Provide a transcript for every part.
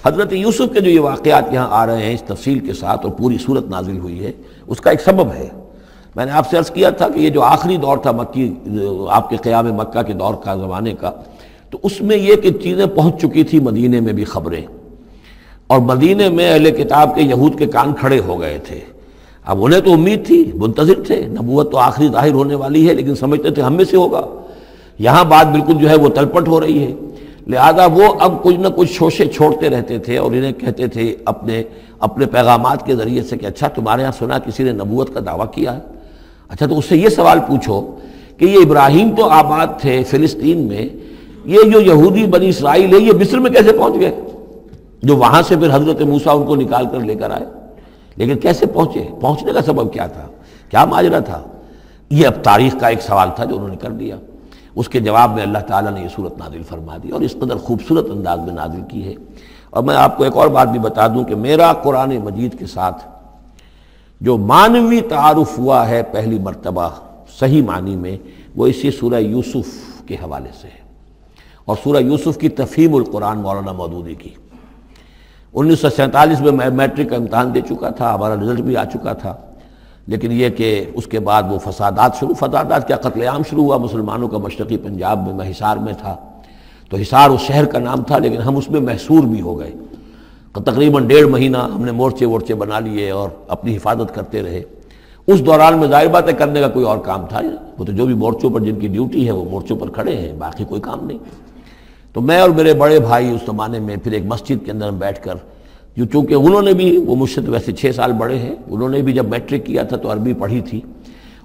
حضرت یوسف کے جو یہ واقعات یہاں آ رہے ہیں اس تفصیل کے ساتھ اور پوری صورت نازل ہوئی ہے، اس کا ایک سبب ہے۔ میں نے آپ سے عرض کیا تھا کہ یہ جو آخری دور تھا مکی، آپ کے قیام مکہ کے دور کا، زمانے کا، تو اس میں یہ کہ چیزیں پہنچ چکی تھی مدینے میں بھی خبریں، اور مدینے میں اہل کتاب کے یہود کے کان کھڑے ہو گئے تھے۔ اب انہیں تو امید تھی، منتظر تھے، نبوت تو آخری ظاہر ہونے والی ہے، لیکن سمجھتے تھے ہم میں سے ہوگا۔ یہاں بات بالکل جو ہے وہ تلپٹ ہو رہی ہے، لہذا وہ اب کچھ نہ کچھ شوشے چھوڑتے رہتے تھے اور انہیں کہتے تھے اپنے پیغامات کے ذریعے سے کہ اچھا تمہارے ہاں سنا کسی نے نبوت کا دعویٰ کیا ہے، اچھا تو اس سے یہ سوال پوچھو کہ یہ ابراہیم تو آباد تھے فلسطین میں، یہ جو یہودی بنی اسرائیل ہے یہ مصر میں کیسے پہنچ گئے، جو وہاں سے پھر حضرت موسیٰ ان کو نکال کر لے کر آئے، لیکن کیسے پہنچے، پہنچنے کا سبب کیا تھا، کیا ماجرا تھا؟ یہ اب تاریخ کا ایک سوال تھا جو انہوں نے کر دیا۔ اس کے جواب میں اللہ تعالیٰ نے یہ صورت نازل فرما دی اور اس قدر خوبصورت انداز میں نازل کی ہے۔ اور میں آپ کو ایک اور بات بھی بتا دوں کہ میرا قرآن مجید کے ساتھ جو معنوی تعارف ہوا ہے پہلی مرتبہ صحیح معنی میں، وہ اسی سورہ یوسف کے حوالے سے ہے، اور سورہ یوسف کی تفہیم القرآن مولانا مودودی کی۔ 1947 میں میں میٹرک کا امتحان دے چکا تھا، ہمارا رزلٹ بھی آ چکا تھا، لیکن یہ کہ اس کے بعد وہ فسادات کیا قتل عام شروع ہوا مسلمانوں کا مشرقی پنجاب میں۔ میں حصار میں تھا، تو حصار اس شہر کا نام تھا، لیکن ہم اس میں محصور بھی ہو گئے۔ تقریباً 1.5 مہینہ ہم نے مورچے بنا لیے اور اپنی حفاظت کرتے رہے۔ اس دوران میں ظاہر بات ہے کرنے کا کوئی اور کام تھا، وہ تو جو بھی مورچوں پر جن کی ڈیوٹی ہے وہ مورچوں پر کھڑے ہیں، باقی کوئی کام نہیں۔ تو میں اور میرے بڑے بھائی اس زمانے میں پھر ایک مسجد کے اندر بیٹھ کر، چونکہ انہوں نے بھی، وہ مجھ سے تو ویسے 6 سال بڑے ہیں، انہوں نے بھی جب میٹرک کیا تھا تو عربی پڑھی تھی،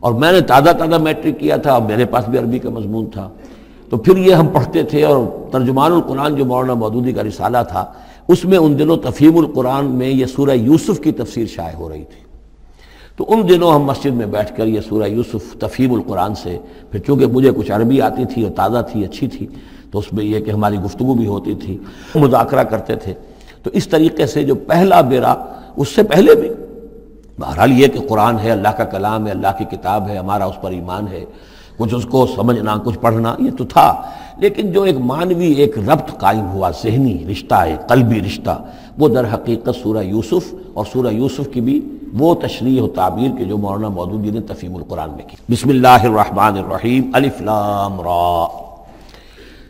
اور میں نے تازہ میٹرک کیا تھا اور میرے پاس بھی عربی کا مضمون تھا، تو پھر یہ ہم پڑھتے تھے۔ اور ترجمان القرآن جو مولانا مودودی کا رسالہ تھا، اس میں ان دنوں تفہیم القرآن میں یہ سورہ یوسف کی تفسیر شائع ہو رہی تھی، تو ان دنوں ہم مسجد میں بیٹھ کر یہ سورہ یوسف تفہیم القرآن سے، پھر چونکہ مجھے کچھ عربی آتی تھی اور تازہ تھی، اچھی تھی، تو اس میں یہ کہ ہماری گفتگو بھی ہوتی تھی، مذاکرہ کرتے تھے۔ تو اس طریقے سے جو پہلا بیرا، اس سے پہلے بھی بہرحال یہ کہ قرآن ہے، اللہ کا کلام ہے، اللہ کی کتاب ہے، ہمارا اس پر ایمان ہے، کچھ اس کو سمجھنا، کچھ پڑھنا، یہ تو تھا، لیکن جو ایک معنوی ایک ربط قائم ہوا، ذہنی رشتہ ہے، قلبی رشتہ، وہ در حقیقت سورہ یوسف اور سورہ یوسف کی بھی وہ تشریح و تعبیر کے جو مولانا مودودی نے تفہیم القرآن میں کی۔ بسم اللہ الرحمن الرحیم، الف لام را،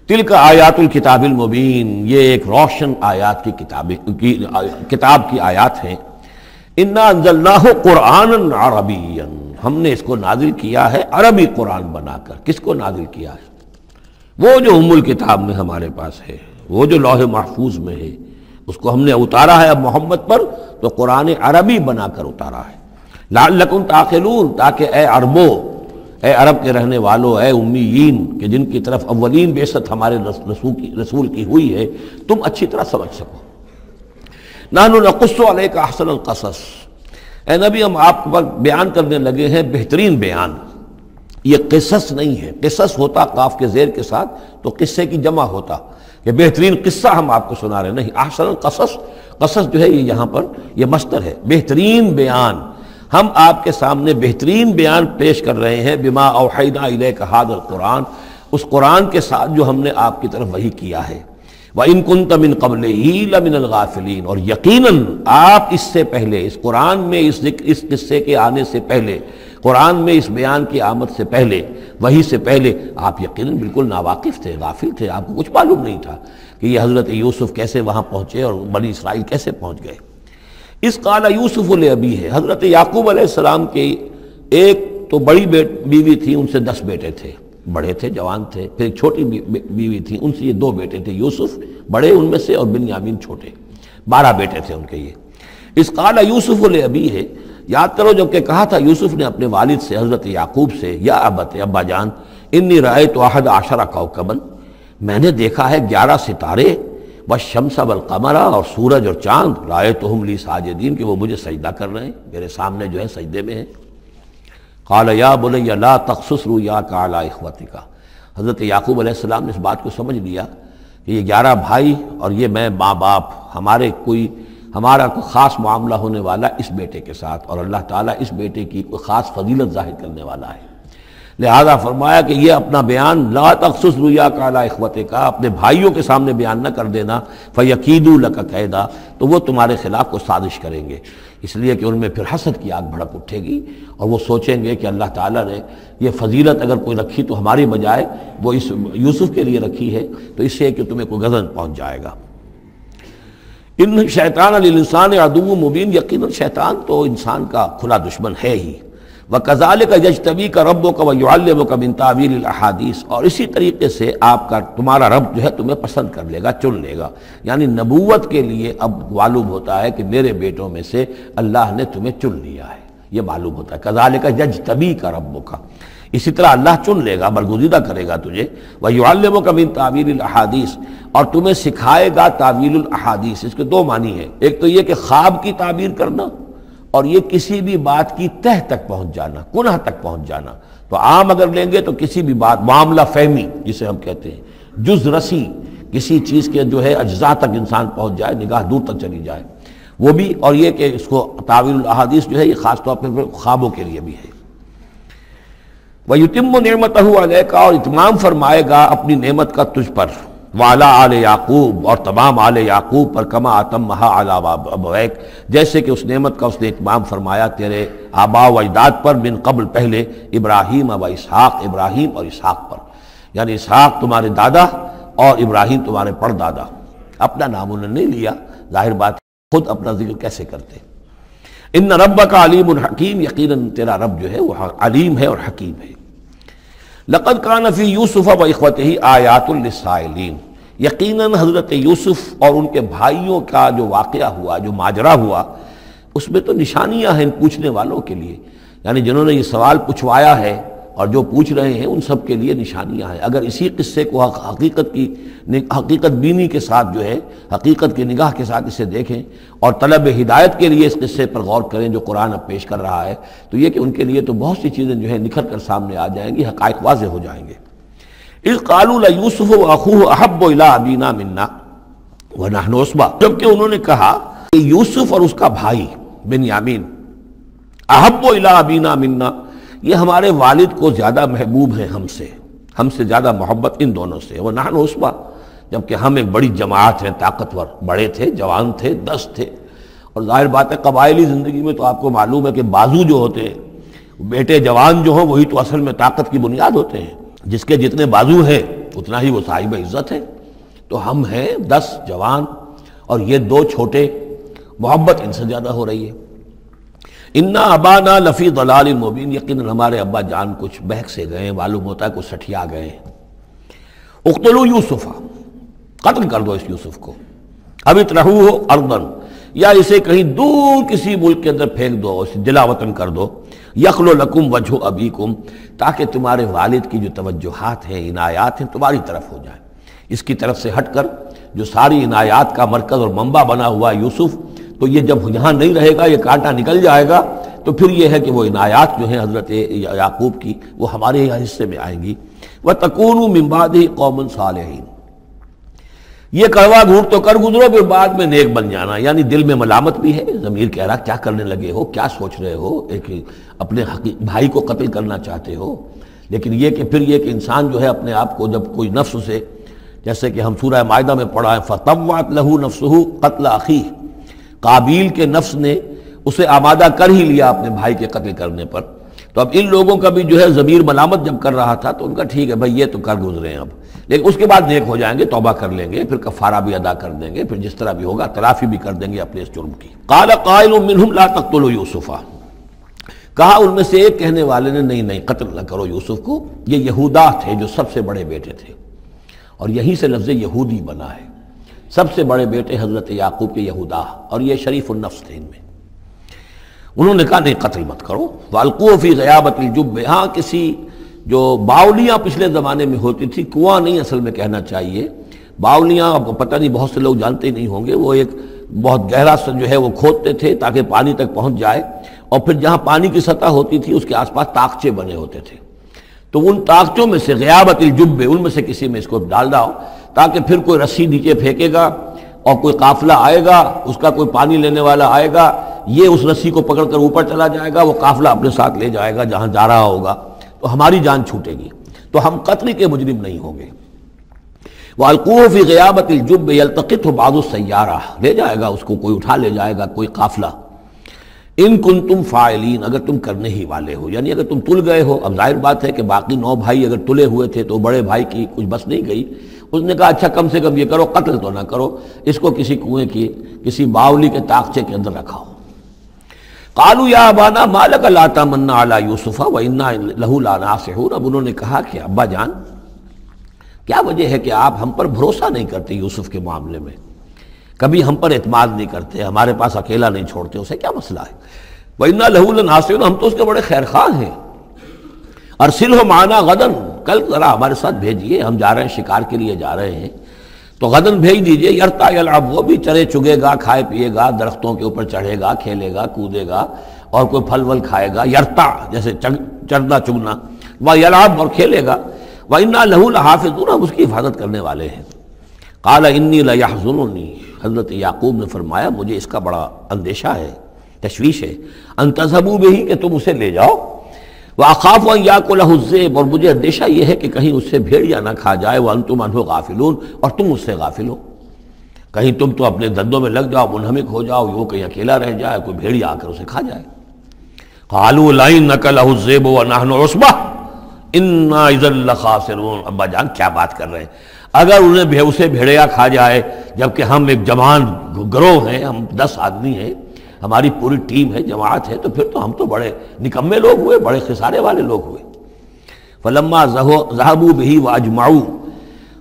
تلک آیات الکتاب المبین، یہ ایک روشن آیات کی کتاب کی آیات ہیں۔ انا انزلناہ قرآنا عربیا، ہم نے اس کو نازل کیا ہے عربی قرآن بنا کر۔ کس کو نازل کیا ہے؟ وہ جو ام الکتاب میں ہمارے پاس ہے، وہ جو لوح محفوظ میں ہے، اس کو ہم نے اتارا ہے اب محمد پر، تو قرآن عربی بنا کر اتارا ہے۔ لعلکم تعقلون، تاکہ اے عربو، اے عرب کے رہنے والوں، اے امیین کہ جن کی طرف اولین بعثت ہمارے رسول کی ہوئی ہے، تم اچھی طرح سمجھ سکو۔ نحن نقص علیک احسن القصص، اے نبی ہم آپ پر بیان کرنے لگے ہیں بہترین بیان۔ یہ قصص نہیں ہے، قصص ہوتا قاف کے زیر کے ساتھ تو قصے کی جمع ہوتا، کہ بہترین قصہ ہم آپ کو سنا رہے، نہیں، احسن القصص، قصص جو ہے یہ یہاں پر یہ مصدر ہے، بہترین بیان، ہم آپ کے سامنے بہترین بیان پیش کر رہے ہیں، بما اوحینا الیک ھذا القرآن، اس قرآن کے ساتھ جو ہم نے آپ کی طرف وحی کیا ہے۔ وَإِن كُنتَ مِن قَبْلِهِ لَمِنَ الْغَافِلِينَ، اور یقیناً آپ اس سے پہلے، اس قرآن میں اس قصے کے آنے سے پہلے، قرآن میں اس بیان کی آمد سے پہلے، وحی سے پہلے آپ یقیناً بالکل ناواقف تھے، غافل تھے، آپ کو کچھ معلوم نہیں تھا کہ یہ حضرت یوسف کیسے وہاں پہنچے اور بنی اسرائیل کیسے پہنچ گئے۔ اس قال یوسف لابیہ، حضرت یعقوب علیہ السلام کے ایک تو بڑی بیوی تھی، ان سے 10 بیٹے تھے، بڑے تھے، جوان تھے، پھر ایک چھوٹی بیوی تھی، ان سے یہ 2 بیٹے تھے، یوسف بڑے ان میں سے اور بنیامین چھوٹے، 12 بیٹے تھے ان کے یہ۔ اس قال یوسف لابیہ، یاد کرو جب کہ کہا تھا یوسف نے اپنے والد سے، حضرت یعقوب سے، یا ابت، ابا جان، انی رأیت 11 کوکبا، میں نے دیکھا ہے 11 ستارے، والشمس والقمر، اور سورج اور چاند، رأیتہم لی ساجدین، کہ وہ مجھے سجدہ کر رہے ہیں، میرے سامنے جو ہے سجدے میں ہیں۔ قال یا بنی لا تقصص رؤیاک علی اخوتک، حضرت یعقوب علیہ السلام نے اس بات کو سمجھ لیا کہ یہ 11 بھائی اور یہ میں ماں باپ، ہمارا کوئی خاص معاملہ ہونے والا اس بیٹے کے ساتھ، اور اللہ تعالیٰ اس بیٹے کی کوئی خاص فضیلت ظاہر کرنے والا ہے۔ لہذا فرمایا کہ یہ اپنا بیان لا تخصص رؤیاک علی اخوتک، اپنے بھائیوں کے سامنے بیان نہ کر دینا، فیکیدوا لک کیدا، تو وہ تمہارے خلاف کوئی سازش کریں گے، اس لیے کہ ان میں پھر حسد کی آگ بھڑک اٹھے گی اور وہ سوچیں گے کہ اللہ تعالیٰ نے یہ فضیلت اگر کوئی رکھی تو ہماری بجائے وہ اس یوسف کے لیے رکھی ہے، تو اس سے کہ تمہیں کوئی غضب پہنچ جائے گا۔ ان شیطان للانسان عدو مبین، یقیناً شیطان تو انسان کا کھلا دشمن ہے ہی۔ وَكَذَلِكَ يَجْتَبِيكَ رَبُّكَ وَيُعَلِّمُكَ مِن تَأْوِيلِ الْأَحَادِيثِ، اور اسی طریقے سے تمہارا رب جو ہے تمہیں پسند کر لے گا، چن لے گا، یعنی نبوت کے لیے اب معلوم ہوتا ہے کہ میرے بیٹوں میں سے اللہ نے تمہیں چن لیا ہے، یہ معلوم ہوتا ہے۔ كَذَلِكَ يَجْتَبِيكَ رَبُّكَ، اسی طرح اللہ چن لے گا، برگزیدہ کرے گا تجھے۔ وَيُعَلِّمُكَ مِن تَأْوِيلِ الْأَحَادِيثِ، اور تمہیں سکھائے گا تعویل الاحادیث۔ اس کے دو معنی ہیں، ایک تو یہ کہ خواب کی تعبیر کرنا، اور یہ کسی بھی بات کی تہ تک پہنچ جانا، کنہ تک پہنچ جانا۔ تو عام اگر لیں گے تو کسی بھی بات، معاملہ فہمی جسے ہم کہتے ہیں، جز رسی، کسی چیز کے جو ہے اجزاء تک انسان پہنچ جائے، نگاہ دور تک چلی جائے، وہ بھی۔ اور یہ کہ اس کو تعویل الاحادیث جو ہے یہ خاص طور پر خوابوں کے لیے بھی ہے۔ وَيُتِمُّ نِعْمَتَهُ عَلَيْكَ، اور اتمام فرمائے گا اپنی نعمت کا تجھ پر، وعلی آل یعقوب، اور تمام آل یعقوب پر، کما اتمھا علی ابویک، جیسے کہ اس نعمت کا اس نے اتمام فرمایا تیرے آباء و اجداد پر، من قبل پہلے، ابراہیم و اسحاق، ابراہیم اور اسحاق پر، یعنی اسحاق تمہارے دادا اور ابراہیم تمہارے پردادا۔ اپنا نام انہوں نے نہیں لیا، ظاہر بات خود اپنا ذکر کیسے کرتے۔ ان ربک علیم حکیم، یقیناً تیرا رب جو ہے وہ علیم ہے اور حکیم ہے۔ لقد کان فی یوسف و اخوتہ آیات للسائلین، یقیناً حضرت یوسف اور ان کے بھائیوں کا جو واقعہ ہوا، جو ماجرا ہوا، اس میں تو نشانیاں ہیں ان پوچھنے والوں کے لیے، یعنی جنہوں نے یہ سوال پوچھوایا ہے اور جو پوچھ رہے ہیں ان سب کے لیے نشانیاں ہیں۔ اگر اسی قصے کو حقیقت بینی کے ساتھ جو ہے، حقیقت کی نگاہ کے ساتھ اسے دیکھیں اور طلب ہدایت کے لیے اس قصے پر غور کریں جو قرآن اب پیش کر رہا ہے، تو یہ کہ ان کے لیے تو بہت سی چیزیں جو ہے نکھر کر سامنے آ جائیں گی، حقائق واضح ہو جائیں گے۔ اذ قالوا لیوسف واخوہ احب الی ابینا منا ونحن عصبہ، جبکہ انہوں نے کہا کہ یوسف اور اس کا بھائی بنیامین احب الی ابینا منا، یہ ہمارے والد کو زیادہ محبوب ہیں ہم سے زیادہ محبت ان دونوں سے، ونحن عصبہ، جبکہ ہم ایک بڑی جماعت ہیں، طاقتور، بڑے تھے، جوان تھے، 10 تھے۔ اور ظاہر بات ہے قبائلی زندگی میں تو آپ کو معلوم ہے کہ بازو جو ہوتے ہیں، بیٹے جوان جو ہوں وہی تو اصل میں طاقت کی بنیاد ہوتے ہیں، جس کے جتنے بازو ہیں اتنا ہی وہ صاحب عزت ہے۔ تو ہم ہیں 10 جوان اور یہ 2 چھوٹے، محبت ان سے زیادہ ہو رہی ہے۔ انا ابانا لفی ضلال مبین، یقیناً ہمارے ابا جان کچھ بہک سے گئے، معلوم ہوتا ہے کچھ سٹھیا گئے۔ اقتلوا یوسف، قتل کر دو اس یوسف کو، اب اطرحوہ ارضا، یا اسے کہیں دور کسی ملک کے اندر پھینک دو، اسے جلا وطن کر دو، یخلو لکم وجہ ابیکم، تاکہ تمہارے والد کی جو توجہات ہیں، عنایات ہیں، تمہاری طرف ہو جائیں۔ اس کی طرف سے ہٹ کر جو ساری عنایات کا مرکز اور منبع بنا ہوا یوسف، تو یہ جب یہاں نہیں رہے گا، یہ کانٹا نکل جائے گا، تو پھر یہ ہے کہ وہ عنایات جو ہیں حضرت یعقوب کی وہ ہمارے حصے میں آئیں گی۔ وَتَكُونُوا مِن بَعْدِهِ قَوْمًا صَالِحِينَ، یہ کڑوا گھونٹ تو کر گزرو پھر بعد میں نیک بن جانا، یعنی دل میں ملامت بھی ہے، ضمیر کہہ رہا کیا کرنے لگے ہو، کیا سوچ رہے ہو، ایک اپنے بھائی کو قتل کرنا چاہتے ہو۔ لیکن یہ کہ پھر یہ کہ انسان جو ہے اپنے آپ کو جب کوئی نفس سے، جیسے کہ ہم سورہ مائدہ میں پڑھا ہے، فَطَوَّعَتْ لَهُ نَفْسُهُ قَتْلَ أَخِيهِ، قابیل کے نفس نے اسے آمادہ کر ہی لیا اپنے بھائی کے قتل کرنے پر۔ تو اب ان لوگوں کا بھی جو ہے ضمیر ملامت جب کر رہا تھا تو ان کا ٹھیک ہے بھائی یہ تو کر گزرے ہیں اب، لیکن اس کے بعد نیک ہو جائیں گے، توبہ کر لیں گے، پھر کفارہ بھی ادا کر دیں گے، پھر جس طرح بھی ہوگا تلافی بھی کر دیں گے اپنے اس جرم کی۔ قال قائل منهم لا تقتلوا یوسف، کہا ان میں سے ایک کہنے والے نے نہیں قتل نہ کرو یوسف کو، یہ یہودا تھے جو سب سے بڑے بیٹے تھے، اور یہی سے لفظ یہودی بنا ہے، سب سے بڑے بیٹے حضرت یعقوب کے یہودا، اور یہ شریف النفس تھے ان میں۔ انہوں نے کہا نہیں قتل مت کرو، والقوا فی غیابۃ الجب، ہاں کسی جو باولیاں پچھلے زمانے میں ہوتی تھی، کنواں نہیں اصل میں کہنا چاہیے، باولیاں اب پتہ نہیں بہت سے لوگ جانتے نہیں ہوں گے، وہ ایک بہت گہرا سا جو ہے وہ کھودتے تھے تاکہ پانی تک پہنچ جائے، اور پھر جہاں پانی کی سطح ہوتی تھی اس کے آس پاس طاقچے بنے ہوتے تھے، تو ان طاقچوں میں سے غیابۃ الجب، ان میں سے کسی میں اس کو ڈال داؤ تاکہ پھر کوئی رسی نیچے پھینکے گا اور کوئی قافلہ آئے گا، اس کا کوئی پانی لینے والا آئے گا، یہ اس رسی کو پکڑ کر اوپر چلا جائے گا، وہ قافلہ اپنے ساتھ لے جائے گا جہاں جا رہا ہوگا، تو ہماری جان چھوٹے گی، تو ہم قتل کے مجرم نہیں ہوں گے۔ وَأَلْقُوهُ فِي غِيَابَةِ الْجُبِّ يَلْتَقِطْهُ بَعْضُ السَّيَّارَةِ، لے جائے گا اس کو، کوئی اٹھا لے جائے گا، کوئی قافلہ۔ ان کنتم فاعلین، اگر تم کرنے ہی والے ہو، یعنی اگر تم تل گئے ہو۔ اب ظاہر بات ہے کہ باقی 9 بھائی اگر تلے ہوئے تھے تو بڑے بھائی کی کچھ بس نہیں گئی، اس نے کہا اچھا کم سے کم یہ کرو، قتل تو نہ کرو، اس کو کسی کنویں کی کسی باولی کے طاقچے کے اندر رکھاؤ۔ قالوا یا ابانا ما لک لا تمنا علی یوسف وانا لہ لناصحون، اب انہوں نے کہا کہ ابا جان کیا وجہ ہے کہ آپ ہم پر بھروسہ نہیں کرتے یوسف کے معاملے میں، کبھی ہم پر اعتماد نہیں کرتے، ہمارے پاس اکیلا نہیں چھوڑتے، اسے کیا مسئلہ ہے؟ وَإِنَّا لَهُ لَنَاصِحُونَ، ہم تو اس کے بڑے خیر خواہ ہیں۔ أَرْسِلْهُ مَعَنَا غَدًا، کل ذرا ہمارے ساتھ بھیجیے، ہم جا رہے ہیں، شکار کے لیے جا رہے ہیں، تو غدن بھیج دیجیے۔ یرتع یلعب، وہ بھی چرے چگے گا، کھائے پیے گا، درختوں کے اوپر چڑھے گا، کھیلے گا، کودے گا، اور کوئی پھل ول کھائے گا، یرتع جیسے چرنا چگنا، ویلعب اور کھیلے گا، وَإِنَّا لَهُ لَحَافِظُونَ، ہم اس کی حفاظت کرنے والے ہیں۔ قَالَ إِنِّي لَيَحْزُنُنِي، حضرت یعقوب نے فرمایا مجھے اس کا بڑا اندیشہ ہے، تشویش ہے، ان تذهبوا به، کہ تم اسے لے جاؤ، وَأَخَافُ أَن يَأْكُلَهُ الذِّئْبُ، اور مجھے اندیشہ یہ ہے کہ کہیں اس سے بھیڑیا نہ کھا جائے، وَأَنتُمْ عَنْهُ غَافِلُونَ، اور تم اس سے غافل ہو، کہیں تم تو اپنے دندوں میں لگ جاؤ، منہمک ہو جاؤ، وہ کہیں اکیلا رہ جائے، کوئی بھیڑیا آ کر اسے کھا جائے۔ قَالُوا لَئِن أَكَلَهُ الذِّئْبُ وَنَحْنُ عُصْبَةٌ إِنَّا إِذًا لَخَاسِرُونَ، ابا جان کیا بات کر رہے ہیں، اگر انہیں اسے بھیڑیا کھا جائے جبکہ ہم ایک جوان گروہ ہیں، ہم 10 آدمی ہیں، ہماری پوری ٹیم ہے، جماعت ہے، تو پھر تو ہم تو بڑے نکمے لوگ ہوئے، بڑے خسارے والے لوگ ہوئے۔ فلما ذهبوا به واجمعوا،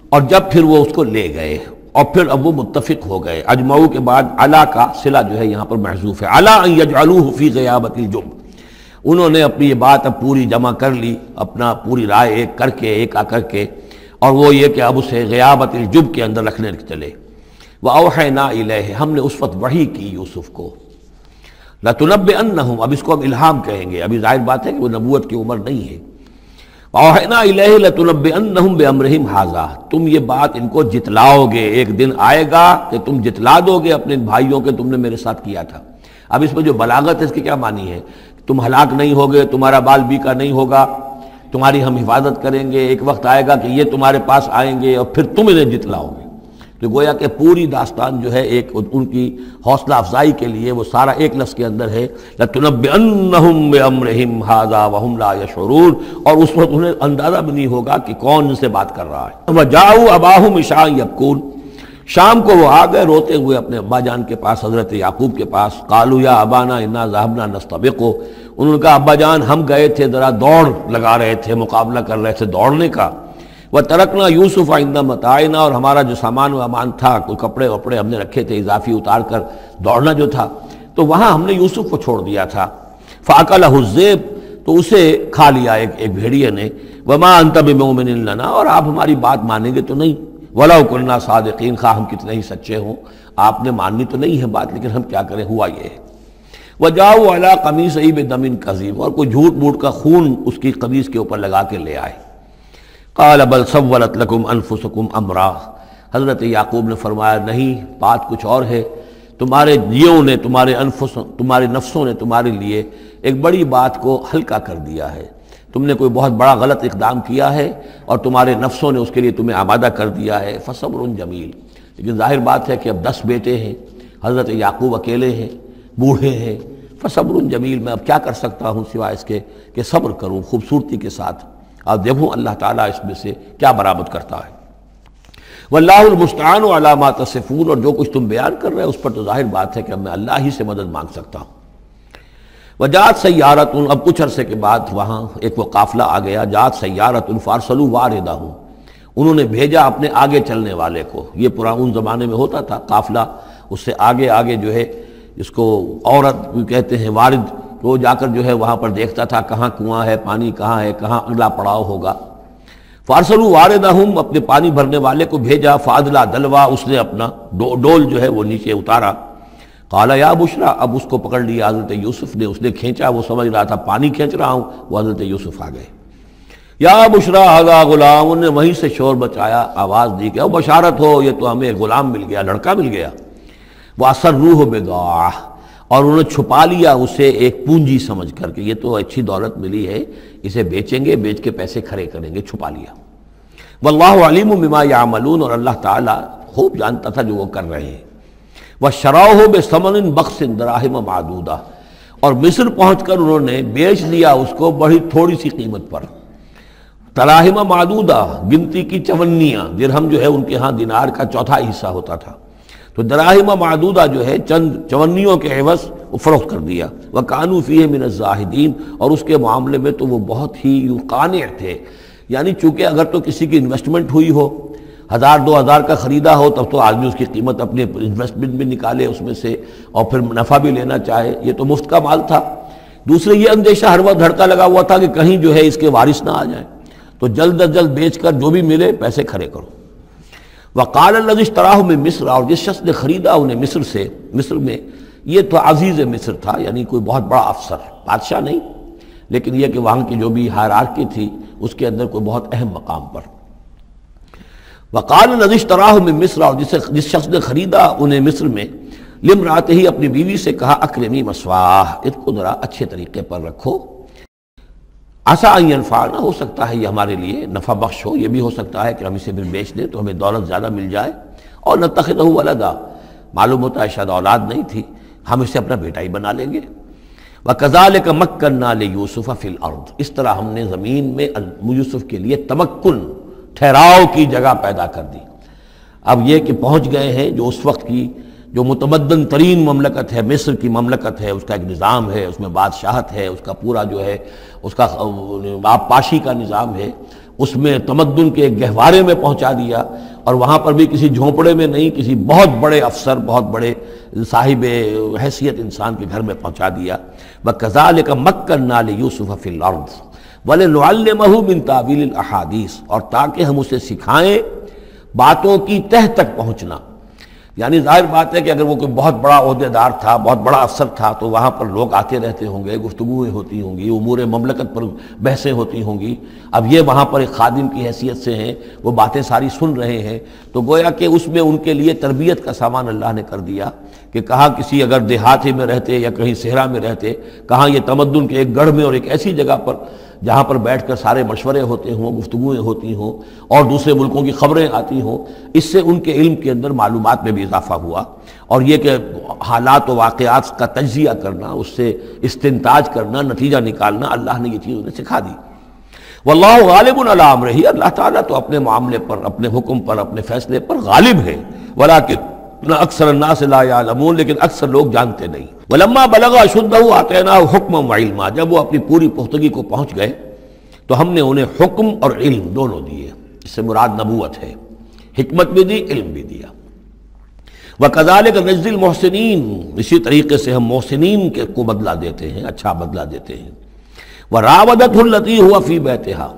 اور جب پھر وہ اس کو لے گئے اور پھر اب وہ متفق ہو گئے، اجمعوا کے بعد علا کا صلہ جو ہے یہاں پر محذوف ہے، علا ان یجعلوه فی غیابۃ الجب، انہوں نے اپنی یہ بات اب پوری جمع کر لی، اپنا پوری رائے ایک کر کے، ایک آ کر کے، اور وہ یہ کہ اب اسے غیابۃ الجب کے اندر رکھنے چلے۔ وَأَوْحَيْنَا إِلَيْهِ، ہم نے اس وقت وحی کی یوسف کو، لَتُنَبِّئَنَّهُمْ، اب اس کو ہم الہام کہیں گے، ابھی ظاہر بات ہے کہ وہ نبوت کی عمر نہیں ہے۔ وَأَوْحَيْنَا إِلَيْهِ لَتُنَبِّئَنَّهُمْ بِأَمْرِهِمْ هَٰذَا، تم یہ بات ان کو جتلاؤ گے، ایک دن آئے گا کہ تم جتلا دو گے اپنے بھائیوں کے، تم نے میرے ساتھ کیا تھا۔ اب اس میں جو بلاغت ہے اس کی کیا معنی ہے؟ تم ہلاک نہیں ہوگے، تمہارا بال بیکا نہیں ہوگا، تمہاری ہم حفاظت کریں گے، ایک وقت آئے گا کہ یہ تمہارے پاس آئیں گے اور پھر تم انہیں جتلاؤ گے۔ تو گویا کہ پوری داستان جو ہے ایک ان کی حوصلہ افزائی کے لیے وہ سارا ایک لفظ کے اندر ہے، لَتُنَبِّئَنَّهُمْ بِأَمْرِهِمْ هَٰذَا وَهُمْ لَا يَشْعُرُونَ، اور اس وقت انہیں اندازہ بھی نہیں ہوگا کہ کون ان سے بات کر رہا ہے۔ وَجَاءُوا أَبَاهُمْ عِشَاءً يَبْكُونَ، شام کو وہ آ گئے روتے ہوئے اپنے ابا جان کے پاس، حضرت یعقوب کے پاس۔ قَالُوا يَا أَبَانَا إِنَّا ذَهَبْنَا نَسْتَبِقُ، انہوں نے کہا ابا جان ہم گئے تھے، ذرا دوڑ لگا رہے تھے، مقابلہ کر رہے تھے دوڑنے کا۔ وَتَرَكْنَا يُوسُفَ عِندَ مَتَاعِنَا، اور ہمارا جو سامان و امان تھا، کوئی کپڑے وپڑے ہم نے رکھے تھے اضافی اتار کر، دوڑنا جو تھا تو وہاں ہم نے یوسف کو چھوڑ دیا تھا۔ فَأَكَلَهُ الذِّئْبُ، تو اسے کھا لیا ایک بھیڑیے نے۔ وَمَا أَنْتَ بِمُؤْمِنٍ لَنَا، اور آپ ہماری بات مانیں گے تو نہیں، وَلَوْ كُنَّا صَادِقِينَ، خواہ ہم کتنے ہی سچے ہوں، آپ نے ماننی تو نہیں ہے بات، لیکن ہم کیا کریں، ہوا یہ ہے۔ وَجَاءُوا عَلَىٰ قَمِيصِهِ بِدَمٍ كَذِيبٍ، اور کوئی جھوٹ موٹ کا خون اس کی قمیص کے اوپر لگا کے لے آئے۔ قَالَ بَلْ سَوَّلَتْ لَكُمْ أَنفُسُكُمْ أَمْرًا، حضرت یعقوب نے فرمایا نہیں، بات کچھ اور ہے، تمہارے جیوں نے، تمہارے نفسوں نے تمہارے لیے ایک بڑی بات کو ہلکا کر دیا ہے، تم نے کوئی بہت بڑا غلط اقدام کیا ہے اور تمہارے نفسوں نے اس کے لیے تمہیں آمادہ کر دیا ہے۔ فصبر جمیل، لیکن ظاہر بات ہے کہ اب 10 بیٹے ہیں، حضرت یعقوب اکیلے ہیں، بوڑھے ہیں، فصبر جمیل، میں اب کیا کر سکتا ہوں سوائے اس کے کہ صبر کروں خوبصورتی کے ساتھ، اور دیکھوں اللہ تعالیٰ اس میں سے کیا برآمد کرتا ہے۔ واللہ المستعان علی ما تصفون، اور جو کچھ تم بیان کر رہے ہیں اس پر تو ظاہر بات ہے کہ اب میں اللہ ہی سے مدد مانگ سکتا ہوں۔ وجاءت سیارۃ، اب کچھ عرصے کے بعد وہاں ایک وہ قافلہ آ گیا، جاءت سیارۃ فارسلوا واردہم، انہوں نے بھیجا اپنے آگے چلنے والے کو۔ یہ ان زمانے میں ہوتا تھا قافلہ، اس سے آگے آگے جو ہے اس کو عورت کہتے ہیں وارد، وہ جا کر جو ہے وہاں پر دیکھتا تھا کہاں کنواں ہے، پانی کہاں ہے، کہاں اگلا پڑاؤ ہوگا۔ فارسلوا واردہم، اپنے پانی بھرنے والے کو بھیجا، فادلا دلوا، اس نے اپنا ڈول جو ہے وہ نیچے اتارا۔ قال یا بشرا، اب اس کو پکڑ لیا حضرت یوسف نے، اس نے کھینچا، وہ سمجھ رہا تھا پانی کھینچ رہا ہوں، وہ حضرت یوسف آ گئے۔ یا بشرا ھذا غلام، انہوں نے وہیں سے شور بچایا، آواز دی کہ او بشارت ہو، یہ تو ہمیں غلام مل گیا، لڑکا مل گیا۔ واسروہ بضاعہ، اور انہوں نے چھپا لیا اسے ایک پونجی سمجھ کر کہ یہ تو اچھی دولت ملی ہے، اسے بیچیں گے، بیچ کے پیسے کھڑے کریں گے، چھپا لیا۔ واللہ علیم بما یعملون، اور اللہ تعالیٰ خوب جانتا تھا جو وہ کر رہے ہیں۔ وَشَرَوْهُ بِثَمَنٍ بَخْسٍ دَرَاهِمَ مَعْدُودَةٍ، اور مصر پہنچ کر انہوں نے بیچ لیا اس کو بڑی تھوڑی سی قیمت پر، دراہم معدودہ، گنتی کی چونیاں، درہم جو ہے ان کے ہاں دینار کا چوتھا حصہ ہوتا تھا، تو دراہم معدودہ جو ہے چند چونیوں کے عوض وہ فروخت کر دیا۔ وَكَانُوا فِيهِ مِنَ الزَّاهِدِينَ، اور اس کے معاملے میں تو وہ بہت ہی قانع تھے، یعنی چونکہ اگر تو کسی کی انویسٹمنٹ ہوئی ہو، 1000-2000 کا خریدا ہو، تب تو آدمی اس کی قیمت اپنے انویسٹمنٹ بھی نکالے اس میں سے اور پھر نفع بھی لینا چاہے، یہ تو مفت کا مال تھا۔ دوسرے یہ اندیشہ ہر وقت دھڑکا لگا ہوا تھا کہ کہیں جو ہے اس کے وارث نہ آ جائیں، تو جلد از جلد بیچ کر جو بھی ملے پیسے کھڑے کرو۔ وقال الذی اشتراہ من مصر، اور جس شخص نے خریدا انہیں مصر سے، مصر میں یہ تو عزیز مصر تھا، یعنی کوئی بہت بڑا افسر، بادشاہ نہیں، لیکن یہ کہ وہاں کی جو بھی ہائرارکی تھی اس کے اندر کوئی بہت اہم مقام پر۔ وقال الذی اشتراہ من مصر، اور جس شخص نے خریدا انہیں مصر میں، لامرأتہ، اپنی بیوی سے کہا اکرمی مثواہ، اس کو ذرا اچھے طریقے پر رکھو، عسیٰ ان ینفعنا، ہو سکتا ہے یہ ہمارے لیے نفع بخش ہو، یہ بھی ہو سکتا ہے کہ ہم اسے پھر بیچ دیں تو ہمیں دولت زیادہ مل جائے، اور نتخذہ ولدا، معلوم ہوتا ہے شاید اولاد نہیں تھی، ہم اسے اپنا بیٹا ہی بنا لیں گے۔ وَكَذَلِكَ مَكَّنَّا لِيُوسُفَ فِي الْأَرْضِ، اس طرح ہم نے زمین میں یوسف کے لیے تمکن، ٹھہراؤ کی جگہ پیدا کر دی۔ اب یہ کہ پہنچ گئے ہیں جو اس وقت کی جو متمدن ترین مملکت ہے، مصر کی مملکت ہے، اس کا ایک نظام ہے، اس میں بادشاہت ہے، اس کا پورا جو ہے اس کا آبپاشی کا نظام ہے، اس میں تمدن کے ایک گہوارے میں پہنچا دیا، اور وہاں پر بھی کسی جھونپڑے میں نہیں، کسی بہت بڑے افسر، بہت بڑے صاحب حیثیت انسان کے گھر میں پہنچا دیا۔ وَكَذَلِكَ مَكَّنَّا لِيُوسُفَ فِي الْأَرْضِ وَلِنُعَلِّمَهُ مِن تَأْوِيلِ الْأَحَادِيثِ، اور تاکہ ہم اسے سکھائیں باتوں کی تہ تک پہنچنا۔ یعنی ظاہر بات ہے کہ اگر وہ کوئی بہت بڑا عہدے دار تھا، بہت بڑا افسر تھا، تو وہاں پر لوگ آتے رہتے ہوں گے، گفتگویں ہوتی ہوں گی، امور مملکت پر بحثیں ہوتی ہوں گی۔ اب یہ وہاں پر ایک خادم کی حیثیت سے ہیں، وہ باتیں ساری سن رہے ہیں، تو گویا کہ اس میں ان کے لیے تربیت کا سامان اللہ نے کر دیا کہ کہاں کسی اگر دیہاتی میں رہتے یا کہیں صحرا میں رہتے، کہاں یہ تمدن کے ایک گڑھ میں اور ایک ایسی جگہ پر جہاں پر بیٹھ کر سارے مشورے ہوتے ہوں، گفتگویں ہوتی ہوں، اور دوسرے ملکوں کی خبریں آتی ہوں، اس سے ان کے علم کے اندر معلومات میں بھی اضافہ ہوا، اور یہ کہ حالات و واقعات کا تجزیہ کرنا، اس سے استنتاج کرنا، نتیجہ نکالنا، اللہ نے یہ چیز انہیں سکھا دی۔ واللہ غالب علی امرہ، اللہ تعالیٰ تو اپنے معاملے پر، اپنے حکم پر، اپنے فیصلے پر غالب ہے، ولکن اکثر الناس لا یعلمون، لیکن اکثر لوگ جانتے نہیں۔ ولما بلغ اشدہ آتیناہ حکما وعلما، جب وہ اپنی پوری پختگی کو پہنچ گئے تو ہم نے انہیں حکم اور علم دونوں دیے، اس سے مراد نبوت ہے، حکمت بھی دی، علم بھی دیا۔ وَكَذَلِكَ نَجْزِي الْمُحْسِنِينَ، اسی طریقے سے ہم محسنین کو بدلہ دیتے ہیں، اچھا بدلہ دیتے ہیں۔ وَرَاوَدَتْهُ الَّتِي هُوَ فِي بَيْتِهَا،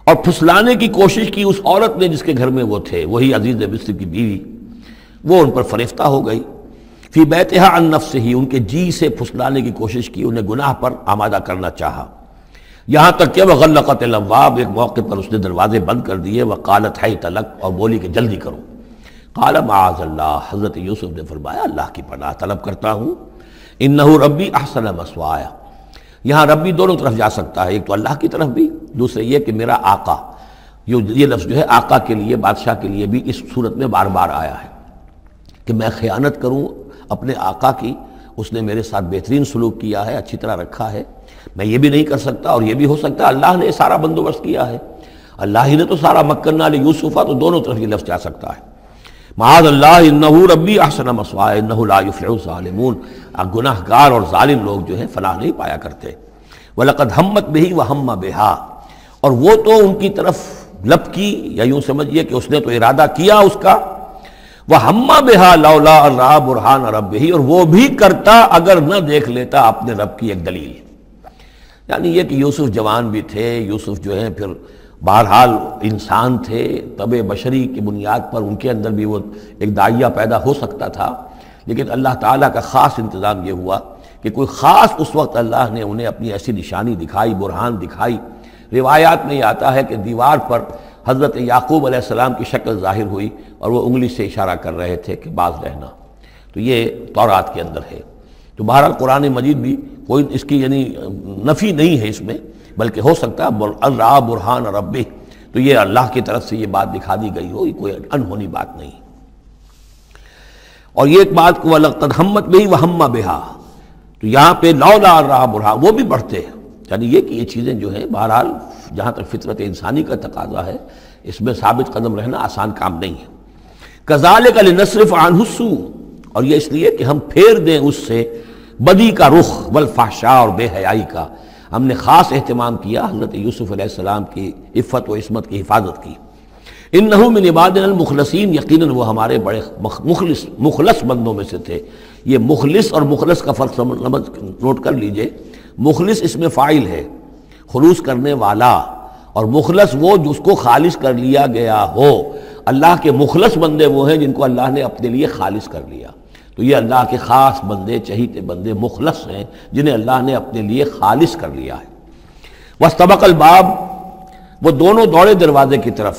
اور پھسلانے کی کوشش کی اس عورت نے جس کے گھر میں وہ تھے، وہی عزیز مصر کی بیوی، وہ ان پر فریفتہ ہو گئی۔ فی بیتہا عن نفسہ، ان کے جی سے پھسلانے کی کوشش کی، انہیں گناہ پر آمادہ کرنا چاہا، یہاں تک کہ وغلقت الابواب، ایک موقع پر اس نے دروازے بند کر دیے، وقالت حیت لک، اور بولی کہ جلدی کرو۔ قال معاذ اللہ، حضرت یوسف نے فرمایا اللہ کی پناہ طلب کرتا ہوں، انہ ربی احسن مثوایا، یہاں ربی دونوں طرف جا سکتا ہے، ایک تو اللہ کی طرف بھی، دوسرے یہ کہ میرا آقا، یہ لفظ جو ہے آقا کے لیے، بادشاہ کے لیے بھی اس صورت میں بار بار آیا ہے کہ میں خیانت کروں اپنے آقا کی، اس نے میرے ساتھ بہترین سلوک کیا ہے، اچھی طرح رکھا ہے، میں یہ بھی نہیں کر سکتا، اور یہ بھی ہو سکتا ہے اللہ نے سارا بندوبست کیا ہے، اللہ ہی نے تو سارا مکننا لیوسف، تو دونوں طرف یہ لفظ جا سکتا ہے۔ معاذ اللہ انہ ربی احسن مثوایا انہ لا یفلح الظالمون، گناہ گار اور ظالم لوگ جو ہیں فلاح نہیں پایا کرتے۔ وَلَقَدْ هَمَّتْ بِهِ وَهَمَّ بِهَا، اور وہ تو ان کی طرف لپکی، یا یوں سمجھیے کہ اس نے تو ارادہ کیا اس کا، وَهَمَّ بِهَا لَوْلَا أَن رَأَىٰ بُرْهَانَ رَبِّهِ، اور وہ بھی کرتا اگر نہ دیکھ لیتا اپنے رب کی ایک دلیل۔ یعنی یہ کہ یوسف جوان بھی تھے، یوسف جو ہیں پھر بہرحال انسان تھے، طبع بشری کی بنیاد پر ان کے اندر بھی وہ ایک داعیہ پیدا ہو سکتا تھا، لیکن اللہ تعالیٰ کا خاص انتظام یہ ہوا کہ کوئی خاص اس وقت اللہ نے انہیں اپنی ایسی نشانی دکھائی، برہان دکھائی۔ روایات میں یہ آتا ہے کہ دیوار پر حضرت یعقوب علیہ السلام کی شکل ظاہر ہوئی اور وہ انگلی سے اشارہ کر رہے تھے کہ باز رہنا، تو یہ تورات کے اندر ہے۔ تو بہرحال قرآن مجید بھی کوئی اس کی یعنی نفی نہیں ہے اس میں، بلکہ ہو سکتا ہے الرا برہان ربہ، تو یہ اللہ کی طرف سے یہ بات دکھا دی گئی ہو، یہ کوئی انہونی بات نہیں۔ اور یہ ایک بات کو وَلَقَدْ ہَمَّتْ بِهِ وَهَمَّ بِهَا، تو یہاں پہ لولا الرا برہان، وہ بھی بڑھتے ہیں، یعنی یہ کہ یہ چیزیں جو ہیں بہرحال جہاں تک فطرت انسانی کا تقاضا ہے اس میں ثابت قدم رہنا آسان کام نہیں ہے۔ كَذَلِكَ لِنَصْرِفَ عَنْهُ السُّوءَ، اور یہ اس لیے کہ ہم پھیر دیں اس سے بدی کا رخ والفحشاء، اور بے حیائی کا۔ ہم نے خاص اہتمام کیا حضرت یوسف علیہ السلام کی عفت و عصمت کی حفاظت کی۔ انہ من عبادنا المخلصین، یقیناً وہ ہمارے بڑے مخلص بندوں میں سے تھے۔ یہ مخلص اور مخلص کا فرق نوٹ کر لیجئے۔ مخلص اس میں فاعل ہے، خلوص کرنے والا، اور مخلص وہ جس کو خالص کر لیا گیا ہو۔ اللہ کے مخلص بندے وہ ہیں جن کو اللہ نے اپنے لیے خالص کر لیا، تو یہ اللہ کے خاص بندے، چہیتے بندے مخلص ہیں جنہیں اللہ نے اپنے لیے خالص کر لیا ہے۔ واستبق الباب، وہ دونوں دوڑے دروازے کی طرف،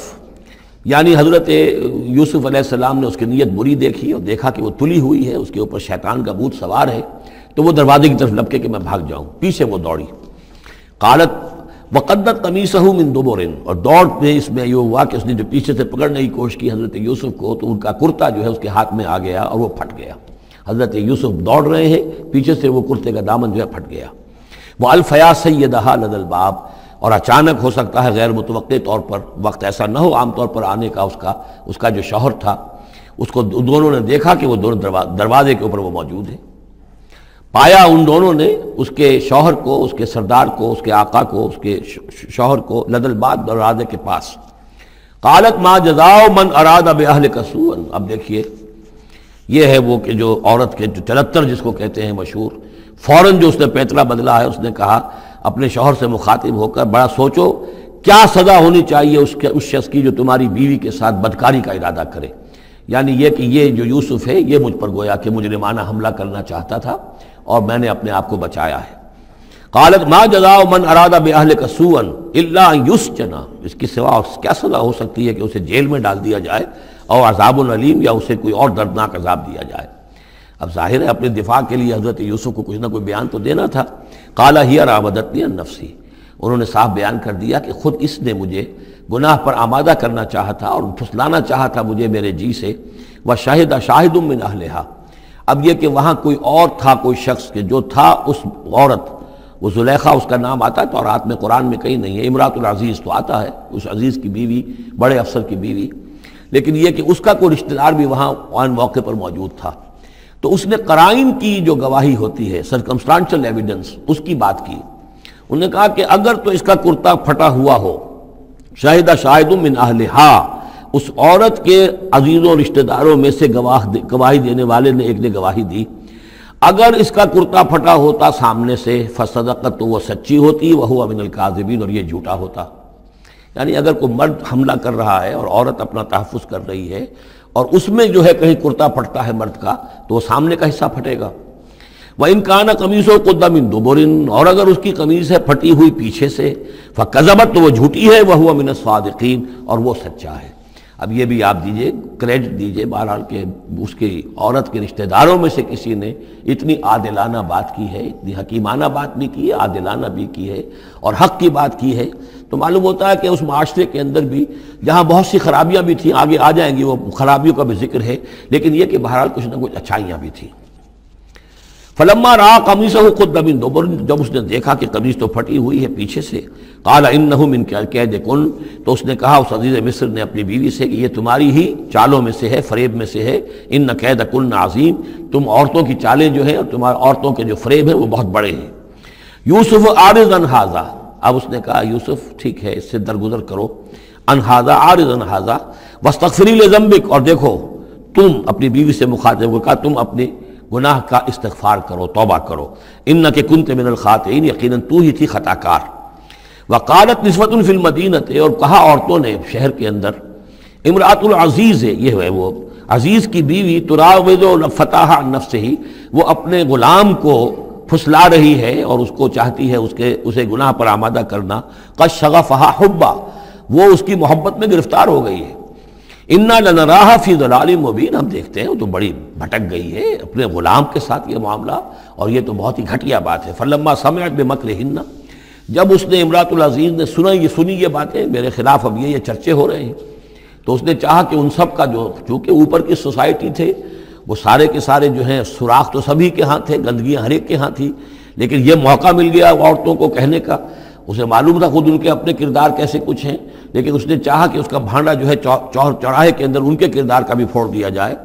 یعنی حضرت یوسف علیہ السلام نے اس کی نیت بری دیکھی اور دیکھا کہ وہ تلی ہوئی ہے، اس کے اوپر شیطان کا بھوت سوار ہے، تو وہ دروازے کی طرف لپکے کہ میں بھاگ جاؤں، پیچھے وہ دوڑی۔ قالت وقدت قمیصہ من دبر، اور دوڑ میں اس میں یہ ہوا کہ اس نے جو پیچھے سے پکڑنے کی کوشش کی حضرت یوسف کو، تو ان کا کرتا جو ہے اس کے ہاتھ میں آ گیا اور وہ پھٹ گیا۔ حضرت یوسف دوڑ رہے ہیں، پیچھے سے وہ کرتے کا دامن جو ہے پھٹ گیا۔ وَأَلْفَيَا سَيِّدَهَا لَدَى الْبَابِ، اور اچانک ہو سکتا ہے غیر متوقع طور پر، وقت ایسا نہ ہو عام طور پر آنے کا، اس کا جو شوہر تھا، اس کو دونوں نے دیکھا کہ وہ دونوں دروازے کے اوپر وہ موجود ہے۔ پایا ان دونوں نے اس کے شوہر کو، اس کے سردار کو، اس کے آقا کو، اس کے شوہر کو لدى الباب، دروازے کے پاس۔ قالت ما جزاء من اراد باهلك سوءا، اب دیکھیے یہ ہے وہ کہ جو عورت کے جو چلتر جس کو کہتے ہیں مشہور، فوراً جو اس نے پیتلا بدلا ہے، اس نے کہا اپنے شوہر سے مخاطب ہو کر، بڑا سوچو کیا سزا ہونی چاہیے اس شخص کی جو تمہاری بیوی کے ساتھ بدکاری کا ارادہ کرے، یعنی یہ کہ یہ جو یوسف ہے یہ مجھ پر گویا کہ مجرمانہ حملہ کرنا چاہتا تھا اور میں نے اپنے آپ کو بچایا ہے۔ قالت ما جزاء من اراد باهلك سوءا الا ان يسجن، اس کی سوا کیا سزا ہو سکتی ہے کہ اسے جیل میں ڈال دیا جائے، اور عذاب علیم، یا اسے کوئی اور دردناک عذاب دیا جائے۔ اب ظاہر ہے اپنے دفاع کے لیے حضرت یوسف کو کچھ نہ کوئی بیان تو دینا تھا۔ قال هي راودتني عن نفسي، انہوں نے صاف بیان کر دیا کہ خود اس نے مجھے گناہ پر آمادہ کرنا چاہا تھا اور پھسلانا چاہا تھا مجھے میرے جی سے۔ وشهد شاهد من اهلها، اب یہ کہ وہاں کوئی اور تھا، کوئی شخص کہ جو تھا اس عورت، وہ زلیخا اس کا نام آتا ہے تو رات میں قرآن میں کہیں نہیں ہے، امراۃ العزیز تو آتا ہے، اس عزیز کی بیوی، بڑے افسر کی بیوی، لیکن یہ کہ اس کا کوئی رشتہ دار بھی وہاں آن موقع پر موجود تھا، تو اس نے قرائن کی جو گواہی ہوتی ہے، سرکمسٹانشل ایویڈنس، اس کی بات کی۔ انہوں نے کہا کہ اگر تو اس کا کرتا پھٹا ہوا ہو، شاہد شاہد من اہلہا، اس عورت کے عزیزوں رشتہ داروں میں سے گواہی دینے والے نے ایک نے گواہی دی، اگر اس کا کرتا پھٹا ہوتا سامنے سے، فصدقت، تو وہ سچی ہوتی، وہو من الکاذبین، اور یہ جھوٹا ہوتا۔ یعنی اگر کوئی مرد حملہ کر رہا ہے اور عورت اپنا تحفظ کر رہی ہے اور اس میں جو ہے کہیں کرتا پھٹتا ہے مرد کا، تو وہ سامنے کا حصہ پھٹے گا۔ وَإِنْ كَانَ قَمِيصُهُ قُدَّ مِن دُبُرٍ، اور اگر اس کی قمیص ہے پھٹی ہوئی پیچھے سے، فَكَذَبَتْ، تو وہ جھوٹی ہے، وَهُوَ مِنَ الصَّادِقِينَ، اور وہ سچا ہے۔ اب یہ بھی آپ دیجئے، کریڈٹ دیجئے بہرحال کہ اس کی عورت کے رشتہ داروں میں سے کسی نے اتنی عادلانہ بات کی ہے، اتنی حکیمانہ بات بھی کی ہے، عادلانہ بھی کی ہے، اور حق کی بات کی ہے، تو معلوم ہوتا ہے کہ اس معاشرے کے اندر بھی جہاں بہت سی خرابیاں بھی تھیں، آگے آ جائیں گی وہ خرابیوں کا بھی ذکر ہے، لیکن یہ کہ بہرحال کچھ نہ کچھ اچھائیاں بھی تھیں۔ فلما رأى قميصه قد من دبر، جب اس نے دیکھا کہ قمیص تو پھٹی ہوئی ہے پیچھے سے، قال انه من کیدکن، تو اس نے کہا اس عزیز مصر نے اپنی بیوی سے کہ یہ تمہاری ہی چالوں میں سے ہے، فریب میں سے ہے، ان کیدکن عظیم، تم عورتوں کی چالیں جو ہیں اور تمہاری عورتوں کے جو فریب ہیں وہ بہت بڑے ہیں۔ یوسف اعرض عن ھذا، اب اس نے کہا یوسف ٹھیک ہے اس سے درگزر کرو، عن ھذا، اعرض عن ھذا، واستغفری لذنبک، اور دیکھو تم اپنی بیوی سے مخاطب ہو کہا تم اپنی گناہ کا استغفار کرو، توبہ کرو، انک کنت من الخاطئین، یقیناً تو ہی تھی خطا کار۔ وقالت نسوۃ فی المدینہ، اور کہا عورتوں نے شہر کے اندر، امرأۃ العزیز ہے، یہ ہے وہ عزیز کی بیوی، تراود فتاہ عن نفسہ، وہ اپنے غلام کو پھسلا رہی ہے اور اس کو چاہتی ہے اسے گناہ پر آمادہ کرنا، قد شغفہا حبا، وہ اس کی محبت میں گرفتار ہو گئی ہے۔ انا لنراہا فی ضلال مبین، ہم دیکھتے ہیں وہ تو بڑی بھٹک گئی ہے اپنے غلام کے ساتھ یہ معاملہ، اور یہ تو بہت ہی گھٹیا بات ہے۔ فلما سمعت بمکرہن، جب اس نے امراۃ العزیز نے سنی یہ باتیں میرے خلاف، اب یہ چرچے ہو رہے ہیں، تو اس نے چاہا کہ ان سب کا جو چونکہ اوپر کی سوسائٹی تھے وہ سارے کے سارے جو ہیں سوراخ تو سبھی کے ہاں تھے، گندگیاں ہر ایک کے ہاں تھی، لیکن یہ موقع مل گیا عورتوں کو کہنے کا۔ اسے معلوم تھا خود ان کے اپنے کردار کیسے کچھ ہیں، لیکن اس نے چاہا کہ اس کا بھانڈا جو ہے چوراہے کے اندر ان کے کردار کا بھی پھوڑ دیا جائے۔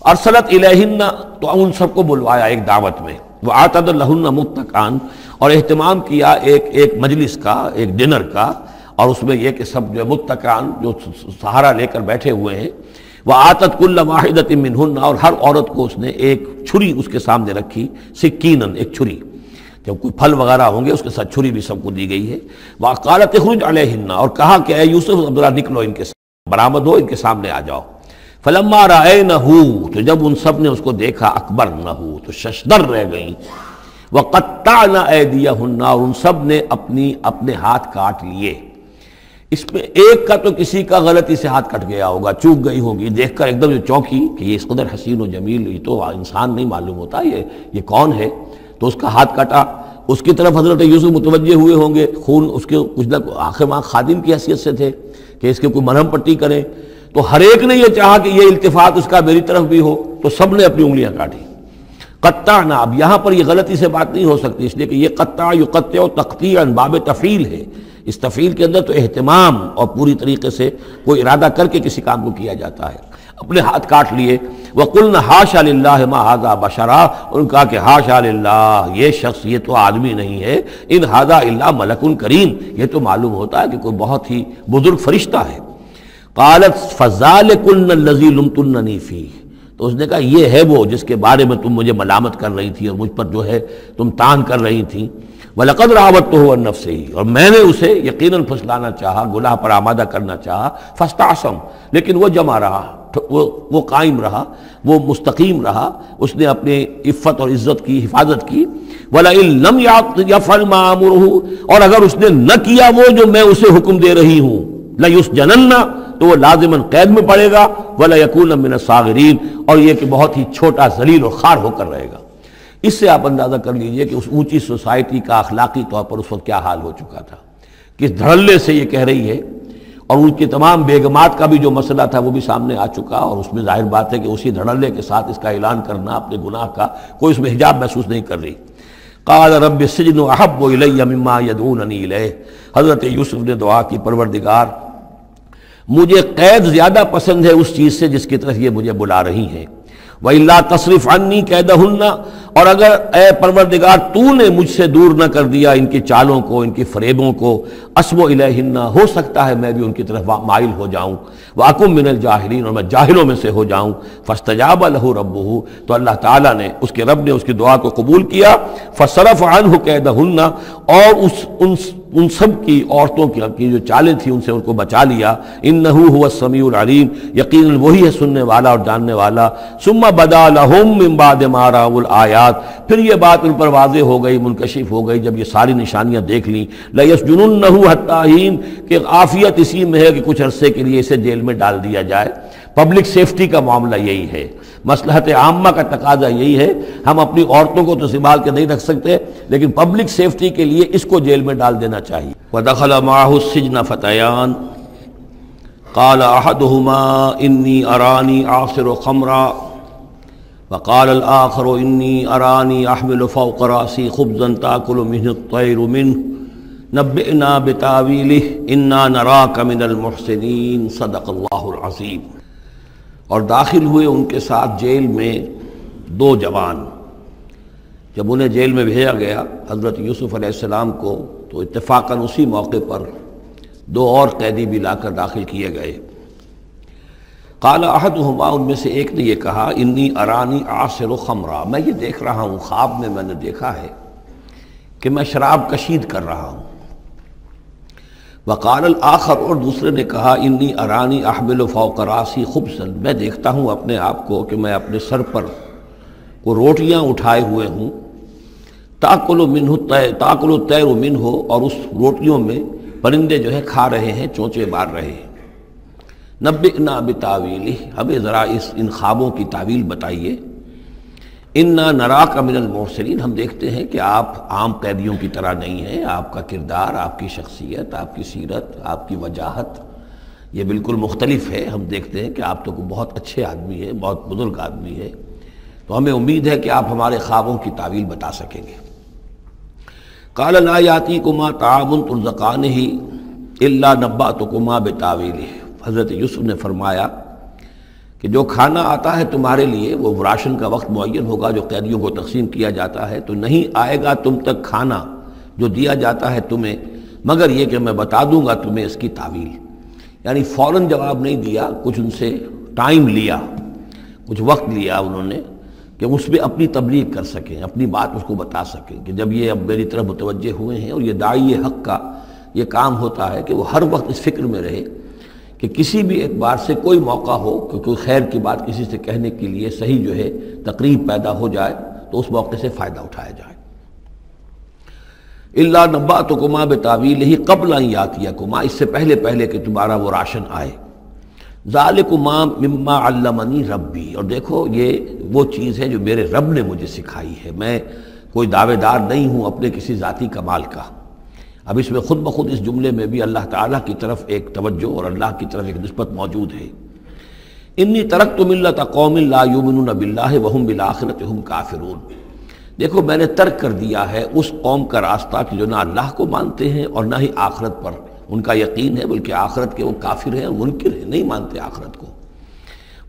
ارسلت الیہن، تو ان سب کو بلوایا ایک دعوت میں، وَأَعْتَدَ لَهُنَّ مُتَّكَئًا، اور اہتمام کیا ایک مجلس کا، ایک ڈنر کا، اور اس میں یہ کہ سب جو متکئان جو سہارا لے کر بیٹھے ہوئے ہیں، وَآتَتْ كُلَّ وَاحِدَةٍ مِّنْهُنَّ، اور ہر عورت کو اس نے ایک چھری اس کے سامنے رکھی، سکینن، ایک چھری، جب کوئی پھل وغیرہ ہوں گے اس کے ساتھ چھری بھی سب کو دی گئی ہے۔ وَقَالَتْ اخْرُجْ عَلَيْهِنَّ، اور کہا کہ اے یوسف عبداللہ نکلو ان کے ساتھ، برآمد ہو، ان کے سامنے آ جاؤ۔ فَلَمَّا رَأَيْنَهُ، تو جب ان سب نے اس کو دیکھا، اکبرنہ، تو ششدر رہ گئیں، وَقَطَّعْنَ أَيْدِيَهُنَّ، اور ان سب نے اپنے ہاتھ کاٹ لیے۔ اس میں ایک کا تو کسی کا غلطی سے ہاتھ کٹ گیا ہوگا، چوک گئی ہوگی، دیکھ کر ایک دم جو چونکی کہ یہ اس قدر حسین و جمیل، یہ تو انسان نہیں معلوم ہوتا، یہ کون ہے، تو اس کا ہاتھ کٹا۔ اس کی طرف حضرت یوسف متوجہ ہوئے ہوں گے، خون اس کے کچھ نہ آخر وہاں خادم کی حیثیت سے تھے کہ اس کے کوئی مرہم پٹی کریں، تو ہر ایک نے یہ چاہا کہ یہ التفات اس کا میری طرف بھی ہو، تو سب نے اپنی انگلیاں کاٹی۔ قطعنا، اب یہاں پر یہ غلطی سے بات نہیں ہو سکتی، اس لیے کہ یہ قطع یقطع تقطیعا باب تفعیل ہے، اس تفعیل کے اندر تو اہتمام اور پوری طریقے سے کوئی ارادہ کر کے کسی کام کو کیا جاتا ہے۔ اپنے ہاتھ کاٹ لیے۔ وَقُلْنَا حَاشَا لِلَّهِ مَا هَذَا بَشَرًا، اور ان کہا کہ حاشا للہ، یہ شخص یہ تو آدمی نہیں ہے، ان هَذَا إِلَّا مَلَكٌ کریم، یہ تو معلوم ہوتا ہے کہ کوئی بہت ہی بزرگ فرشتہ ہے۔ قالت فَذَلِكُنَّ الَّذِي لُمْتُنَّنِي فِيهِ، تو اس نے کہا یہ ہے وہ جس کے بارے میں تم مجھے ملامت کر رہی تھی اور مجھ پر جو ہے تم تان کر رہی تھی۔ وَلَقَدْ رَاوَدتُّهُ عَن نَفْسِهِ، اور میں نے اسے یقیناً پھسلانا چاہا، گناہ پر آمادہ کرنا چاہا، فَاسْتَعْصَمَ، لیکن وہ جمع رہا، وہ قائم رہا، وہ مستقیم رہا، اس نے اپنے عفت اور عزت کی حفاظت کی۔ وَلَئِن لَّمْ يَفْعَلْ مَا آمُرُهُ، اور اگر اس نے نہ کیا وہ جو میں اسے حکم دے رہی ہوں، لَيُسْجَنَنَّ، تو وہ لازماً قید میں پڑے گا، وَلَيَكُونَ مِنَ الصَّاغِرِينَ، اور یہ کہ بہت ہی چھوٹا ذلیل اور خوار ہو کر رہے گا۔ اس سے آپ اندازہ کر لیجئے کہ اس اونچی سوسائٹی کا اخلاقی طور پر اس وقت کیا حال ہو چکا تھا، کس دھڑلے سے یہ کہہ رہی ہے، اور ان کی تمام بیگمات کا بھی جو مسئلہ تھا وہ بھی سامنے آ چکا، اور اس میں ظاہر بات ہے کہ اسی دھڑلے کے ساتھ اس کا اعلان کرنا اپنے گناہ کا، کوئی اس میں حجاب محسوس نہیں کر رہی۔ قال رب السجن احب الی مما یدعوننی الیہ، حضرت یوسف نے دعا کی، پروردگار مجھے قید زیادہ پسند ہے اس چیز سے جس کی طرف یہ مجھے بلا رہی ہیں۔ وَإِلَّا تَصْرِفْ عَنِّي كَيْدَهُنَّ، اور اگر اے پروردگار تو نے مجھ سے دور نہ کر دیا ان کی چالوں کو، ان کی فریبوں کو، أَصْبُ إِلَيْهِنَّ، ہو سکتا ہے میں بھی ان کی طرف مائل ہو جاؤں، وَأَكُن مِّنَ الْجَاهِلِينَ، اور میں جاہلوں میں سے ہو جاؤں۔ فَاسْتَجَابَ لَهُ رَبُّهُ، تو اللہ تعالیٰ نے، اس کے رب نے اس کی دعا کو قبول کیا۔ فَصَرَفَ عَنْهُ كَيْدَهُنَّ، اور ان سب کی عورتوں کی جو چالیں تھیں ان سے ان کو بچا لیا۔ إِنَّهُ هُوَ السَّمِيعُ الْعَلِيمُ، یقیناً وہی ہے سننے والا اور جاننے والا۔ ثُمَّ بَدَا لَهُم مِّن بَعْدِ مَا رَأَوُا الْآيَاتِ، پھر یہ بات ان پر واضح ہو گئی، منکشف ہو گئی جب یہ ساری نشانیاں دیکھ لیں۔ لَيَسْجُنُنَّهُ حَتَّىٰ حِينٍ، کہ عافیت اسی میں ہے کہ کچھ عرصے کے لیے اسے جیل میں ڈال دیا جائے۔ پبلک سیفٹی کا معاملہ یہی ہے، مصلحت عامہ کا تقاضا یہی ہے، ہم اپنی عورتوں کو تو سنبھال کے نہیں رکھ سکتے، لیکن پبلک سیفٹی کے لیے اس کو جیل میں ڈال دینا چاہیے۔ وَدَخَلَ مَعَهُ السِّجْنَ فَتَيَانِ قَالَ أَحَدُهُمَا إِنِّي أَرَانِي أَعْصِرُ خَمْرًا وَقَالَ الْآخَرُ إِنِّي أَرَانِي أَحْمِلُ فَوْقَ رَأْسِي خُبْزًا تَأْكُلُ مِنْهُ الطَّيْرُ مِنْهُ نَبِّئْنَا بِتَأْوِيلِهِ إِنَّا نَرَاكَ مِنَ الْمُحْسِنِينَ صدق اللہ العظیم۔ اور داخل ہوئے ان کے ساتھ جیل میں دو جوان۔ جب انہیں جیل میں بھیجا گیا حضرت یوسف علیہ السلام کو، تو اتفاقاً اسی موقع پر دو اور قیدی بھی لا کر داخل کیے گئے۔ قال احدہما، ان میں سے ایک نے یہ کہا، انی ارانی اعصر خمرا، میں یہ دیکھ رہا ہوں، خواب میں نے دیکھا ہے کہ میں شراب کشید کر رہا ہوں۔ وقال الآخر، اور دوسرے نے کہا، انی ارانی احمل فوق راسی خبزا، میں دیکھتا ہوں اپنے آپ کو کہ میں اپنے سر پر وہ روٹیاں اٹھائے ہوئے ہوں، تاکل الطیر منہ، اور اس روٹیوں میں پرندے جو ہے کھا رہے ہیں، چونچے مار رہے ہیں۔ نبئنا بتاویلہ، ہمیں ذرا ان خوابوں کی تعویل بتائیے۔ انا نراک من المرسلین، ہم دیکھتے ہیں کہ آپ عام قیدیوں کی طرح نہیں ہیں، آپ کا کردار، آپ کی شخصیت، آپ کی سیرت، آپ کی وجاہت یہ بالکل مختلف ہے۔ ہم دیکھتے ہیں کہ آپ تو بہت اچھے آدمی ہیں، بہت بزرگ آدمی ہے، تو ہمیں امید ہے کہ آپ ہمارے خوابوں کی تعویل بتا سکیں گے۔ قال لا یاتیکما طعام ترزقانہ الا نبأتکما بتاویلہ، حضرت یوسف نے فرمایا کہ جو کھانا آتا ہے تمہارے لیے، وہ راشن کا وقت معین ہوگا جو قیدیوں کو تقسیم کیا جاتا ہے، تو نہیں آئے گا تم تک کھانا جو دیا جاتا ہے تمہیں، مگر یہ کہ میں بتا دوں گا تمہیں اس کی تعویل۔ یعنی فوراً جواب نہیں دیا، کچھ ان سے ٹائم لیا، کچھ وقت لیا انہوں نے کہ اس میں اپنی تبلیغ کر سکیں، اپنی بات اس کو بتا سکیں کہ جب یہ اب میری طرف متوجہ ہوئے ہیں۔ اور یہ داعی حق کا یہ کام ہوتا ہے کہ وہ ہر وقت اس فکر میں رہے کہ کسی بھی اعتبار سے کوئی موقع ہو کہ کوئی خیر کی بات کسی سے کہنے کے لیے صحیح جو ہے تقریب پیدا ہو جائے تو اس موقع سے فائدہ اٹھایا جائے۔ الا نبأتکما بتاویلہ قبل ان یاتیکما، اس سے پہلے کہ تمہارا وہ راشن آئے۔ ذالکما مما علمنی ربی، اور دیکھو یہ وہ چیز ہے جو میرے رب نے مجھے سکھائی ہے، میں کوئی دعوے دار نہیں ہوں اپنے کسی ذاتی کمال کا۔ اب اس میں خود بخود اس جملے میں بھی اللہ تعالیٰ کی طرف ایک توجہ اور اللہ کی طرف ایک نسبت موجود ہے۔ انی ترکت ملت قوم لا یؤمنون باللہ وہم بالآخرۃ ہم کافرون، دیکھو میں نے ترک کر دیا ہے اس قوم کا راستہ کہ جو نہ اللہ کو مانتے ہیں اور نہ ہی آخرت پر ان کا یقین ہے، بلکہ آخرت کے وہ کافر ہیں، منکر ہیں، نہیں مانتے آخرت کو۔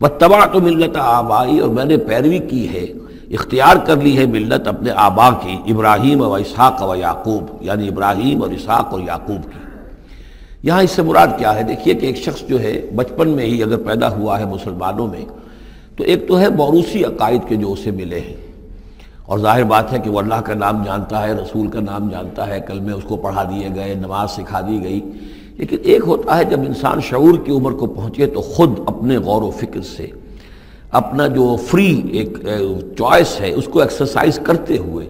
واتبعت ملت آبائی، اور میں نے پیروی کی ہے، اختیار کر لی ہے ملت اپنے آبا کی، ابراہیم و اسحاق و یعقوب، یعنی ابراہیم اور اسحاق اور یعقوب کی۔ یہاں اس سے مراد کیا ہے؟ دیکھیے کہ ایک شخص جو ہے بچپن میں ہی اگر پیدا ہوا ہے مسلمانوں میں، تو ایک تو ہے موروثی عقائد کے جو اسے ملے ہیں، اور ظاہر بات ہے کہ وہ اللہ کا نام جانتا ہے، رسول کا نام جانتا ہے، کلمے اس کو پڑھا دیے گئے، نماز سکھا دی گئی۔ لیکن ایک ہوتا ہے جب انسان شعور کی عمر کو پہنچے تو خود اپنے غور و فکر سے اپنا جو فری ایک چوائس ہے اس کو ایکسرسائز کرتے ہوئے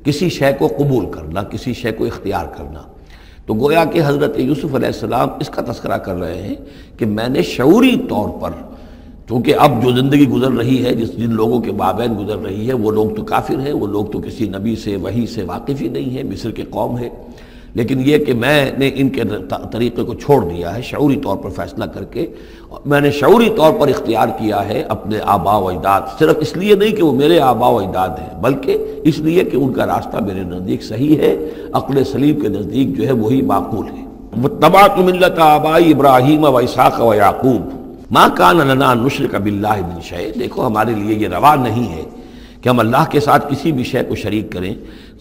کسی شے کو قبول کرنا، کسی شے کو اختیار کرنا۔ تو گویا کہ حضرت یوسف علیہ السلام اس کا تذکرہ کر رہے ہیں کہ میں نے شعوری طور پر، کیونکہ اب جو زندگی گزر رہی ہے، جن لوگوں کے مابین گزر رہی ہے، وہ لوگ تو کافر ہیں، وہ لوگ تو کسی نبی سے وحی سے واقف ہی نہیں ہے، مصر کے قوم ہے، لیکن یہ کہ میں نے ان کے طریقے کو چھوڑ دیا ہے شعوری طور پر فیصلہ کر کے، میں نے شعوری طور پر اختیار کیا ہے اپنے آبا و اجداد، صرف اس لیے نہیں کہ وہ میرے آبا و اجداد ہیں، بلکہ اس لیے کہ ان کا راستہ میرے نزدیک صحیح ہے، عقل سلیم کے نزدیک جو ہے وہی معقول ہے۔ واتبعت ملت آبائی ابراہیم و اسحاق و یعقوب ما کان لنا ان نشرک باللہ من شیء، دیکھو ہمارے لیے یہ روا نہیں ہے کہ ہم اللہ کے ساتھ کسی بھی شے کو شریک کریں۔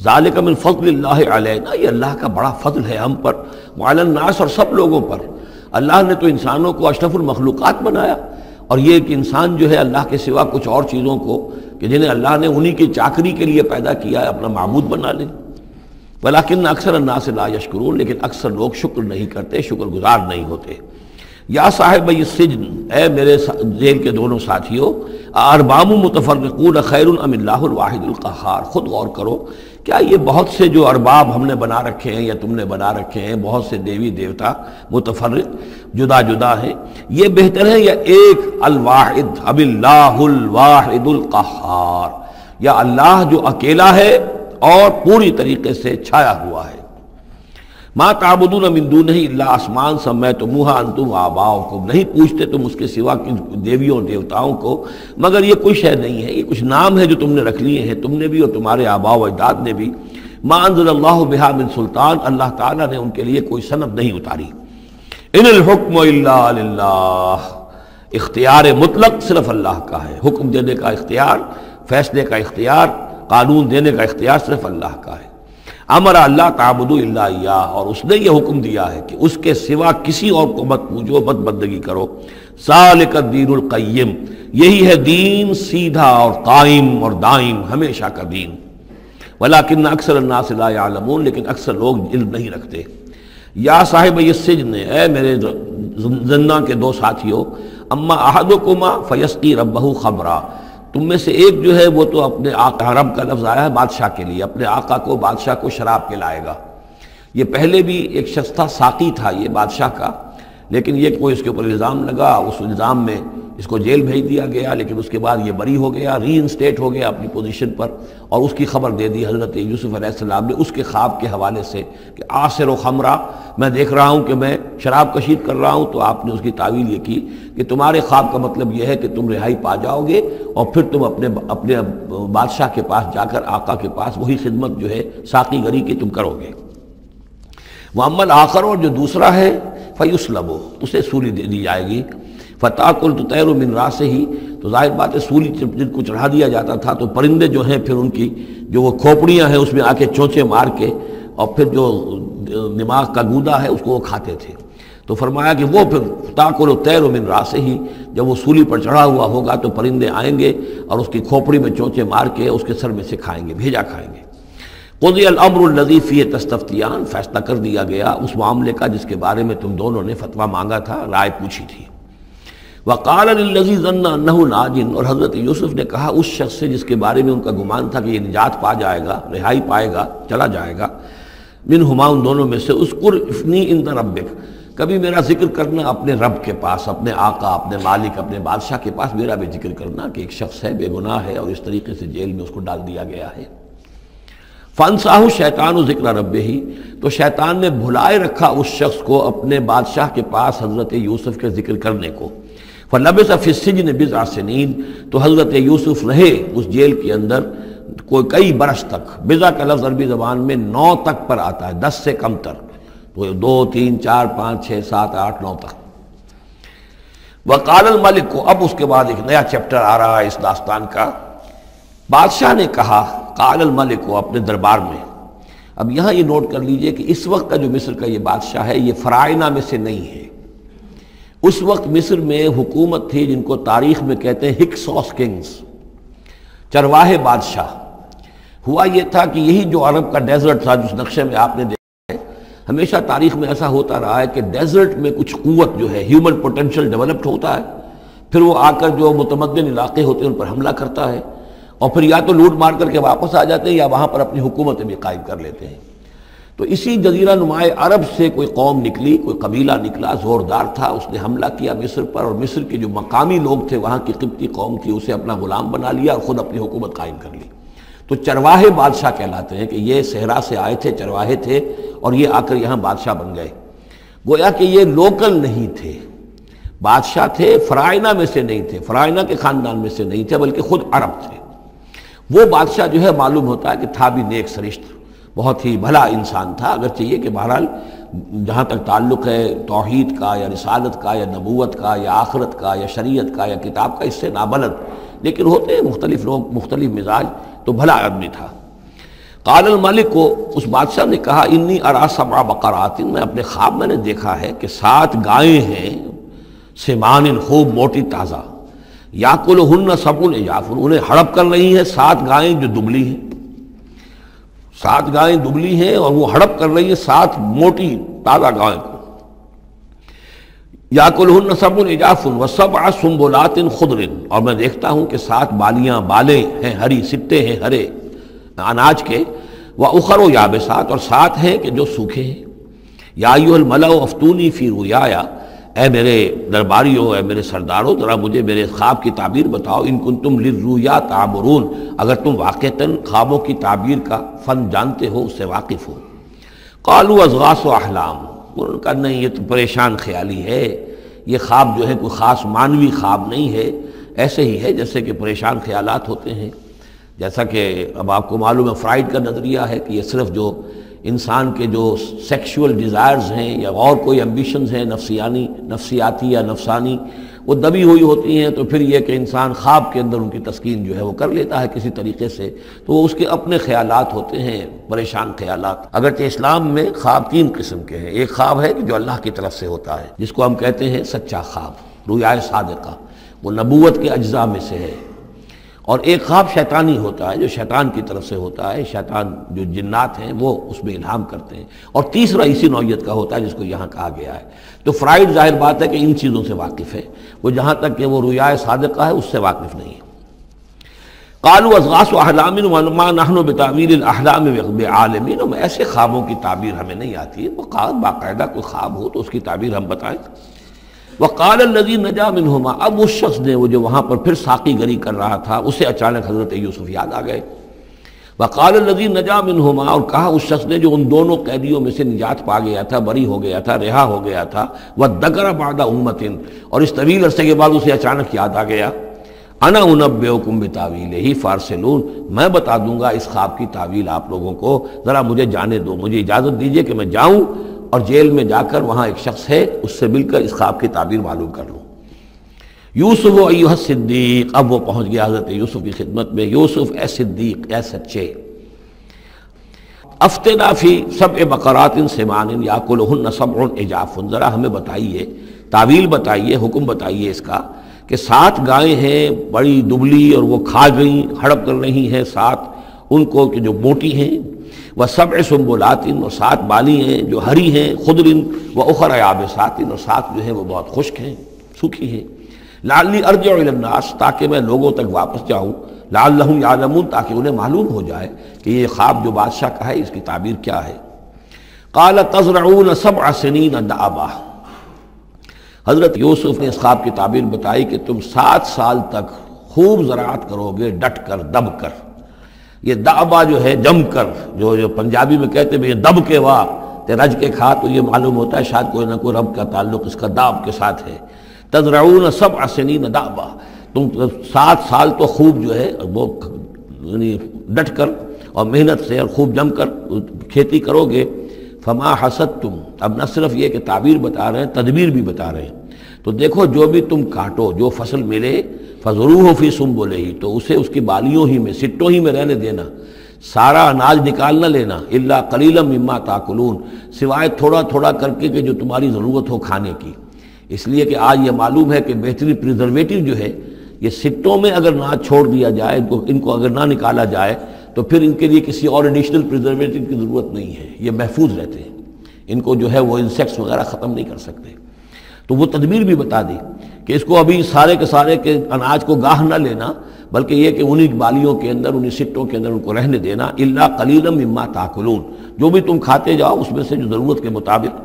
ذالک من فضل اللہ علینا، یہ اللہ کا بڑا فضل ہے ہم پر، وعلی الناس، اور سب لوگوں پر۔ اللہ نے تو انسانوں کو اشرف المخلوقات بنایا، اور یہ کہ انسان جو ہے اللہ کے سوا کچھ اور چیزوں کو کہ جنہیں اللہ نے انہی کی چاکری کے لیے پیدا کیا ہے اپنا معبود بنا لے۔ ولیکن اکثر الناس لا یشکرون، لیکن اکثر لوگ شکر نہیں کرتے، شکر گزار نہیں ہوتے۔ یا صاحب السجن، اے میرے جیل کے دونوں ساتھیوں، ارباب متفرقون خیر ام اللہ الواحد القہار، خود غور کرو، کیا یہ بہت سے جو ارباب ہم نے بنا رکھے ہیں یا تم نے بنا رکھے ہیں، بہت سے دیوی دیوتا متفرق جدا جدا ہیں، یہ بہتر ہے یا ایک الواحد اب اللہ الواحد القہار، یا اللہ جو اکیلا ہے اور پوری طریقے سے چھایا ہوا ہے۔ ما تعبدون من دونہ الا اسماء سمیتموها انتم وآباؤکم، نہیں پوچھتے تم اس کے سوا دیویوں اور دیوتاؤں کو مگر یہ کوئی شے نہیں ہے، یہ کچھ نام ہے جو تم نے رکھ لیے ہیں، تم نے بھی اور تمہارے آباء و اجداد نے بھی۔ ما انزل اللہ بہا من سلطان، اللہ تعالیٰ نے ان کے لیے کوئی سند نہیں اتاری۔ ان الحکم الا للہ، اختیار مطلق صرف اللہ کا ہے، حکم دینے کا اختیار، فیصلے کا اختیار، قانون دینے کا اختیار صرف اللہ کا ہے۔ امر اللہ تعبدوا الا ایاہ، اور اس نے یہ حکم دیا ہے کہ اس کے سوا کسی اور کو مت پوجو، مت بندگی کرو۔ ذالک الدین القیم، یہی ہے دین سیدھا اور قائم اور دائم، ہمیشہ کا دین۔ ولیکن اکثر الناس لا یعلمون، لیکن اکثر لوگ علم نہیں رکھتے۔ یا صاحب السجن، اے میرے زنداں کے دو ساتھیوں، اما احدکما فیسقی ربہ خمرا، تم میں سے ایک جو ہے وہ تو اپنے آقا، رب کا لفظ آیا ہے بادشاہ کے لیے، اپنے آقا کو، بادشاہ کو شراب پلائے گا۔ یہ پہلے بھی ایک شخص تھا، ساقی تھا یہ بادشاہ کا، لیکن یہ کوئی اس کے اوپر الزام لگا، اس الزام میں اس کو جیل بھیج دیا گیا، لیکن اس کے بعد یہ بری ہو گیا، ری انسٹیٹ ہو گیا اپنی پوزیشن پر، اور اس کی خبر دے دی حضرت یوسف علیہ السلام نے اس کے خواب کے حوالے سے کہ عاصر و خمرہ، میں دیکھ رہا ہوں کہ میں شراب کشید کر رہا ہوں۔ تو آپ نے اس کی تعویل یہ کی کہ تمہارے خواب کا مطلب یہ ہے کہ تم رہائی پا جاؤ گے، اور پھر تم اپنے بادشاہ کے پاس جا کر، آقا کے پاس وہی خدمت جو ہے ساقی گری کی تم کرو گے۔ وَأَمَّا الْآخَرُ، اور جو دوسرا ہے، فَيُسْلَبُ، اسے سولی دے دی جائے گی۔ فَتَأْكُلُ الطَّيْرُ مِنْ رَأْسِهِ، تو ظاہر بات ہے سولی جن کو چڑھا دیا جاتا تھا تو پرندے جو ہیں پھر ان کی جو وہ کھوپڑیاں ہیں اس میں آ کے چونچے مار کے، اور پھر جو دماغ کا گودا ہے اس کو وہ کھاتے تھے۔ تو فرمایا کہ وہ پھر تَأْكُلُ الطَّيْرُ مِنْ رَأْسِهِ، جب وہ سولی پر چڑھا ہوا ہوگا تو پرندے آئیں گے اور اس کی کھوپڑی میں چونچے مار کے اس کے سر میں سے کھائیں گے، بھیجا کھائیں گے۔ قُضِيَ الْأَمْرُ الَّذِي فِيهِ تَسْتَفْتِيَانِ، فیصلہ کر دیا گیا اس معاملے کا جس کے بارے میں تم دونوں نے فتویٰ مانگا تھا، رائے پوچھی تھی۔ وَقَالَ لِلَّذِي ظَنَّ أَنَّهُ نَاجٍ، اور حضرت یوسف نے کہا اس شخص سے جس کے بارے میں ان کا گمان تھا کہ یہ نجات پا جائے گا، رہائی پائے گا، چلا جائے گا، منہما، ان دونوں میں سے، اذکر افنی عند ربک، کبھی میرا ذکر کرنا اپنے رب کے پاس، اپنے آقا، اپنے مالک، اپنے بادشاہ کے پاس میرا بھی ذکر کرنا کہ ایک شخص ہے بے گناہ ہے اور اس طریقے سے جیل میں اس کو ڈال دیا گیا ہے۔ فَأَنسَاهُ الشَّيْطَانُ ذِكْرَ رَبِّهِ، تو شیطان نے بھلائے رکھا اس شخص کو اپنے بادشاہ کے پاس حضرت یوسف کے ذکر کرنے کو۔ فَلَبِثَ فِي السِّجْنِ بِضْعَ سِنِينَ، تو حضرت یوسف رہے اس جیل کے اندر کوئی کئی برس تک۔ بضع کا لفظ عربی زبان میں 9 تک پر آتا ہے، 10 سے کم تر، تو 2 3 4 5 6 7 8 9 تک۔ وقال الملک کو، اب اس کے بعد ایک نیا چیپٹر آ رہا ہے اس داستان کا۔ بادشاہ نے کہا، قال الملک کو، اپنے دربار میں۔ اب یہاں یہ نوٹ کر لیجئے کہ اس وقت کا جو مصر کا یہ بادشاہ ہے یہ فرائضہ میں سے نہیں ہے۔ اس وقت مصر میں حکومت تھی جن کو تاریخ میں کہتے ہیں ہکسوس کنگز، چرواہے بادشاہ۔ ہوا یہ تھا کہ یہی جو عرب کا ڈیزرٹ تھا جس نقشے میں آپ نے دیکھا ہے، ہمیشہ تاریخ میں ایسا ہوتا رہا ہے کہ ڈیزرٹ میں کچھ قوت جو ہے، ہیومن پوٹینشل ڈیولپڈ ہوتا ہے، پھر وہ آ کر جو متمدن علاقے ہوتے ہیں ان پر حملہ کرتا ہے، اور پھر یا تو لوٹ مار کر کے واپس آ جاتے ہیں یا وہاں پر اپنی حکومتیں بھی قائم کر لیتے ہیں۔ تو اسی جزیرہ نمائے عرب سے کوئی قوم نکلی، کوئی قبیلہ نکلا، زوردار تھا، اس نے حملہ کیا مصر پر، اور مصر کے جو مقامی لوگ تھے، وہاں کی قبطی قوم تھی، اسے اپنا غلام بنا لیا اور خود اپنی حکومت قائم کر لی۔ تو چرواہے بادشاہ کہلاتے ہیں کہ یہ صحرا سے آئے تھے، چرواہے تھے، اور یہ آ کر یہاں بادشاہ بن گئے۔ گویا کہ یہ لوکل نہیں تھے، بادشاہ تھے، فرائنہ میں سے نہیں تھے، فرائنہ کے خاندان میں سے نہیں تھے، بلکہ خود عرب تھے۔ وہ بادشاہ جو ہے معلوم ہوتا ہے کہ تھا بھی نیک سرشت، بہت ہی بھلا انسان تھا، اگرچہ یہ کہ بہرحال جہاں تک تعلق ہے توحید کا یا رسالت کا یا نبوت کا یا آخرت کا یا شریعت کا یا کتاب کا، اس سے نابلد، لیکن ہوتے ہیں مختلف لوگ، مختلف مزاج، تو بھلا آدمی تھا۔ قال الملک کو، اس بادشاہ نے کہا، انی ارا سبع بقرات، میں اپنے خواب میں نے دیکھا ہے کہ 7 گائیں ہیں، سمان، خوب موٹی تازہ، یاکلہن سبع عجاف، انہیں ہڑپ کر رہی ہیں 7 گائیں جو دبلی ہیں، 7 گائیں دبلی ہیں اور وہ ہڑپ کر رہی ہیں 7 موٹی تازہ گائیں کو۔ یاکلہن سبع عجاف وسبع سنبلات خضر، اور میں دیکھتا ہوں کہ 7 بالیاں، بالیں ہیں ہری، سٹے ہیں ہرے اناج کے، وَأُخَرُ یابسات، اور 7 ہیں کہ جو سوکھے ہیں۔ یا ایھا الملأ افتونی فی رؤیایا، اے میرے درباریوں، اے میرے سرداروں، ذرا مجھے میرے خواب کی تعبیر بتاؤ، ان کنتم للرؤیا تعبرون، اگر تم واقعتاً خوابوں کی تعبیر کا فن جانتے ہو، اس سے واقف ہو۔ قالوا اضغاث احلام، انہوں نے کہا نہیں، یہ تو پریشان خیالی ہے، یہ خواب جو ہے کوئی خاص معنوی خواب نہیں ہے، ایسے ہی ہے جیسے کہ پریشان خیالات ہوتے ہیں۔ جیسا کہ اب آپ کو معلوم ہے فرائڈ کا نظریہ ہے کہ یہ صرف جو انسان کے جو سیکشول ڈیزائرز ہیں یا اور کوئی ایمبیشنز ہیں نفسیاتی یا نفسانی، وہ دبی ہوئی ہوتی ہیں، تو پھر یہ کہ انسان خواب کے اندر ان کی تسکین جو ہے وہ کر لیتا ہے کسی طریقے سے، تو وہ اس کے اپنے خیالات ہوتے ہیں، پریشان خیالات۔ اگرچہ اسلام میں خواب 3 قسم کے ہیں، ایک خواب ہے کہ جو اللہ کی طرف سے ہوتا ہے، جس کو ہم کہتے ہیں سچا خواب، رؤیا صادقہ، وہ نبوت کے اجزاء میں سے ہے، اور ایک خواب شیطانی ہوتا ہے جو شیطان کی طرف سے ہوتا ہے، شیطان جو جنات ہیں وہ اس میں الہام کرتے ہیں، اور تیسرا اسی نوعیت کا ہوتا ہے جس کو یہاں کہا گیا ہے۔ تو فرائڈ ظاہر بات ہے کہ ان چیزوں سے واقف ہے، وہ جہاں تک کہ وہ رؤیا صادقہ ہے اس سے واقف نہیں ہے۔ قالوا اضغاث احلام وما نحن بتاویل الاحلام بعالمین، ہم ایسے خوابوں کی تعبیر ہمیں نہیں آتی ہے، باقاعدہ کوئی خواب ہو تو اس کی تعبیر ہم بتائیں۔ وقال الذی نجا منہما، اب اس شخص نے وہ جو وہاں پر پھر ساقی گری کر رہا تھا اسے اچانک حضرت یوسف یاد آ گئے۔ وقال الذی نجا منہما، اور کہا اس شخص نے جو ان دونوں قیدیوں میں سے نجات پا گیا تھا، بری ہو گیا تھا، رہا ہو گیا تھا، وذکر بعد امۃ، اور اس طویل عرصے کے بعد اسے اچانک یاد آ گیا، انا انبئکم بتاویلہ فارسلون، میں بتا دوں گا اس خواب کی تعویل آپ لوگوں کو، ذرا مجھے جانے دو، مجھے اجازت دیجئے کہ میں جاؤں اور جیل میں جا کر وہاں ایک شخص ہے اس سے مل کر اس خواب کی تعبیر معلوم کر لوں۔ یوسف ایھا الصدیق، اب وہ پہنچ گیا حضرت یوسف کی خدمت میں، یوسف اے صدیق، اے سچے، افتنا فی سبع بقرات سمان یاکلہن سبع عجاف، ذرا ہمیں بتائیے، تعویل بتائیے، حکم بتائیے اس کا کہ 7 گائیں ہیں بڑی دبلی اور وہ کھا گئیں، ہڑپ کر رہی ہیں، 7 ان کو کہ جو موٹی ہیں، وسبع سنبلات، اور 7 بالی ہیں جو ہری ہیں، خضر واخر یابسات، اور 7 جو ہیں وہ بہت خشک ہیں، سوکھی ہیں، لعلی ارجع الی الناس، تاکہ میں لوگوں تک واپس جاؤں، لعلہم یعلمون، تاکہ انہیں معلوم ہو جائے کہ یہ خواب جو بادشاہ کا ہے اس کی تعبیر کیا ہے۔ قال تزرعون 7 سنین دأبا، حضرت یوسف نے اس خواب کی تعبیر بتائی کہ تم 7 سال تک خوب زراعت کرو گے، ڈٹ کر، دب کر۔ یہ دأبا جو ہے جم کر، جو پنجابی میں کہتے ہیں یہ دب کے واہ تے رج کے کھا، تو یہ معلوم ہوتا ہے شاید کوئی نہ کوئی رب کا تعلق اس کا داب کے ساتھ ہے۔ تزرعون 7 سنین دأبا، تم 7 سال تو خوب جو ہے وہ ڈٹ کر اور محنت سے اور خوب جم کر کھیتی کرو گے۔ فما حصدتم، اب نہ صرف یہ کہ تعبیر بتا رہے ہیں، تدبیر بھی بتا رہے ہیں، تو دیکھو جو بھی تم کاٹو، جو فصل ملے، فضروہ فی سنبلہ، تو اسے اس کی بالیوں ہی میں، سٹوں ہی میں رہنے دینا، سارا اناج نکال نہ لینا، الا قلیلا مما تاکلون، سوائے تھوڑا تھوڑا کر کے کہ جو تمہاری ضرورت ہو کھانے کی، اس لیے کہ آج یہ معلوم ہے کہ بہترین پریزرویٹو جو ہے یہ سٹوں میں اگر نہ چھوڑ دیا جائے، ان کو اگر نہ نکالا جائے تو پھر ان کے لیے کسی اور ایڈیشنل پریزرویٹو کی ضرورت نہیں ہے، یہ محفوظ رہتے ہیں، ان کو جو ہے وہ انسیکٹس وغیرہ ختم نہیں کر سکتے۔ تو وہ تدبیر بھی بتا دی کہ اس کو ابھی سارے کے سارے کے اناج کو گاہ نہ لینا، بلکہ یہ کہ انہی بالیوں کے اندر، انہی سٹوں کے اندر ان کو رہنے دینا، الا قلیلا مما تاکلون، جو بھی تم کھاتے جاؤ اس میں سے جو ضرورت کے مطابق۔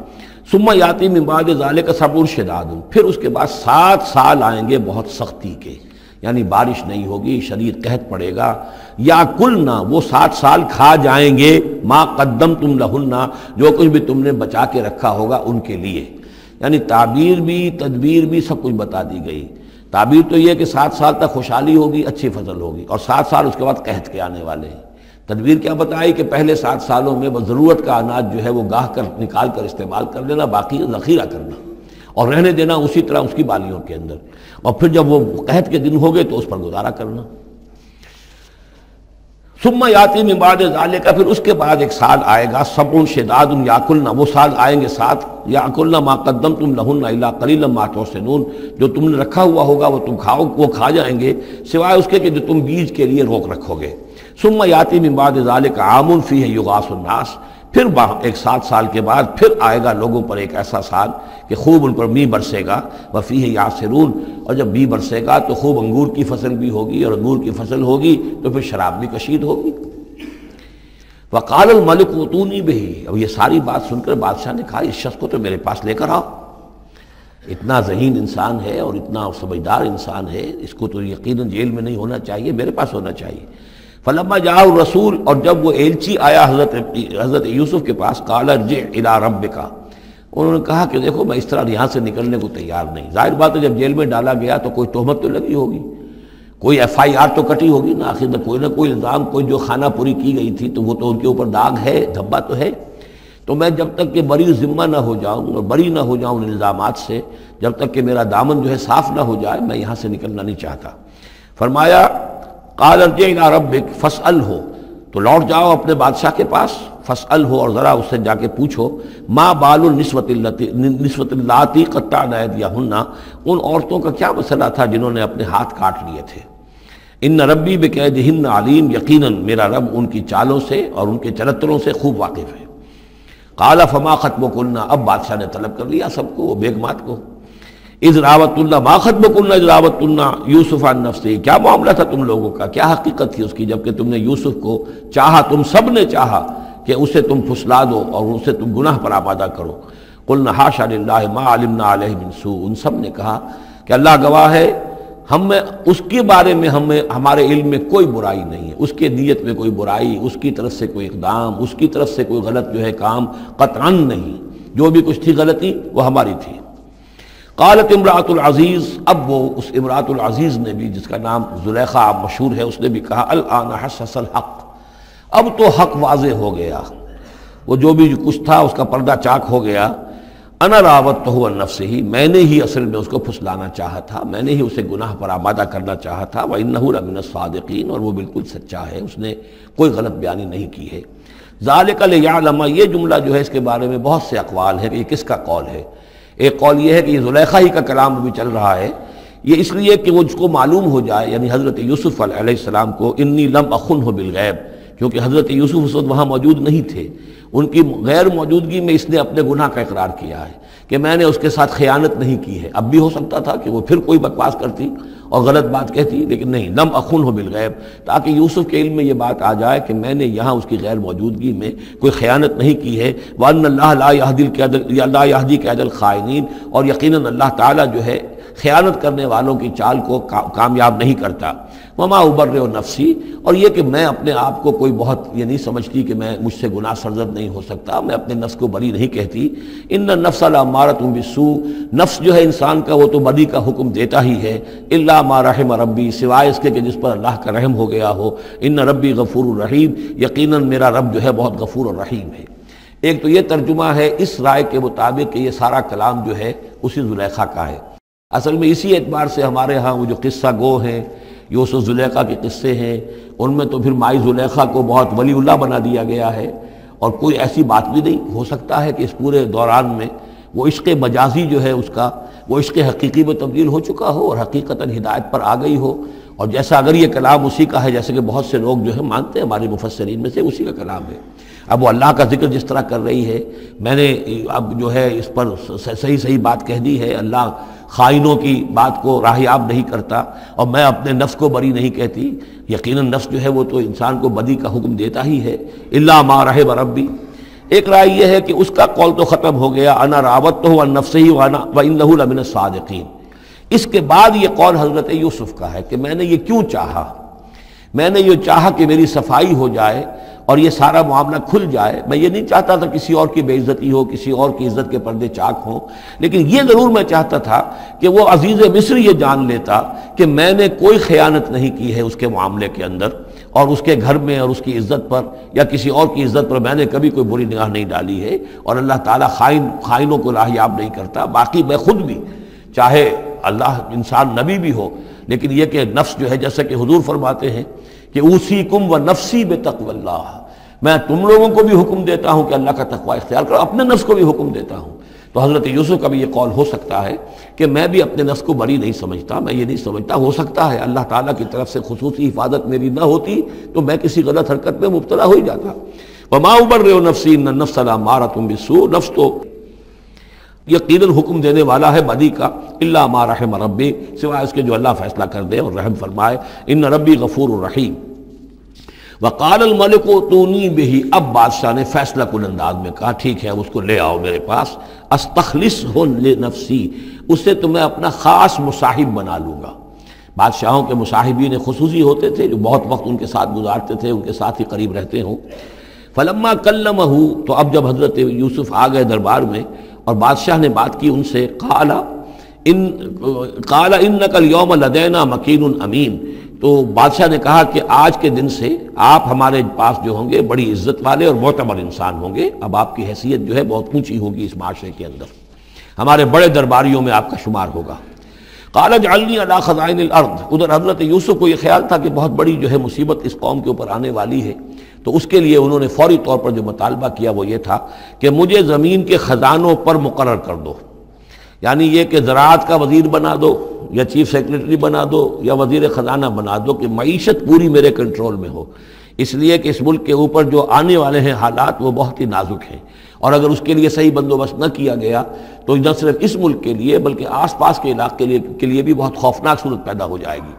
ثم یاتی من بعد ذلک صبر شداد، پھر اس کے بعد 7 سال آئیں گے بہت سختی کے، یعنی بارش نہیں ہوگی، شدید قحط پڑے گا، یا کلنا، وہ 7 سال کھا جائیں گے، ما قدمتم لہن، جو کچھ بھی تم نے بچا کے رکھا ہوگا ان کے لیے، یعنی تعبیر بھی تدبیر بھی سب کچھ بتا دی گئی۔ تعبیر تو یہ کہ 7 سال تک خوشحالی ہوگی، اچھی فصل ہوگی، اور 7 سال اس کے بعد قحط کے آنے والے ہیں۔ تدبیر کیا بتائی کہ پہلے 7 سالوں میں بس ضرورت کا اناج جو ہے وہ گاہ کر نکال کر استعمال کر لینا، باقی ذخیرہ کرنا اور رہنے دینا اسی طرح اس کی بالیوں کے اندر، اور پھر جب وہ قحط کے دن ہو گئے تو اس پر گزارا کرنا۔ ثم یاتی من بعد ذالک، پھر اس کے بعد 1 سال آئے گا، سبع شداد یاکلنا، وہ سال آئیں گے 7، یاکلنا ما قدمتم لہن الا قلیلا ما تحسنون، جو تم نے رکھا ہوا ہوگا وہ تم کھاؤ، وہ کھا جائیں گے، سوائے اس کے کہ جو تم بیج کے لیے روک رکھو گے۔ ثم یاتی من بعد ذالک عام فیہ یغاث الناس، پھر 7 سال کے بعد پھر آئے گا لوگوں پر ایک ایسا سال کہ خوب ان پر می برسے گا، وفیہ یعصرون، اور جب می برسے گا تو خوب انگور کی فصل بھی ہوگی، اور انگور کی فصل ہوگی تو پھر شراب بھی کشید ہوگی۔ وقال الملک ائتونی بہ، اب یہ ساری بات سن کر بادشاہ نے کہا اس شخص کو تو میرے پاس لے کر آؤ، اتنا ذہین انسان ہے اور اتنا سمجھدار انسان ہے، اس کو تو یقیناً جیل میں نہیں ہونا چاہیے، میرے پاس ہونا چاہیے۔ فلما جاء الرسول، اور جب وہ ایلچی آیا حضرت یوسف کے پاس، قال ارجع الی ربک، انہوں نے کہا کہ دیکھو میں اس طرح یہاں سے نکلنے کو تیار نہیں۔ ظاہر بات ہے جب جیل میں ڈالا گیا تو کوئی تہمت تو لگی ہوگی، کوئی FIR تو کٹی ہوگی نا، آخر میں کوئی نہ کوئی الزام، کوئی جو خانہ پوری کی گئی تھی تو وہ تو ان کے اوپر داغ ہے، دھبا تو ہے، تو میں جب تک کہ بری ذمہ نہ ہو جاؤں اور بری نہ ہو جاؤں ان الزامات سے، جب تک کہ میرا دامن جو ہے صاف نہ ہو جائے، میں یہاں سے نکلنا نہیں چاہتا۔ فرمایا قال ارجع الی ربک فاسألہ، تو لوٹ جاؤ اپنے بادشاہ کے پاس، فاسألہ، اور ذرا اس سے جا کے پوچھو، ما بال النسوۃ اللاتی قطعن ایدیہن، ان عورتوں کا کیا مسئلہ تھا جنہوں نے اپنے ہاتھ کاٹ لیے تھے۔ ان ربی بکیدہن علیم، یقیناً میرا رب ان کی چالوں سے اور ان کے چرتروں سے خوب واقف ہے۔ قال فما خطبکن، اب بادشاہ نے طلب کر لیا سب کو، وہ بیگمات کو، اذ راوت اللہ ما خطبکن اذ راوت اللہ یوسف عن نفسہ، کیا معاملہ تھا تم لوگوں کا، کیا حقیقت تھی اس کی جبکہ تم نے یوسف کو چاہا، تم سب نے چاہا کہ اسے تم پھسلا دو اور اسے تم گناہ پر آمادہ کرو۔ قلنا حاشا للہ ما علمنا علیہ من سوء، ان سب نے کہا کہ اللہ گواہ ہے ہمیں اس کے بارے میں ہمارے علم میں کوئی برائی نہیں ہے، اس کے نیت میں کوئی برائی، اس کی طرف سے کوئی اقدام، اس کی طرف سے کوئی غلط جو ہے کام قطعاً نہیں، جو بھی کچھ تھی غلطی وہ ہماری تھی۔ قالت امرأۃ العزیز، اب وہ اس امرأۃ العزیز نے بھی، جس کا نام زلیخا مشہور ہے، اس نے بھی کہا الآن حسس الحق، اب تو حق واضح ہو گیا، وہ جو بھی کچھ تھا اس کا پردہ چاک ہو گیا۔ انا راودتہ عن نفسہ، میں نے ہی اصل میں اس کو پھسلانا چاہا تھا، میں نے ہی اسے گناہ پر آمادہ کرنا چاہا تھا، وانہ لمن الصادقین، اور وہ بالکل سچا ہے، اس نے کوئی غلط بیانی نہیں کی ہے۔ ذالک لیعلم، یہ جملہ جو ہے اس کے بارے میں بہت سے اقوال ہیں کہ یہ کس کا قول ہے۔ ایک قول یہ ہے کہ یہ زلیخا ہی کا کلام ابھی چل رہا ہے، یہ اس لیے کہ وہ جس کو معلوم ہو جائے، یعنی حضرت یوسف علیہ السلام کو، انی لم اخنہ بالغیب، کیونکہ حضرت یوسف اس وقت وہاں موجود نہیں تھے، ان کی غیر موجودگی میں اس نے اپنے گناہ کا اقرار کیا ہے کہ میں نے اس کے ساتھ خیانت نہیں کی ہے۔ اب بھی ہو سکتا تھا کہ وہ پھر کوئی بکواس کرتی اور غلط بات کہتی، لیکن نہیں، لم اخنہ بالغیب، تاکہ یوسف کے علم میں یہ بات آ جائے کہ میں نے یہاں اس کی غیر موجودگی میں کوئی خیانت نہیں کی ہے۔ وَأَنَّ اللَّهَ لَا يَهْدِي كَيْدَ الْخَائِنِينَ، اور یقیناً اللہ تعالیٰ جو ہے خیانت کرنے والوں کی چال کو کامیاب نہیں کرتا۔ وما ابرئ نفسی، اور یہ کہ میں اپنے آپ کو کوئی بہت یہ نہیں سمجھتی کہ میں مجھ سے گناہ سرزد نہیں ہو سکتا، میں اپنے نفس کو بری نہیں کہتی۔ ان النفس لامارۃ بالسوء، نفس جو ہے انسان کا وہ تو بدی کا حکم دیتا ہی ہے، الا ما رحم ربی، سوائے اس کے کہ جس پر اللہ کا رحم ہو گیا ہو۔ ان ربی غفور الرحیم، یقیناً میرا رب جو ہے بہت غفور الرحیم ہے۔ ایک تو یہ ترجمہ ہے اس رائے کے مطابق کہ یہ سارا کلام جو ہے اسی زلیخا کا ہے۔ اصل میں اسی اعتبار سے ہمارے ہاں وہ جو قصہ گو ہیں، یوسف زلیخا کے قصے ہیں، ان میں تو پھر مائی زلیخا کو بہت ولی اللہ بنا دیا گیا ہے، اور کوئی ایسی بات بھی نہیں ہو سکتا ہے کہ اس پورے دوران میں وہ عشق مجازی جو ہے اس کا وہ عشق حقیقی میں تبدیل ہو چکا ہو اور حقیقتاً ہدایت پر آ گئی ہو، اور جیسا اگر یہ کلام اسی کا ہے، جیسے کہ بہت سے لوگ جو ہے مانتے ہیں ہمارے مفسرین میں سے، اسی کا کلام ہے۔ اب وہ اللہ کا ذکر جس طرح کر رہی ہے، میں نے اب جو ہے اس پر صحیح بات کہہ دی ہے، اللہ خائنوں کی بات کو راہیاب نہیں کرتا، اور میں اپنے نفس کو بری نہیں کہتی، یقیناً نفس جو ہے وہ تو انسان کو بدی کا حکم دیتا ہی ہے، الا ما رحم ربی۔ ایک رائے یہ ہے کہ اس کا قول تو ختم ہو گیا، انا راودتہ عن نفسہ وانہ لمن الصادقین۔ اس کے بعد یہ قول حضرت یوسف کا ہے کہ میں نے یہ کیوں چاہا، میں نے یہ چاہا کہ میری صفائی ہو جائے اور یہ سارا معاملہ کھل جائے۔ میں یہ نہیں چاہتا تھا کسی اور کی بے عزتی ہو، کسی اور کی عزت کے پردے چاک ہوں، لیکن یہ ضرور میں چاہتا تھا کہ وہ عزیز مصر یہ جان لیتا کہ میں نے کوئی خیانت نہیں کی ہے اس کے معاملے کے اندر، اور اس کے گھر میں اور اس کی عزت پر یا کسی اور کی عزت پر میں نے کبھی کوئی بری نگاہ نہیں ڈالی ہے، اور اللہ تعالیٰ خائنوں کو راہیاب نہیں کرتا۔ باقی میں خود بھی، چاہے اللہ انسان نبی بھی ہو، لیکن یہ کہ نفس جو ہے، جیسا کہ حضور فرماتے ہیں کہ اوصیکم و نفسی بتقوی اللہ، میں تم لوگوں کو بھی حکم دیتا ہوں کہ اللہ کا تقوی اختیار کرو، اپنے نفس کو بھی حکم دیتا ہوں۔ تو حضرت یوسف کا بھی یہ قول ہو سکتا ہے کہ میں بھی اپنے نفس کو بری نہیں سمجھتا، میں یہ نہیں سمجھتا، ہو سکتا ہے اللہ تعالیٰ کی طرف سے خصوصی حفاظت میری نہ ہوتی تو میں کسی غلط حرکت میں مبتلا ہو ہی جاتا۔ وما ابرئ نفسی ان النفس لامارۃ بالسوء، نفس تو یقیناً حکم دینے والا ہے بدی کا، الا ما رحم ربی، سوائے اس کے جو اللہ فیصلہ کر دے اور رحم فرمائے۔ ان ربی غفور الرحیم۔ وقال الملک اتونی بہ، اب بادشاہ نے فیصلہ کن انداز میں کہا ٹھیک ہے، اس کو لے آؤ میرے پاس، استخلصہ لنفسی، اسے تو میں اپنا خاص مصاحب بنا لوں گا۔ بادشاہوں کے مصاحبین خصوصی ہوتے تھے جو بہت وقت ان کے ساتھ گزارتے تھے، ان کے ساتھ ہی قریب رہتے ہوں۔ فلما کلمہ، تو اب جب حضرت یوسف آ گئے دربار میں اور بادشاہ نے بات کی ان سے، قال انک اليوم لدینا مکین امین، تو بادشاہ نے کہا کہ آج کے دن سے آپ ہمارے پاس جو ہوں گے بڑی عزت والے اور معتبر انسان ہوں گے، اب آپ کی حیثیت جو ہے بہت اونچی ہوگی اس معاشرے کے اندر، ہمارے بڑے درباریوں میں آپ کا شمار ہوگا۔ قال اجعلنی علی خزائن الارض، ادھر حضرت یوسف کو یہ خیال تھا کہ بہت بڑی جو ہے مصیبت اس قوم کے اوپر آنے والی ہے، تو اس کے لیے انہوں نے فوری طور پر جو مطالبہ کیا وہ یہ تھا کہ مجھے زمین کے خزانوں پر مقرر کر دو، یعنی یہ کہ زراعت کا وزیر بنا دو یا چیف سیکریٹری بنا دو یا وزیر خزانہ بنا دو، کہ معیشت پوری میرے کنٹرول میں ہو۔ اس لیے کہ اس ملک کے اوپر جو آنے والے ہیں حالات وہ بہت ہی نازک ہیں، اور اگر اس کے لیے صحیح بندوبست نہ کیا گیا تو نہ صرف اس ملک کے لیے بلکہ آس پاس کے علاقے کے لیے بھی بہت خوفناک صورت پیدا ہو جائے گی۔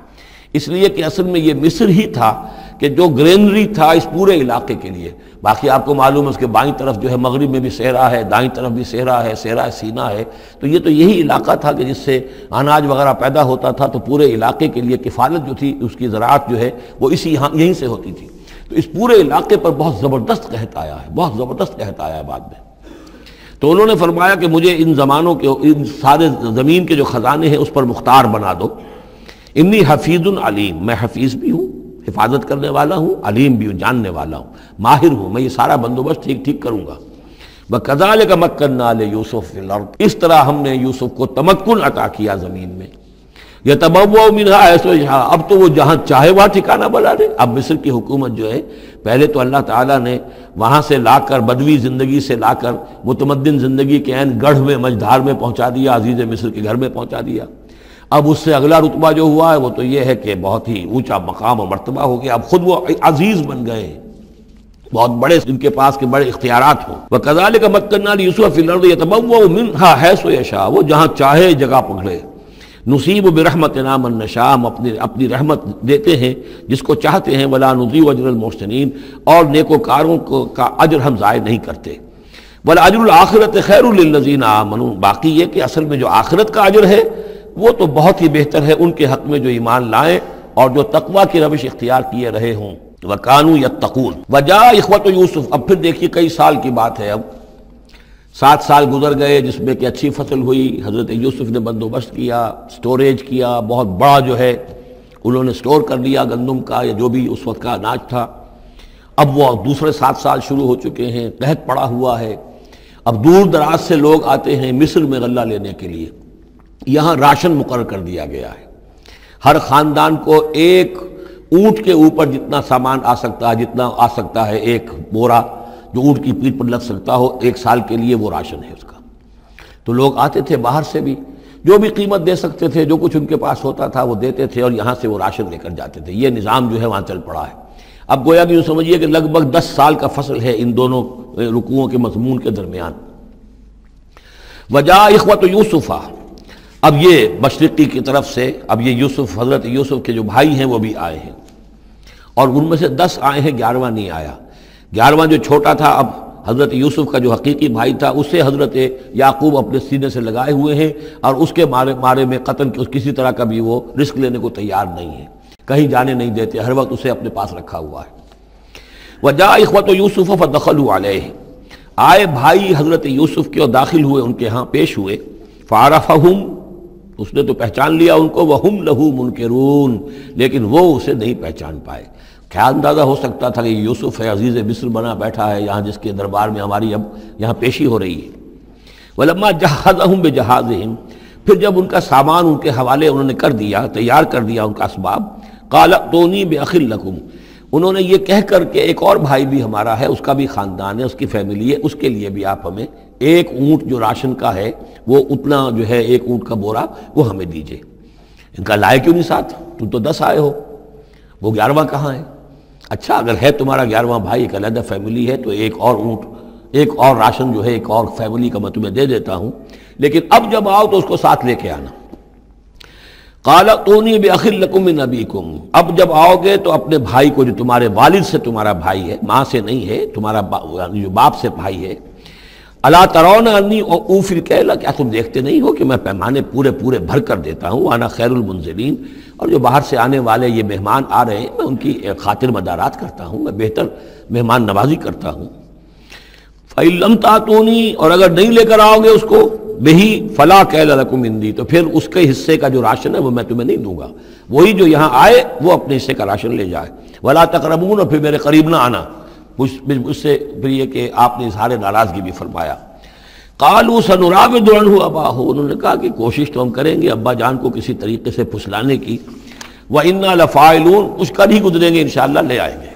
اس لیے کہ اصل میں یہ مصر ہی تھا کہ جو گرینری تھا اس پورے علاقے کے لیے۔ باقی آپ کو معلوم ہے اس کے بائیں طرف جو ہے مغرب میں بھی صحرا ہے، دائیں طرف بھی صحرا ہے، صحرا سینا ہے، تو یہ تو یہی علاقہ تھا کہ جس سے اناج وغیرہ پیدا ہوتا تھا، تو پورے علاقے کے لیے کفالت جو تھی اس کی زراعت جو ہے وہ یہیں سے ہوتی تھی۔ تو اس پورے علاقے پر بہت زبردست قحط آیا ہے، بہت زبردست قحط آیا ہے بعد میں۔ تو انہوں نے فرمایا کہ مجھے ان زمانوں کے ان سارے زمین کے جو خزانے ہیں اس پر مختار بنا دو۔ انی حفیظ علیم، میں حفیظ بھی ہوں، حفاظت کرنے والا ہوں، علیم بھی ہوں، جاننے والا ہوں، ماہر ہوں، میں یہ سارا بندوبست ٹھیک کروں گا۔ وَكَذَلِكَ مَكَّنَّا لِيُوسُفَ فِي الْأَرْضِ، اس طرح ہم نے یوسف کو تمکن عطا کیا زمین میں۔ يَتَبَوَّأُ مِنْهَا حَيْثُ يَشَاءُ، اب تو وہ جہاں چاہے وہاں ٹھکانہ بنا دے۔ اب مصر کی حکومت جو ہے پہلے تو اللہ تعالیٰ نے وہاں سے لا کر بدوی زندگی سے لا کر متمدن زندگی کے عین گڑھ میں مجدھار میں پہنچا دیا، عزیز مصر کے گھر میں پہنچا دیا۔ اب اس سے اگلا رتبہ جو ہوا ہے وہ تو یہ ہے کہ بہت ہی اونچا مقام و مرتبہ ہو گیا، اب خود وہ عزیز بن گئے ہیں، بہت بڑے ان کے پاس کے بڑے اختیارات ہوں۔ وَكَذَلِكَ مَكَّنَّا لِيُوسُفَ فِي الْأَرْضِ يَتَبَوَّأُ مِنْهَا حَيْثُ يَشَاءُ، وہ جہاں چاہے جگہ پکڑے۔ نصیب برحمتنا من نشاء، ہم اپنی رحمت دیتے ہیں جس کو چاہتے ہیں، ولا نضيع اجر المحسنین، اور نیکوکاروں کا اجر ہم ضائع نہیں کرتے۔ والاجر الآخرۃ خیر للذین آمنوا، باقی یہ کہ اصل میں جو آخرت کا اجر ہے وہ تو بہت ہی بہتر ہے ان کے حق میں جو ایمان لائیں اور جو تقویٰ کی روش اختیار کیے رہے ہوں۔ وَكَانُوا يَتَّقُونَ۔ وَجَاءَ إِخْوَةُ یوسف، اب پھر دیکھیے کئی سال کی بات ہے، اب 7 سال گزر گئے جس میں کہ اچھی فصل ہوئی، حضرت یوسف نے بندوبست کیا، سٹوریج کیا، بہت بڑا جو ہے انہوں نے سٹور کر لیا گندم کا یا جو بھی اس وقت کا اناج تھا۔ اب وہ دوسرے 7 سال شروع ہو چکے ہیں، قحط پڑا ہوا ہے، اب دور دراز سے لوگ آتے ہیں مصر میں غلہ لینے کے لیے۔ یہاں راشن مقرر کر دیا گیا ہے، ہر خاندان کو ایک اونٹ کے اوپر جتنا سامان آ سکتا ہے، جتنا آ سکتا ہے ایک بورا جو اونٹ کی پیٹھ پر لگ سکتا ہو، 1 سال کے لیے وہ راشن ہے اس کا۔ تو لوگ آتے تھے باہر سے بھی، جو بھی قیمت دے سکتے تھے، جو کچھ ان کے پاس ہوتا تھا وہ دیتے تھے اور یہاں سے وہ راشن لے کر جاتے تھے۔ یہ نظام جو ہے وہاں چل پڑا ہے۔ اب گویا کہ یوں سمجھیے کہ لگ بھگ 10 سال کا فصل ہے ان دونوں رکوعوں کے مضمون کے درمیان۔ وجاء اخوۃ یوسف، اب یہ مشرقی کی طرف سے اب یہ یوسف، حضرت یوسف کے جو بھائی ہیں وہ بھی آئے ہیں، اور ان میں سے 10 آئے ہیں، 11واں نہیں آیا۔ 11واں جو چھوٹا تھا، اب حضرت یوسف کا جو حقیقی بھائی تھا اسے حضرت یعقوب اپنے سینے سے لگائے ہوئے ہیں، اور اس کے مارے میں قطن کسی طرح کا بھی وہ رسک لینے کو تیار نہیں ہے، کہیں جانے نہیں دیتے، ہر وقت اسے اپنے پاس رکھا ہوا ہے۔ وجاء اخوۃ یوسف فدخلوا علیہ، آئے بھائی حضرت یوسف کے اور داخل ہوئے ان کے ہاں، پیش ہوئے۔ فعرفہم، اس نے تو پہچان لیا ان کو، وہم لہ منکرون، لیکن وہ اسے نہیں پہچان پائے۔ کیا اندازہ ہو سکتا تھا کہ یوسف ہے، عزیز مصر بنا بیٹھا ہے یہاں، جس کے دربار میں ہماری اب یہاں پیشی ہو رہی ہے۔ ولما جہزہم بجہازہم، پھر جب ان کا سامان ان کے حوالے انہوں نے کر دیا، تیار کر دیا ان کا اسباب، قال ائتونی بأخ لکم، انہوں نے یہ کہہ کر کہ ایک اور بھائی بھی ہمارا ہے، اس کا بھی خاندان ہے، اس کی فیملی ہے، اس کے لیے بھی آپ ہمیں 1 اونٹ جو راشن کا ہے وہ اتنا جو ہے 1 اونٹ کا بورا وہ ہمیں دیجئے۔ ان کا لائے کیوں نہیں ساتھ؟ تم تو 10 آئے ہو، وہ 11واں کہاں ہے؟ اچھا اگر ہے تمہارا 11واں بھائی، ایک علیحدہ فیملی ہے، تو 1 اور اونٹ، 1 اور راشن جو ہے 1 اور فیملی کا میں تمہیں دے دیتا ہوں، لیکن اب جب آؤ تو اس کو ساتھ لے کے آنا۔ قال ائتونی بأخ لکم من ابیکم، اب جب آؤ گے تو اپنے بھائی کو جو تمہارے والد سے تمہارا بھائی ہے، ماں سے نہیں ہے، تمہارا جو باپ سے بھائی ہے، الا ترون انی اوفی الکیل، کیا تم دیکھتے نہیں ہو کہ میں پیمانے پورے بھر کر دیتا ہوں، وانا خیر المنزلین، اور جو باہر سے آنے والے یہ مہمان آ رہے ہیں میں ان کی خاطر مدارات کرتا ہوں، میں بہتر مہمان نوازی کرتا ہوں۔ فإن لم تأتونی، اور اگر نہیں لے کر آؤ گے اس کو، بہی فلا کیل لکم عندی، تو پھر اس کے حصے کا جو راشن ہے وہ میں تمہیں نہیں دوں گا، وہی جو یہاں آئے وہ اپنے حصے کا راشن لے جائے۔ ولا تقربون، اور پھر میرے قریب نہ آنا، اس سے پھر یہ کہ آپ نے اظہار ناراضگی بھی فرمایا۔ قالوا سنراود عنہ اباہ، انہوں نے کہا کہ کوشش تو ہم کریں گے ابا جان کو کسی طریقے سے پھسلانے کی، وإنا لفاعلون، کچھ کر ہی گزریں گے انشاءاللہ، لے آئیں گے۔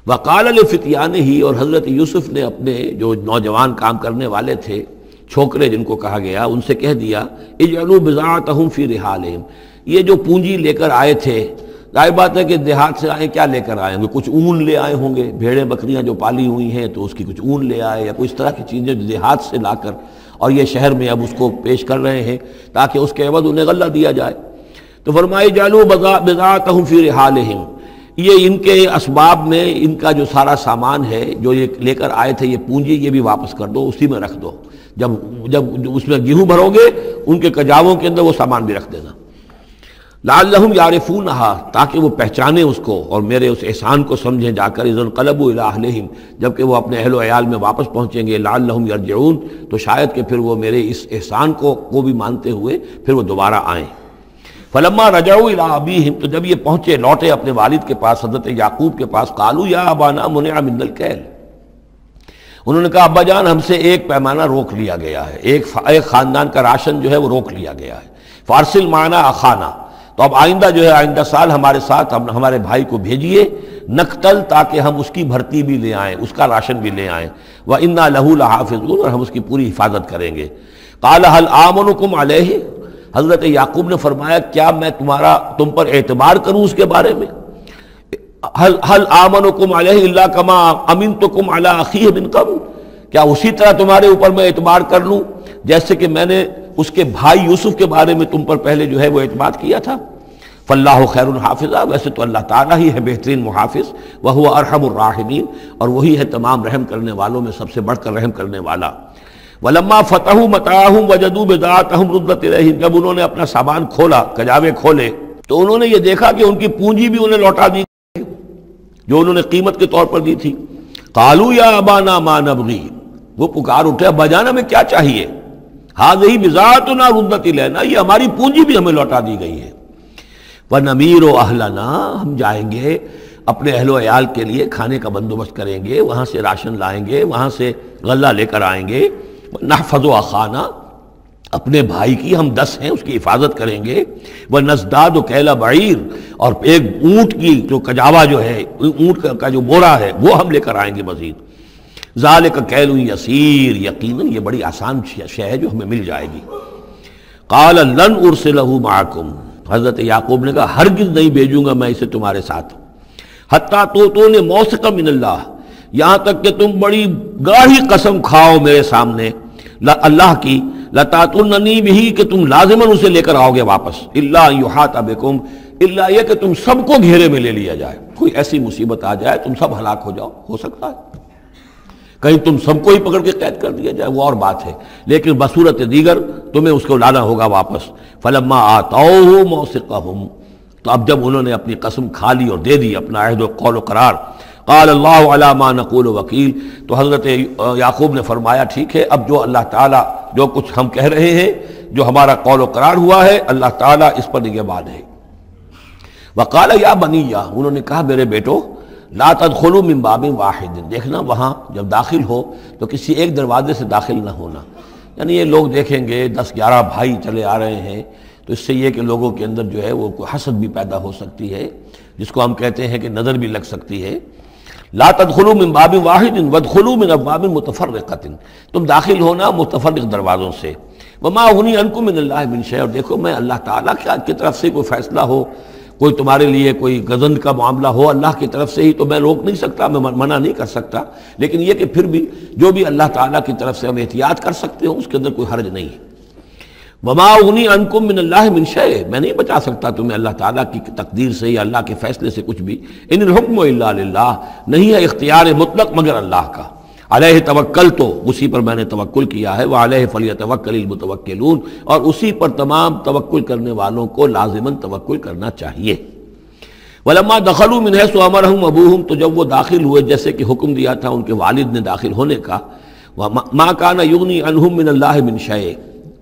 وقال لفتیانہ، اور حضرت یوسف نے اپنے جو نوجوان کام کرنے والے تھے، چھوکرے جن کو کہا گیا، ان سے کہہ دیا اجعلوا بضاعتہم فی رحالہم، یہ جو پونجی لے کر آئے تھے ظاہر بات ہے کہ دیہات سے آئے کیا لے کر آئے ہوں گے؟ کچھ اون لے آئے ہوں گے، بھیڑیں بکریاں جو پالی ہوئی ہیں تو اس کی کچھ اون لے آئے، یا کوئی اس طرح کی چیزیں جو دیہات سے لا کر اور یہ شہر میں اب اس کو پیش کر رہے ہیں تاکہ اس کے عوض انہیں غلہ دیا جائے۔ تو فرمائی جالو بضاعتہم فی رحالہم، یہ ان کے اسباب میں ان کا جو سارا سامان ہے جو یہ لے کر آئے تھے، یہ پونجی، یہ بھی واپس کر دو، اسی میں رکھ دو۔ جب اس میں گیہوں بھرو گے ان کے کجاووں کے اندر وہ سامان بھی رکھ دینا۔ لعلہم یعرفونہا، تاکہ وہ پہچانیں اس کو اور میرے اس احسان کو سمجھیں جا کر، اذ انقلبوا الی اہلہم، جبکہ وہ اپنے اہل و عیال میں واپس پہنچیں گے، لعلہم یرجعون، تو شاید کہ پھر وہ میرے اس احسان کو بھی مانتے ہوئے پھر وہ دوبارہ آئیں۔ فلما رجعوا الی ابیہم، تو جب یہ پہنچے لوٹے اپنے والد کے پاس، حضرت یعقوب کے پاس، قالوا یا ابانا منع من الکیل، انہوں نے کہا ابا جان ہم سے ایک پیمانہ روک لیا گیا ہے، ایک خاندان کا راشن جو ہے وہ روک لیا گیا ہے، فارسل معنا اخانا، تو اب آئندہ جو ہے آئندہ سال ہمارے ساتھ ہمارے بھائی کو بھیجیے، نقتل، تاکہ ہم اس کی بھرتی بھی لے آئیں، اس کا راشن بھی لے آئیں، وَإِنَّا لَهُ لَحَافِظُونَ، اور ہم اس کی پوری حفاظت کریں گے۔ قَالَ هَلْ آمَنُكُمْ عَلَيْهِ، حضرت یعقوب نے فرمایا کیا میں تم پر اعتبار کروں اس کے بارے میں؟ هَلْ آمَنُكُمْ عَلَيْهِ إِلَّا كَمَا أَمِنْتُكُمْ عَلَىٰ أَخِيهِ مِنْ قَبْلُ، کیا اسی طرح تمہارے اوپر میں اعتبار کر لوں جیسے کہ میں نے اس کے بھائی یوسف کے بارے میں تم پر پہلے جو ہے وہ اعتماد کیا تھا؟ فاللہ خیر حافظہ، ویسے تو اللہ تعالیٰ ہی ہے بہترین محافظ، وہو ارحم الراحمین، اور وہی ہے تمام رحم کرنے والوں میں سب سے بڑھ کر رحم کرنے والا۔ ولما فتحوا متاعهم وجدوا بضاعتهم ردت الیہم، جب انہوں نے اپنا سامان کھولا، کجاوے کھولے، تو انہوں نے یہ دیکھا کہ ان کی پونجی بھی انہیں لوٹا دی جو انہوں نے قیمت کے طور پر دی تھی۔ قالوا یا ابانا ما نبغی، وہ پکار اٹھے ابا جان ہمیں کیا چاہیے؟ ہذہ بضاعتنا ردت الینا، یہ ہماری پونجی بھی ہمیں لوٹا دی گئی ہے۔ وَنَمِيرُ أَهْلَنَا، ہم جائیں گے اپنے اہل و عیال کے لیے کھانے کا بندوبست کریں گے، وہاں سے راشن لائیں گے، وہاں سے غلہ لے کر آئیں گے۔ نَحْفَظُ أَخَانَا، اپنے بھائی کی ہم 10 ہیں اس کی حفاظت کریں گے۔ وَنَزْدَادُ كَيْلَ بَعِيرٍ، اور ایک اونٹ کی جو کجاوا جو ہے، اونٹ کا جو بورا ہے وہ ہم لے کر آئیں گے مزید۔ ذَلِكَ كَيْلٌ يَسِيرٌ، یقیناً یہ بڑی آسان شے ہے جو ہمیں مل جائے گی۔ قَالَ لَنْ أُرْسِلَهُ مَعَكُمْ، حضرت یعقوب نے کہا ہرگز نہیں بھیجوں گا میں اسے تمہارے ساتھ، حتیٰ تو نے موثقا من اللہ، یہاں تک کہ تم بڑی گاڑی قسم کھاؤ میرے سامنے اللہ کی، لتاتوننی بہ، کہ تم لازماً اسے لے کر آؤ گے واپس، الا ان یحاط بکم، الا یہ کہ تم سب کو گھیرے میں لے لیا جائے، کوئی ایسی مصیبت آ جائے تم سب ہلاک ہو جاؤ، ہو سکتا ہے کہیں تم سب کو ہی پکڑ کے قید کر دیا جائے، وہ اور بات ہے، لیکن بصورت دیگر تمہیں اس کو لانا ہوگا واپس۔ فلما آتوہ موثقہم، تو اب جب انہوں نے اپنی قسم کھا لی اور دے دی اپنا عہد و قول و قرار، قال اللہ علی ما نقول وکیل، تو حضرت یعقوب نے فرمایا ٹھیک ہے، اب جو اللہ تعالیٰ جو کچھ ہم کہہ رہے ہیں، جو ہمارا قول و قرار ہوا ہے، اللہ تعالیٰ اس پر نگہبان ہے۔ وقال یا بنیہ، انہوں نے کہا میرے بیٹو، لا تدخلوا من باب واحد، دیکھنا وہاں جب داخل ہو تو کسی ایک دروازے سے داخل نہ ہونا، یعنی یہ لوگ دیکھیں گے 10-11 بھائی چلے آ رہے ہیں تو اس سے یہ کہ لوگوں کے اندر جو ہے وہ کوئی حسد بھی پیدا ہو سکتی ہے، جس کو ہم کہتے ہیں کہ نظر بھی لگ سکتی ہے۔ لا تدخلوا من باب واحد وادخلوا من ابواب متفرقۃ، تم داخل ہونا متفرق دروازوں سے۔ وما اغنی عنکم من اللہ من شیء، اور دیکھو میں اللہ تعالیٰ کی طرف سے کوئی فیصلہ ہو، کوئی تمہارے لیے کوئی غضب کا معاملہ ہو اللہ کی طرف سے ہی، تو میں روک نہیں سکتا، میں منع نہیں کر سکتا، لیکن یہ کہ پھر بھی جو بھی اللہ تعالیٰ کی طرف سے ہم احتیاط کر سکتے ہوں اس کے اندر کوئی حرج نہیں ہے۔ وما اغنی عنکم من اللہ من شیء، میں نہیں بچا سکتا تمہیں اللہ تعالیٰ کی تقدیر سے یا اللہ کے فیصلے سے کچھ بھی۔ ان الحکم الا للہ، نہیں ہے اختیار مطلق مگر اللہ کا۔ علیہ توکل، تو اسی پر میں نے توکل کیا ہے، وعلیہ فلیتوکل المتوکلون، اور اسی پر تمام توکل کرنے والوں کو لازماً توکل کرنا چاہیے۔ ولما دخلوا من حیث امرهم ابوہم، تو جب وہ داخل ہوئے جیسے کہ حکم دیا تھا ان کے والد نے داخل ہونے کا، ما کان یغنی عنہم من اللہ من شیء،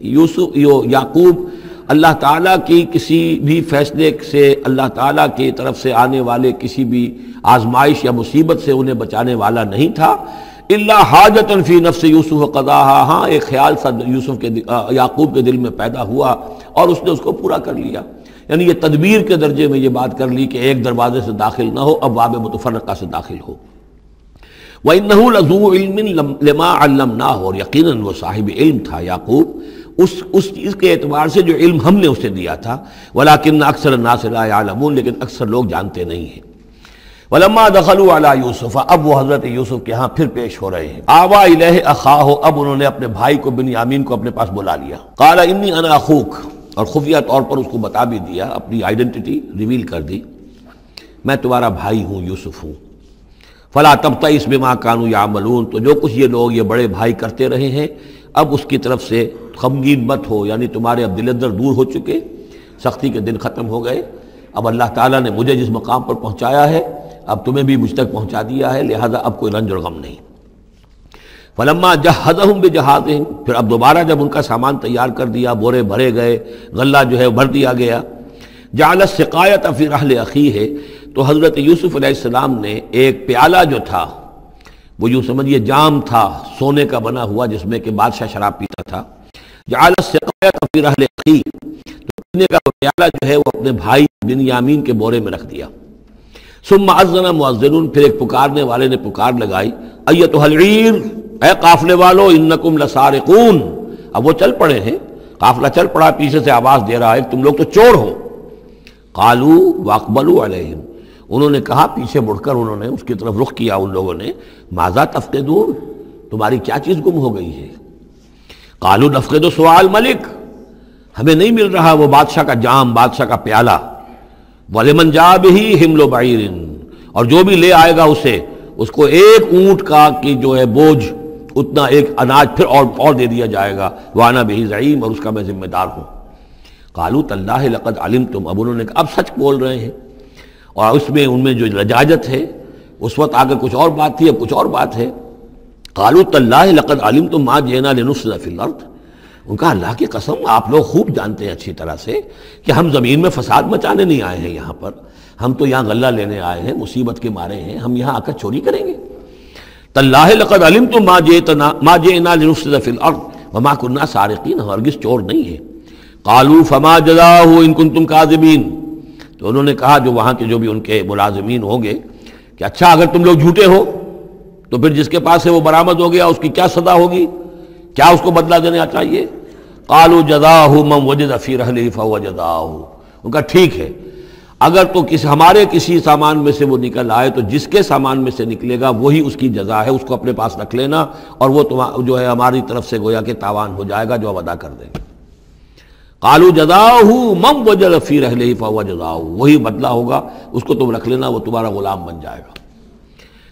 یعقوب اللہ تعالیٰ کی کسی بھی فیصلے سے، اللہ تعالیٰ کی طرف سے آنے والے کسی بھی آزمائش یا مصیبت سے انہیں بچانے والا نہیں تھا، الا حاجۃ فی نفس یوسف قضاها، ہاں ایک خیال سا یوسف کے یعقوب کے دل میں پیدا ہوا اور اس نے اس کو پورا کر لیا، یعنی یہ تدبیر کے درجے میں یہ بات کر لی کہ ایک دروازے سے داخل نہ ہو، ابواب متفرقہ سے داخل ہو۔ وَإِنَّهُ لَذُو عِلْمٍ لِمَا عَلَّمْنَاهُ، اور یقیناً وہ صاحب علم تھا یعقوب اس چیز کے اعتبار سے جو علم ہم نے اسے دیا تھا، ولیکن اکثر الناس لا یعلمون، لیکن اکثر لوگ جانتے نہیں ہیں۔ ولما دخلوا علی یوسف، اب وہ حضرت یوسف کے ہاں پھر پیش ہو رہے ہیں۔ آوا الیہ اخاہ، اب انہوں نے اپنے بھائی کو بنیامین کو اپنے پاس بلا لیا۔ قال انی انا اخوک، اور خفیہ طور پر اس کو بتا بھی دیا، اپنی آئیڈینٹی ریویل کر دی، میں تمہارا بھائی ہوں، یوسف ہوں۔ فلا تبتئس بما كانوا يعملون، تو جو کچھ یہ لوگ یہ بڑے بھائی کرتے رہے ہیں اب اس کی طرف سے غمگین مت ہو، یعنی تمہارے اب دل اندر دور ہو چکے، سختی کے دن ختم ہو گئے، اب اللہ تعالیٰ نے مجھے جس مقام پر پہنچایا ہے اب تمہیں بھی مجھ تک پہنچا دیا ہے، لہذا اب کوئی رنج اور غم نہیں۔ فلما جہزہم بجہازہم، پھر اب دوبارہ جب ان کا سامان تیار کر دیا، بورے بھرے گئے، غلہ جو ہے بھر دیا گیا، جعل السقایۃ فی رحل اخیہ، تو حضرت یوسف علیہ السلام نے ایک پیالہ جو تھا، وہ یوں سمجھیے جام تھا سونے کا بنا ہوا جس میں کہ بادشاہ شراب پیتا تھا، جعل السقایۃ فی رحل اخیہ، تو پینے کا پیالہ جو ہے وہ اپنے بھائی بنیامین کے بورے میں رکھ دیا۔ ثم اذن مؤذن، پھر ایک پکارنے والے نے پکار لگائی، ایتھا العیر، اے قافلے والو، انکم لسارقون، اب وہ چل پڑے ہیں، قافلہ چل پڑا، پیچھے سے آواز دے رہا ہے تم لوگ تو چور ہو۔ قالوا واقبلوا علیہم، انہوں نے کہا، پیچھے مڑ کر انہوں نے اس کی طرف رخ کیا ان لوگوں نے، ماذا تفقدون، تمہاری کیا چیز گم ہو گئی ہے؟ قالوا نفقد سؤال ملک، ہمیں نہیں مل رہا وہ بادشاہ کا جام، بادشاہ کا پیالہ، وَلِمَنْ جَاءَ بِهِ حِمْلُ بَعِيرٍ، اور جو بھی لے آئے گا اسے، اس کو ایک اونٹ کا کی جو ہے بوجھ، اتنا ایک اناج پھر اور دے دیا جائے گا، وَأَنَا بِهِ زَعِيمٌ، اور اس کا میں ذمہ دار ہوں۔ قالوا تاللہ لقد علمتم، اب انہوں نے کہا اب سچ بول رہے ہیں، اور اس میں ان میں جو لجاجت ہے، اس وقت آگے کچھ اور بات تھی اب کچھ اور بات ہے۔ قالوا تاللہ لقد علمتم ما جئنا لنفسد فی الارض، ان کا اللہ کی قسم آپ لوگ خوب جانتے ہیں اچھی طرح سے کہ ہم زمین میں فساد مچانے نہیں آئے ہیں، یہاں پر ہم تو یہاں غلہ لینے آئے ہیں، مصیبت کے مارے ہیں، ہم یہاں آ کر چوری کریں گے؟ تاللہ لقد علمتم ما جئنا لنفسد فی الارض وما كنا سارقین، ہرگز چور نہیں ہے۔ قالوا فما جزاؤہ ان کنتم کاذبین، تو انہوں نے کہا جو وہاں کے جو بھی ان کے ملازمین ہوں گے کہ اچھا اگر تم لوگ جھوٹے ہو تو پھر جس کے پاس سے وہ برآمد ہو گیا اس کی کیا سزا ہوگی، کیا اس کو بدلہ دینا چاہیے؟ قالوا جزاؤہ من وجد فی رحلہ فہو جزاؤہ، ان کا ٹھیک ہے اگر تو ہمارے کسی سامان میں سے وہ نکل آئے تو جس کے سامان میں سے نکلے گا وہی اس کی جزا ہے، اس کو اپنے پاس رکھ لینا، اور وہ جو ہے ہماری طرف سے گویا کہ تاوان ہو جائے گا جو ہم ادا کر دیں گے۔ قالوا جزاؤہ من وجد فی رحلہ فہو جزاؤہ، وہی بدلہ ہوگا، اس کو تم رکھ لینا، وہ تمہارا غلام بن جائے گا۔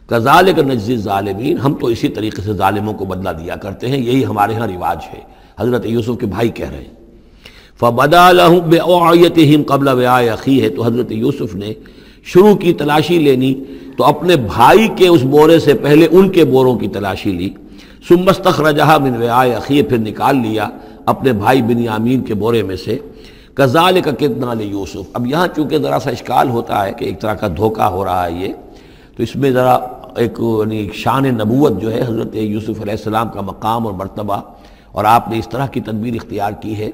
کذالک نجزی الظالمین، ہم تو اسی طریقے سے ظالموں کو بدلہ دیا کرتے ہیں، یہی ہمارے ہاں رواج ہے۔ حضرت یوسف کے بھائی کہہ رہے ہیں فبدا لہم بأوعیتہم قبل وعاء اخیہ، تو حضرت یوسف نے شروع کی تلاشی لینی تو اپنے بھائی کے اس بورے سے پہلے ان کے بوروں کی تلاشی لی، ثم استخرجہا من وعاء اخیہ، پھر نکال لیا اپنے بھائی بنیامین کے بورے میں سے۔ کذالک کدنا لیوسف، اب یہاں چونکہ ذرا سا اشکال ہوتا ہے کہ ایک طرح کا دھوکہ ہو رہا ہے یہ، تو اس میں ذرا ایک شان نبوت جو ہے حضرت یوسف علیہ السلام کا مقام اور مرتبہ، اور آپ نے اس طرح کی تدبیر اختیار کی ہے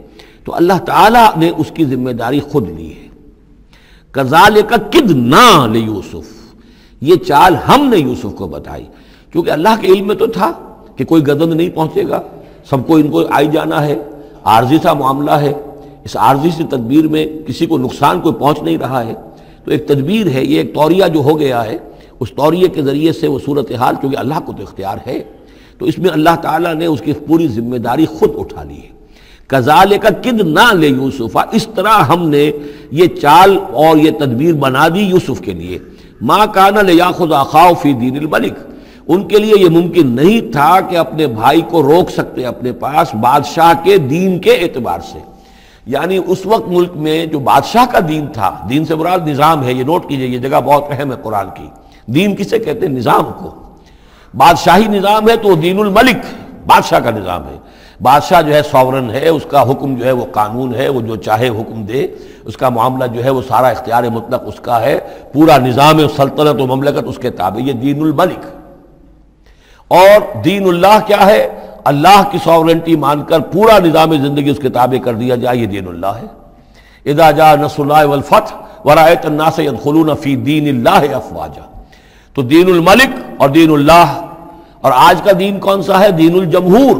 تو اللہ تعالیٰ نے اس کی ذمہ داری خود لی ہے۔ کذالک کدنا لیوسف، یہ چال ہم نے یوسف کو بتائی، کیونکہ اللہ کے علم میں تو تھا کہ کوئی گزند نہیں پہنچے گا، سب کو ان کو آئی جانا ہے، عارضی سا معاملہ ہے، اس عارضی سی تدبیر میں کسی کو نقصان کوئی پہنچ نہیں رہا ہے، تو ایک تدبیر ہے، یہ ایک توریہ جو ہو گیا ہے، اس توریے کے ذریعے سے وہ صورتحال، کیونکہ اللہ کو تو اختیار ہے، تو اس میں اللہ تعالیٰ نے اس کی پوری ذمہ داری خود اٹھا لی ہے۔ کذالک کدنا لیوسف، اس طرح ہم نے یہ چال اور یہ تدبیر بنا دی یوسف کے لیے۔ ما کان لیاخذ اخاہ فی دین الملک، ان کے لیے یہ ممکن نہیں تھا کہ اپنے بھائی کو روک سکتے اپنے پاس بادشاہ کے دین کے اعتبار سے، یعنی اس وقت ملک میں جو بادشاہ کا دین تھا، دین سے مراد نظام ہے، یہ نوٹ کیجئے، یہ جگہ بہت اہم ہے قرآن کی، دین کسے کہتے ہیں؟ نظام کو۔ بادشاہی نظام ہے تو دین الملک، بادشاہ کا نظام ہے، بادشاہ جو ہے ساورن ہے، اس کا حکم جو ہے وہ قانون ہے، وہ جو چاہے حکم دے، اس کا معاملہ جو ہے وہ سارا اختیار مطلق اس کا ہے، پورا نظام سلطنت و مملکت اس کے تابع، یہ دین الملک۔ اور دین اللہ کیا ہے؟ اللہ کی ساورنٹی مان کر پورا نظام زندگی اس کے تابع کر دیا جائے، یہ دین اللہ ہے۔ اذا جاء نصر اللہ والفتح ورأیت الناس يدخلون فی دین اللہ افواجا، تو دین الملک اور دین اللہ، اور آج کا دین کون سا ہے؟ دین الجمہور،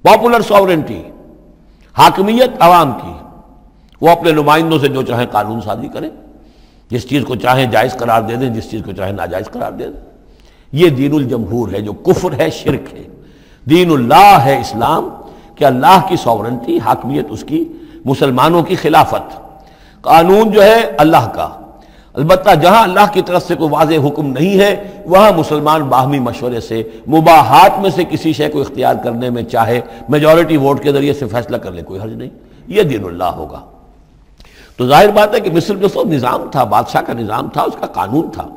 پاپولر ساورنٹی، حاکمیت عوام کی، وہ اپنے نمائندوں سے جو چاہیں قانون سازی کریں، جس چیز کو چاہیں جائز قرار دے دیں، جس چیز کو چاہیں ناجائز قرار دے دیں۔ یہ دین الجمہور ہے جو کفر ہے، شرک ہے۔ دین اللہ ہے اسلام، کہ اللہ کی ساورنٹی، حاکمیت اس کی، مسلمانوں کی خلافت، قانون جو ہے اللہ کا۔ البتہ جہاں اللہ کی طرف سے کوئی واضح حکم نہیں ہے وہاں مسلمان باہمی مشورے سے مباحات میں سے کسی شے کو اختیار کرنے میں چاہے میجورٹی ووٹ کے ذریعے سے فیصلہ کر لے، کوئی حرج نہیں۔ یہ دین اللہ ہوگا۔ تو ظاہر بات ہے کہ مصر جو سو نظام تھا، بادشاہ کا نظام تھا، اس کا قانون تھا،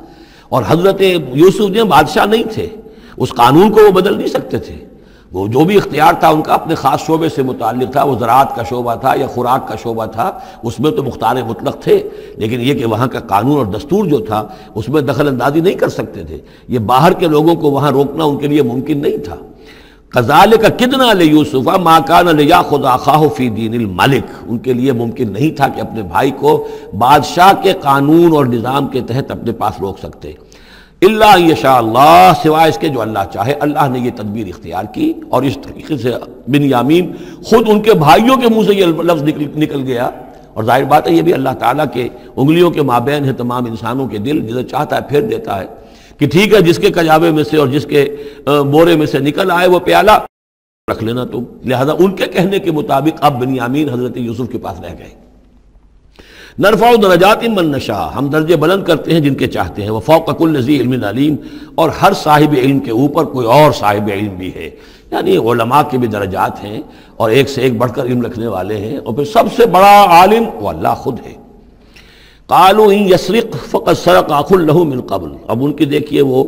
اور حضرت یوسف جو بادشاہ نہیں تھے، اس قانون کو وہ بدل نہیں سکتے تھے۔ وہ جو بھی اختیار تھا ان کا اپنے خاص شعبے سے متعلق تھا، وہ زراعت کا شعبہ تھا یا خوراک کا شعبہ تھا، اس میں تو مختار مطلق تھے، لیکن یہ کہ وہاں کا قانون اور دستور جو تھا اس میں دخل اندازی نہیں کر سکتے تھے۔ یہ باہر کے لوگوں کو وہاں روکنا ان کے لیے ممکن نہیں تھا۔ کذالک کدنا لیوسف ما کان لیاخذ اخاہ فی دین الملک، ان کے لیے ممکن نہیں تھا کہ اپنے بھائی کو بادشاہ کے قانون اور نظام کے تحت اپنے پاس روک سکتے، الا یشاء اللہ، سوائے اس کے جو اللہ چاہے۔ اللہ نے یہ تدبیر اختیار کی، اور اس طریقے سے بنیامین خود ان کے بھائیوں کے منہ سے یہ لفظ نکل گیا، اور ظاہر بات ہے یہ بھی اللہ تعالیٰ کے انگلیوں کے مابین ہے تمام انسانوں کے دل، جسے چاہتا ہے پھیر دیتا ہے کہ ٹھیک ہے جس کے کجاوے میں سے اور جس کے بورے میں سے نکل آئے وہ پیالہ رکھ لینا تم۔ لہذا ان کے کہنے کے مطابق اب بنیامین حضرت یوسف کے پاس رہ گئے۔ نرفع درجات من نشاء، ہم درجے بلند کرتے ہیں جن کے چاہتے ہیں، وفوق کل ذی علم علیم، اور ہر صاحب علم کے اوپر کوئی اور صاحب علم بھی ہے، یعنی علماء کے بھی درجات ہیں اور ایک سے ایک بڑھ کر علم رکھنے والے ہیں، اور پھر سب سے بڑا عالم وہ اللہ خود ہے۔ قالوا ان یسرق فقد سرق اخ له من قبل، اب ان کی دیکھیے وہ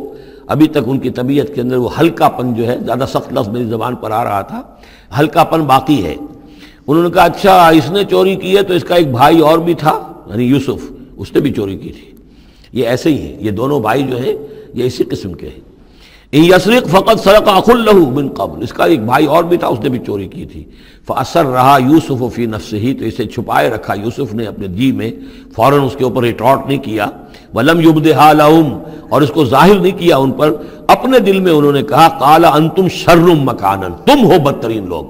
ابھی تک ان کی طبیعت کے اندر وہ ہلکا پن جو ہے، زیادہ سخت لفظ میری زبان پر آ رہا تھا، ہلکا پن باقی ہے۔ انہوں نے کہا اچھا اس نے چوری کی ہے تو اس کا ایک بھائی اور بھی تھا، یعنی یوسف، اس نے بھی چوری کی تھی۔ یہ ایسے ہی ہیں، یہ دونوں بھائی جو ہیں یہ اسی قسم کے ہیں۔ ان یسرق فقد سرق اخ له من قبل، اس کا ایک بھائی اور بھی تھا، اس نے بھی چوری کی تھی۔ فاسرها یوسف فی نفسہ، تو اسے چھپائے رکھا یوسف نے اپنے جی میں، فوراً اس کے اوپر ریٹارٹ نہیں کیا۔ ولم یبدھا لهم، اور اس کو ظاہر نہیں کیا ان پر، اپنے دل میں انہوں نے کہا قال انتم شر مکانا، تم ہو بدترین لوگ۔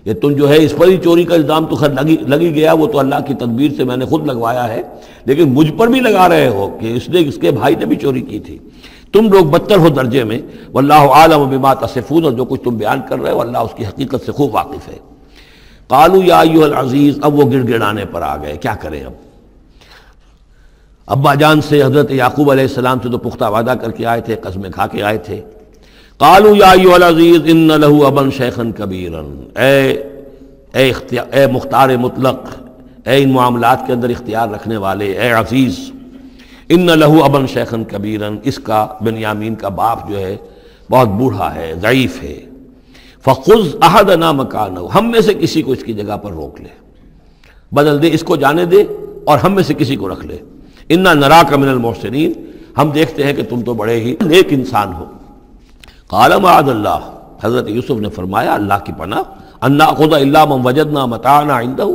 یہ تم جو ہے اس پر ہی چوری کا الزام تو خیر لگی گیا، وہ تو اللہ کی تدبیر سے میں نے خود لگوایا ہے، لیکن مجھ پر بھی لگا رہے ہو کہ اس کے بھائی نے بھی چوری کی تھی۔ تم لوگ بدتر ہو درجے میں، واللہ عالم بما تصفون، اور جو کچھ تم بیان کر رہے ہو اللہ اس کی حقیقت سے خوب واقف ہے۔ قالوا یا ایھا العزیز، اب وہ گڑ گڑانے پر آ گئے، کیا کریں اب؟ ابا جان سے حضرت یعقوب علیہ السلام سے تو پختہ وعدہ کر کے آئے تھے، قسمیں کھا کے آئے تھے۔ قالوا یا ایھا العزیز ان له ابا شیخا کبیرا، اے مختار مطلق، اے ان معاملات کے اندر اختیار رکھنے والے، اے عزیز، ان له ابا شیخا کبیرا، اس کا بنیامین کا باپ جو ہے بہت بوڑھا ہے، ضعیف ہے۔ فخذ احدنا مکانہ، ہم میں سے کسی کو اس کی جگہ پر روک لے، بدل دے، اس کو جانے دے اور ہم میں سے کسی کو رکھ لے۔ انا نراک من المحسنین، ہم دیکھتے ہیں کہ تم تو بڑے ہی نیک انسان ہو۔ قال معاذ اللہ، حضرت یوسف نے فرمایا اللہ کی پناہ، ان ناخذ الا من وجدنا متاعنا عنده،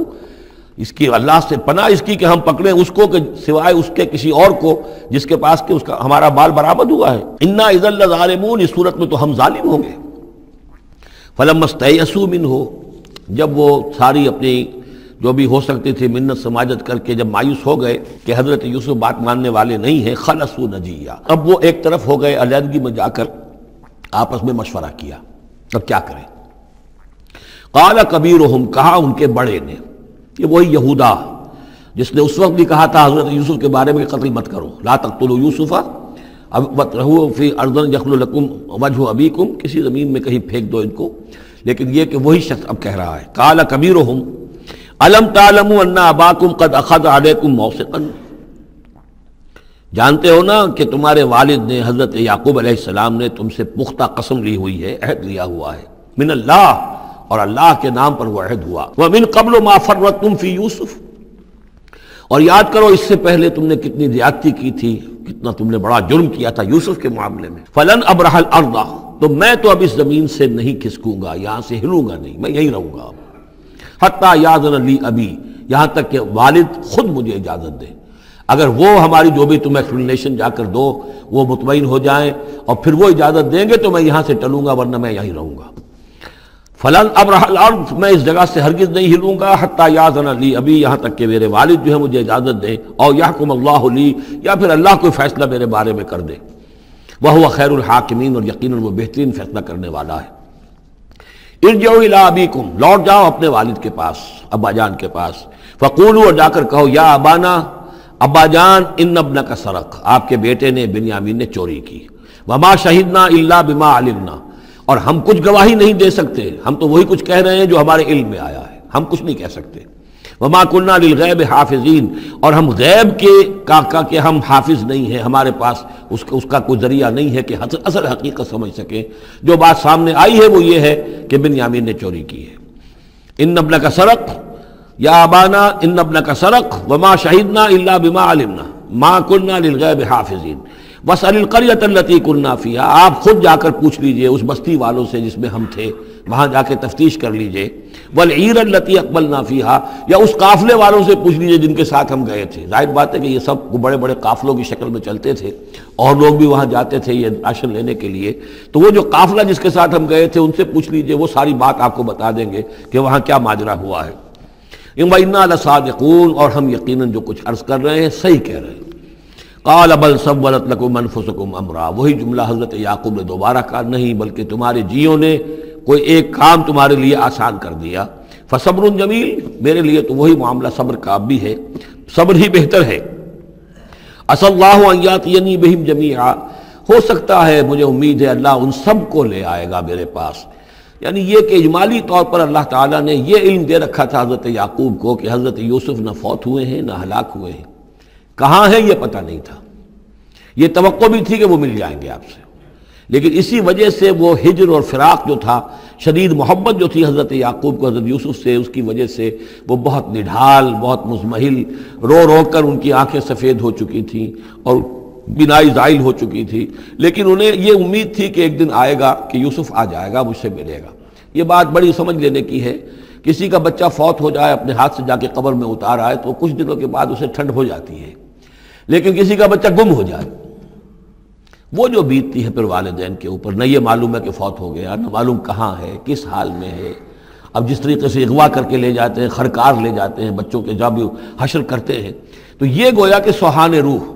اس کی اللہ سے پناہ اس کی کہ ہم پکڑیں اس کو کہ سوائے اس کے کسی اور کو جس کے پاس کہ اس کا ہمارا مال برآمد ہوا ہے۔ انا اذا لظالمون، اس صورت میں تو ہم ظالم ہوں گے۔ فلما استيئسوا منه، جب وہ ساری اپنی جو بھی ہو سکتی تھی منت سماجت کر کے جب مایوس ہو گئے کہ حضرت یوسف بات ماننے والے نہیں ہیں، خلصوا نجیہ، اب وہ ایک طرف ہو گئے، علیحدگی میں جا کر آپس میں مشورہ کیا، اب کیا کریں؟ قال کبیرہم، کہا ان کے بڑے نے، یہ وہی یہودا جس نے اس وقت بھی کہا تھا حضرت یوسف کے بارے میں کہ قتل مت کرو، لا تقتلوا یوسف وَاطْرَحُوهُ فِي أَرْضٍ يَخْلُ لَكُمْ وَجْهُ أَبِيكُمْ، کسی زمین میں کہیں پھینک دو ان کو، لیکن یہ کہ وہی شخص اب کہہ رہا ہے قال کبیرہم أَلَمْ تَعْلَمُوا أَنَّ أَبَاكُمْ قَدْ أَخَذَ عَلَيْكُمْ مَوْثِقًا، جانتے ہو نا کہ تمہارے والد نے حضرت یعقوب علیہ السلام نے تم سے پختہ قسم لی ہوئی ہے، عہد لیا ہوا ہے، من اللہ، اور اللہ کے نام پر وہ عہد ہوا، وَمِن قَبْلُ مَا فَرَّطْتُمْ فِي يُوسُف، اور یاد کرو اس سے پہلے تم نے کتنی زیادتی کی تھی، کتنا تم نے بڑا جرم کیا تھا یوسف کے معاملے میں۔ فَلَنْ أَبْرَحَ الْأَرْضَ، تو میں تو اب اس زمین سے نہیں کھسکوں گا، یہاں سے ہلوں گا نہیں، میں یہیں رہوں گا حتیٰ یأذن لی ابی، یہاں تک کہ والد خود مجھے اجازت دے، اگر وہ ہماری جو بھی تم ایکسپلینیشن جا کر دو وہ مطمئن ہو جائیں اور پھر وہ اجازت دیں گے تو میں یہاں سے ٹلوں گا، ورنہ میں یہیں رہوں گا۔ فلن ابرح الارض، میں اس جگہ سے ہرگز نہیں ہلوں گا، حتی یاذن لی ابی، یہاں تک کہ میرے والد جو ہے مجھے اجازت دیں، اور یحکم اللہ لی، یا پھر اللہ کوئی فیصلہ میرے بارے میں کر دے، وہو خیر الحاکمین، اور یقیناً وہ بہترین فیصلہ کرنے والا ہے۔ ارجعوا الی ابیکم، لوٹ جاؤ اپنے والد کے پاس، ابا جان کے پاس، فقولوا، اور جا کر کہو، یا ابانا، ابا جان، ان ابنک سرق، آپ کے بیٹے نے بنیامین نے چوری کی، وما شہدنا الا بما علمنا، اور ہم کچھ گواہی نہیں دے سکتے، ہم تو وہی کچھ کہہ رہے ہیں جو ہمارے علم میں آیا ہے، ہم کچھ نہیں کہہ سکتے، وما كنا للغیب حافظین، اور ہم غیب کے ہم حافظ نہیں ہیں، ہمارے پاس اس کا کوئی ذریعہ نہیں ہے کہ اصل حقیقت سمجھ سکیں، جو بات سامنے آئی ہے وہ یہ ہے کہ بنیامین نے چوری کی ہے۔ ان ابنک سرق، یا ابانا ان ابنک سرق وما شہدنا الا بما علمنا ما كنا للغیب حافظین واسأل القریۃ التی كنا فیہا، آپ خود جا کر پوچھ لیجئے اس بستی والوں سے جس میں ہم تھے، وہاں جا کے تفتیش کر لیجئے، والعیر التی اقبلنا فیہا، یا اس قافلے والوں سے پوچھ لیجئے جن کے ساتھ ہم گئے تھے۔ ظاہر بات ہے کہ یہ سب بڑے بڑے قافلوں کی شکل میں چلتے تھے، اور لوگ بھی وہاں جاتے تھے یہ راشن لینے کے لیے، تو وہ جو قافلہ جس کے ساتھ ہم گئے تھے ان سے پوچھ لیجئے، وہ ساری بات آپ کو بتا دیں گے کہ وہاں کیا ماجرا ہوا ہے۔ وَإِنَّا لَصَادِقُونَ، اور ہم یقیناً جو کچھ عرض کر رہے ہیں صحیح کہہ رہے ہیں۔ قال بل سولت لكم انفسكم امرا، وہی جملہ حضرت یعقوب نے دوبارہ کہا، نہیں بلکہ تمہارے جیوں نے کوئی ایک کام تمہارے لیے آسان کر دیا، فصبر جمیل، میرے لیے تو وہی معاملہ صبر کا اب بھی ہے، صبر ہی بہتر ہے۔ عسى اللہ ان یاتینی بہم جمیعا، ہو سکتا ہے، مجھے امید ہے اللہ ان سب کو لے آئے گا میرے پاس، یعنی یہ کہ اجمالی طور پر اللہ تعالیٰ نے یہ علم دے رکھا تھا حضرت یعقوب کو کہ حضرت یوسف نہ فوت ہوئے ہیں نہ ہلاک ہوئے ہیں، کہاں ہیں یہ پتہ نہیں تھا، یہ توقع بھی تھی کہ وہ مل جائیں گے آپ سے، لیکن اسی وجہ سے وہ ہجر اور فراق جو تھا، شدید محبت جو تھی حضرت یعقوب کو حضرت یوسف سے، اس کی وجہ سے وہ بہت نڈھال، بہت مزمحل، رو رو کر ان کی آنکھیں سفید ہو چکی تھیں اور بینائی زائل ہو چکی تھی، لیکن انہیں یہ امید تھی کہ ایک دن آئے گا کہ یوسف آ جائے گا، مجھ سے ملے گا۔ یہ بات بڑی سمجھ لینے کی ہے، کسی کا بچہ فوت ہو جائے، اپنے ہاتھ سے جا کے قبر میں اتار آئے تو کچھ دنوں کے بعد اسے ٹھنڈ ہو جاتی ہے، لیکن کسی کا بچہ گم ہو جائے، وہ جو بیتتی ہے پھر والدین کے اوپر، نہ یہ معلوم ہے کہ فوت ہو گیا، نہ معلوم کہاں ہے، کس حال میں ہے۔ اب جس طریقے سے اغوا کر کے لے جاتے ہیں، خرکار لے جاتے ہیں بچوں کے، جب حشر کرتے ہیں، تو یہ گویا کہ سوہان روح،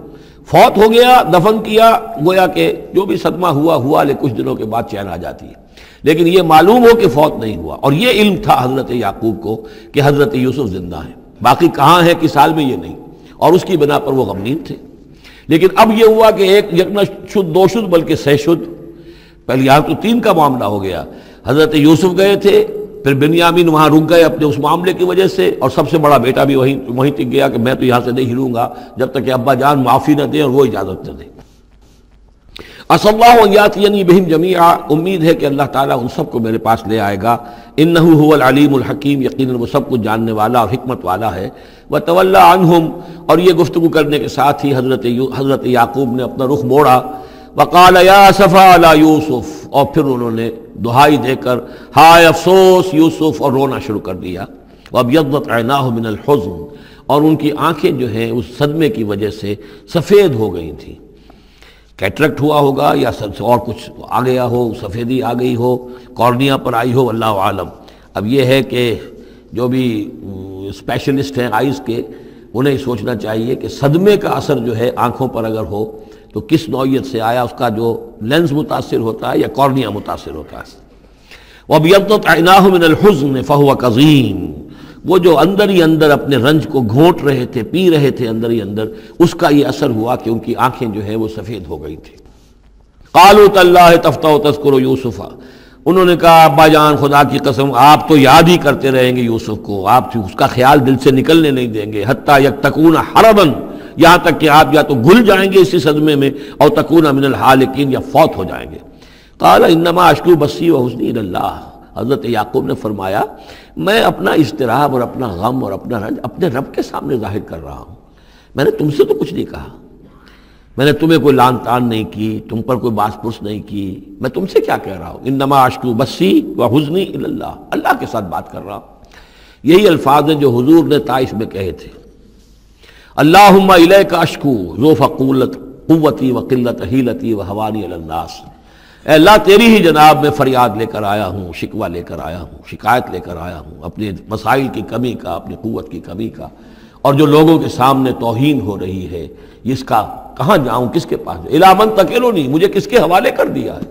فوت ہو گیا، دفن کیا، گویا کہ جو بھی صدمہ ہوا لیکن کچھ دنوں کے بعد چین آ جاتی ہے، لیکن یہ معلوم ہو کہ فوت نہیں ہوا، اور یہ علم تھا حضرت یعقوب کو کہ حضرت یوسف زندہ ہیں، باقی کہاں ہے کس حال میں یہ نہیں، اور اس کی بنا پر وہ غمگین تھے۔ لیکن اب یہ ہوا کہ ایک یکنا شد دو شد بلکہ سہ شد، پہلے یہاں تو تین کا معاملہ ہو گیا، حضرت یوسف گئے تھے، پھر بنیامین وہاں رک گئے اپنے اس معاملے کی وجہ سے، اور سب سے بڑا بیٹا بھی وہیں تک گیا کہ میں تو یہاں سے نہیں ہلوں گا جب تک کہ ابا جان معافی نہ دیں اور وہ اجازت نہ دیں۔ عسى اللہ ان یاتینی بہم جمیعا، امید ہے کہ اللہ تعالیٰ ان سب کو میرے پاس لے آئے گا، انہ هو العلیم الحکیم، یقیناً وہ سب کچھ جاننے والا اور حکمت والا ہے۔ وتولی عنہم، اور یہ گفتگو کرنے کے ساتھ ہی حضرت یعقوب نے اپنا رخ موڑا، وقال یا اسفا علی یوسف، اور پھر انہوں نے دہائی دے کر ہائے افسوس یوسف، اور رونا شروع کر دیا۔ وابیضت عیناہ من الحزن، اور ان کی آنکھیں جو ہیں اس صدمے کی وجہ سے سفید ہو گئی تھیں، کیٹریکٹ ہوا ہوگا یا اور کچھ آ گیا ہو، سفیدی آ گئی ہو، کارنیا پر آئی ہو، اللہ عالم۔ اب یہ ہے کہ جو بھی اسپیشلسٹ ہیں آئیز کے، انہیں سوچنا چاہیے کہ صدمے کا اثر جو ہے آنکھوں پر اگر ہو تو کس نوعیت سے آیا، اس کا جو لینز متاثر ہوتا ہے یا کارنیا متاثر ہوتا ہے۔ وَابْيَضَّتْ عَيْنَاهُ مِنَ الْحُزْنِ فَهُوَ كَظِيمٌ، وہ جو اندر ہی اندر اپنے رنج کو گھونٹ رہے تھے، پی رہے تھے اندر ہی اندر، اس کا یہ اثر ہوا کہ ان کی آنکھیں جو ہے وہ سفید ہو گئی تھی۔ قالوا تاللہ تفتأ تذکر یوسف، انہوں نے کہا ابا جان خدا کی قسم آپ تو یاد ہی کرتے رہیں گے یوسف کو، آپ اس کا خیال دل سے نکلنے نہیں دیں گے، حتی یکتکون حربا، یہاں تک کہ آپ یا تو گھل جائیں گے اسی صدمے میں، اور تکون من الحالکین، یا فوت ہو جائیں گے۔ قال انما اشکو بثی وحزنی الی اللہ، حضرت یعقوب نے فرمایا میں اپنا اضطراب اور اپنا غم اور اپنا رنج اپنے رب کے سامنے ظاہر کر رہا ہوں، میں نے تم سے تو کچھ نہیں کہا، میں نے تمہیں کوئی لان تان نہیں کی، تم پر کوئی باس پرس نہیں کی، میں تم سے کیا کہہ رہا ہوں، انما اشکو بثی وحزنی الی اللہ، اللہ کے ساتھ بات کر رہا ہوں۔ یہی الفاظ ہیں جو حضور نے طائف میں کہے تھے، اللہم الیک اشکو ضعف قوتی وقلت حیلتی وہوانی علی الناس، اے اللہ تیری ہی جناب میں فریاد لے کر آیا ہوں، شکوہ لے کر آیا ہوں، شکایت لے کر آیا ہوں اپنے مسائل کی کمی کا، اپنی قوت کی کمی کا، اور جو لوگوں کے سامنے توہین ہو رہی ہے اس کا کہاں جاؤں، کس کے پاس؟ الی من تکلنی، مجھے کس کے حوالے کر دیا ہے؟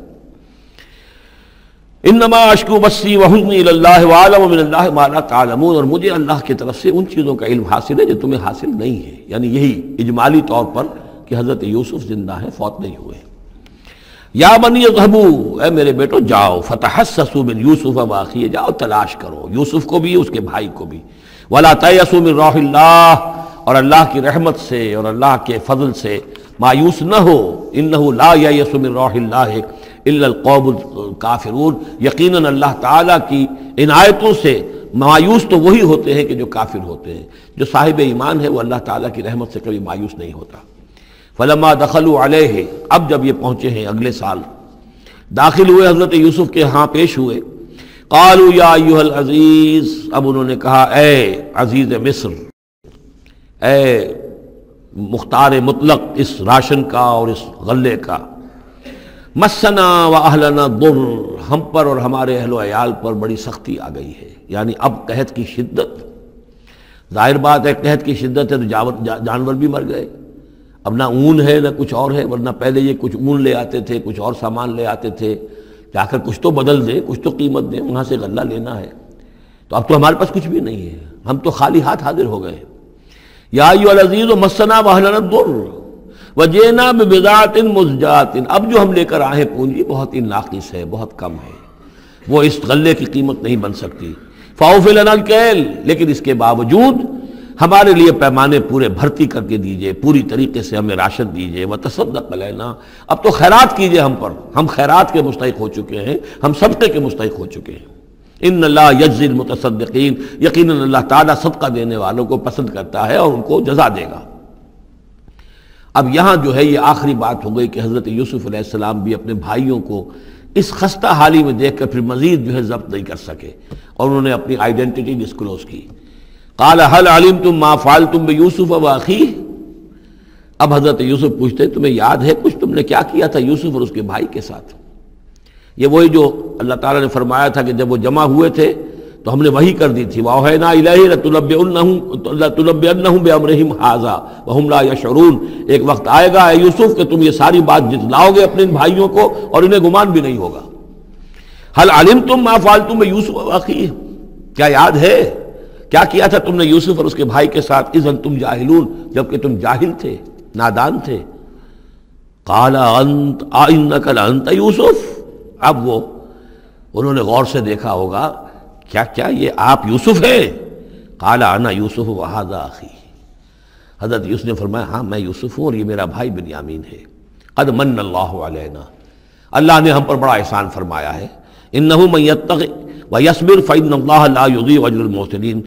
انما اشکو بثی وحزنی الی اللہ واعلم من اللہ ما لا تعلمون، اور مجھے اللہ کی طرف سے ان چیزوں کا علم حاصل ہے جو تمہیں حاصل نہیں ہے، یعنی یہی اجمالی طور پر کہ حضرت یوسف زندہ ہیں، فوت نہیں ہوئے۔ یا بنی اذهبوا، اے میرے بیٹو جاؤ، فتحسسوا من یوسف واخیہ، جاؤ تلاش کرو یوسف کو بھی اس کے بھائی کو بھی، ولا تیأسوا من روح اللہ، اور اللہ کی رحمت سے اور اللہ کے فضل سے مایوس نہ ہو، انہ لا ییأس من روح اللہ الا القوم الکافرون، یقیناً اللہ تعالیٰ کی عنایتوں سے مایوس تو وہی ہوتے ہیں کہ جو کافر ہوتے ہیں، جو صاحب ایمان ہے وہ اللہ تعالیٰ کی رحمت سے کبھی مایوس نہیں ہوتا۔ فلما دخلوا علیہ، اب جب یہ پہنچے ہیں اگلے سال، داخل ہوئے حضرت یوسف کے ہاں پیش ہوئے، قالوا یا ایھا العزیز، اب انہوں نے کہا اے عزیز مصر، اے مختار مطلق اس راشن کا اور اس غلے کا، مسنا و اہلنا ضر، ہم پر اور ہمارے اہل و عیال پر بڑی سختی آ گئی ہے، یعنی اب قحط کی شدت، ظاہر بات ہے قحط کی شدت ہے تو جانور بھی مر گئے، اب نہ اون ہے نہ کچھ اور ہے، ورنہ پہلے یہ کچھ اون لے آتے تھے، کچھ اور سامان لے آتے تھے، جا کر کچھ تو بدل دیں، کچھ تو قیمت دیں، وہاں سے غلہ لینا ہے، تو اب تو ہمارے پاس کچھ بھی نہیں ہے، ہم تو خالی ہاتھ حاضر ہو گئے۔ یا ایھا العزیز مسنا واہلنا الضر وجئنا ببضاعۃ مزجاۃ، اب جو ہم لے کر آئے ہیں پونجی بہت ہی ناقص ہے، بہت کم ہے، وہ اس غلے کی قیمت نہیں بن سکتی، فاوفی لنا الکیل، لیکن اس کے باوجود ہمارے لیے پیمانے پورے بھرتی کر کے دیجئے، پوری طریقے سے ہمیں راشن دیجئے، وتصدق علینا، اب تو خیرات کیجئے ہم پر، ہم خیرات کے مستحق ہو چکے ہیں، ہم صدقے کے مستحق ہو چکے ہیں۔ ان اللہ یجزی المتصدقین، یقیناً اللہ تعالیٰ صدقہ دینے والوں کو پسند کرتا ہے اور ان کو جزا دے گا۔ اب یہاں جو ہے یہ آخری بات ہو گئی کہ حضرت یوسف علیہ السلام بھی اپنے بھائیوں کو اس خستہ حالی میں دیکھ کر پھر مزید جو ہے ضبط نہیں کر سکے، اور انہوں نے اپنی آئیڈینٹی ڈسکلوز کی۔ قال هل علمتم ما فعلتم بيوسف واخيه، اب حضرت یوسف پوچھتے تمہیں یاد ہے کچھ تم نے کیا کیا تھا یوسف اور اس کے بھائی کے ساتھ؟ یہ وہی جو اللہ تعالیٰ نے فرمایا تھا کہ جب وہ جمع ہوئے تھے تو ہم نے وحی کر دی تھی، وَأَوْحَيْنَا إِلَيْهِ لَتُنَبِّئَنَّهُم بِأَمْرِهِمْ هَٰذَا وَهُمْ لَا يَشْعُرُونَ، ایک وقت آئے گا اے یوسف کہ تم یہ ساری بات جتلاؤ گے اپنے ان بھائیوں کو اور انہیں گمان بھی نہیں ہوگا۔ هل علمتم ما فعلتم بيوسف واخيه، کیا یاد ہے کیا کیا تھا تم نے یوسف اور اس کے بھائی کے ساتھ؟ اذ انتم جاہلون، جبکہ تم جاہل تھے، نادان تھے۔ قال انت انک لانت یوسف، اب وہ انہوں نے غور سے دیکھا ہوگا کیا یہ آپ یوسف ہیں؟ قال انا یوسف وھذا اخی، حضرت یوسف نے فرمایا ہاں میں یوسف ہوں اور یہ میرا بھائی بنیامین ہے۔ قد من اللہ علینا، اللہ نے ہم پر بڑا احسان فرمایا ہے۔ انہ من یتق ویصبر فإن اللہ لا یضیع اجر المحسنین،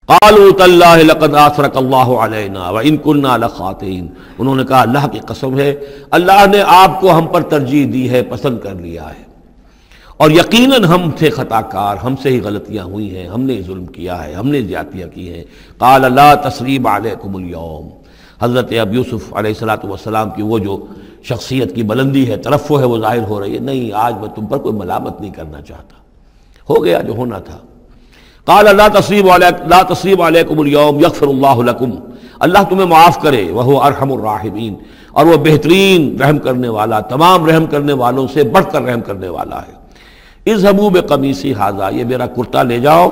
قالوا تاللہ لقد آثرک اللہ علینا وإن كنا لخاطئین، انہوں نے کہا اللہ کی قسم ہے اللہ نے آپ کو ہم پر ترجیح دی ہے، پسند کر لیا ہے، اور یقیناً ہم تھے خطا کار، ہم سے ہی غلطیاں ہوئی ہیں، ہم نے ظلم کیا ہے، ہم نے زیادتیاں کی ہیں۔ قال لا تثریب علیکم اليوم، حضرت اب یوسف علیہ السلام کی وہ جو شخصیت کی بلندی ہے، ترفع ہے، وہ ظاہر ہو رہی ہے، نہیں آج میں تم پر کوئی ملامت نہیں کرنا چاہتا، ہو گیا جو ہونا تھا۔ قال لا تصریب علیکم اليوم یغفر اللہ لکم، اللہ تمہیں معاف کرے، وہو ارحم الراحمین، اور وہ بہترین رحم کرنے والا، تمام رحم کرنے والوں سے بڑھ کر رحم کرنے والا ہے۔ اذهبوا بقمیصی ھذا، یہ میرا کرتا لے جاؤ،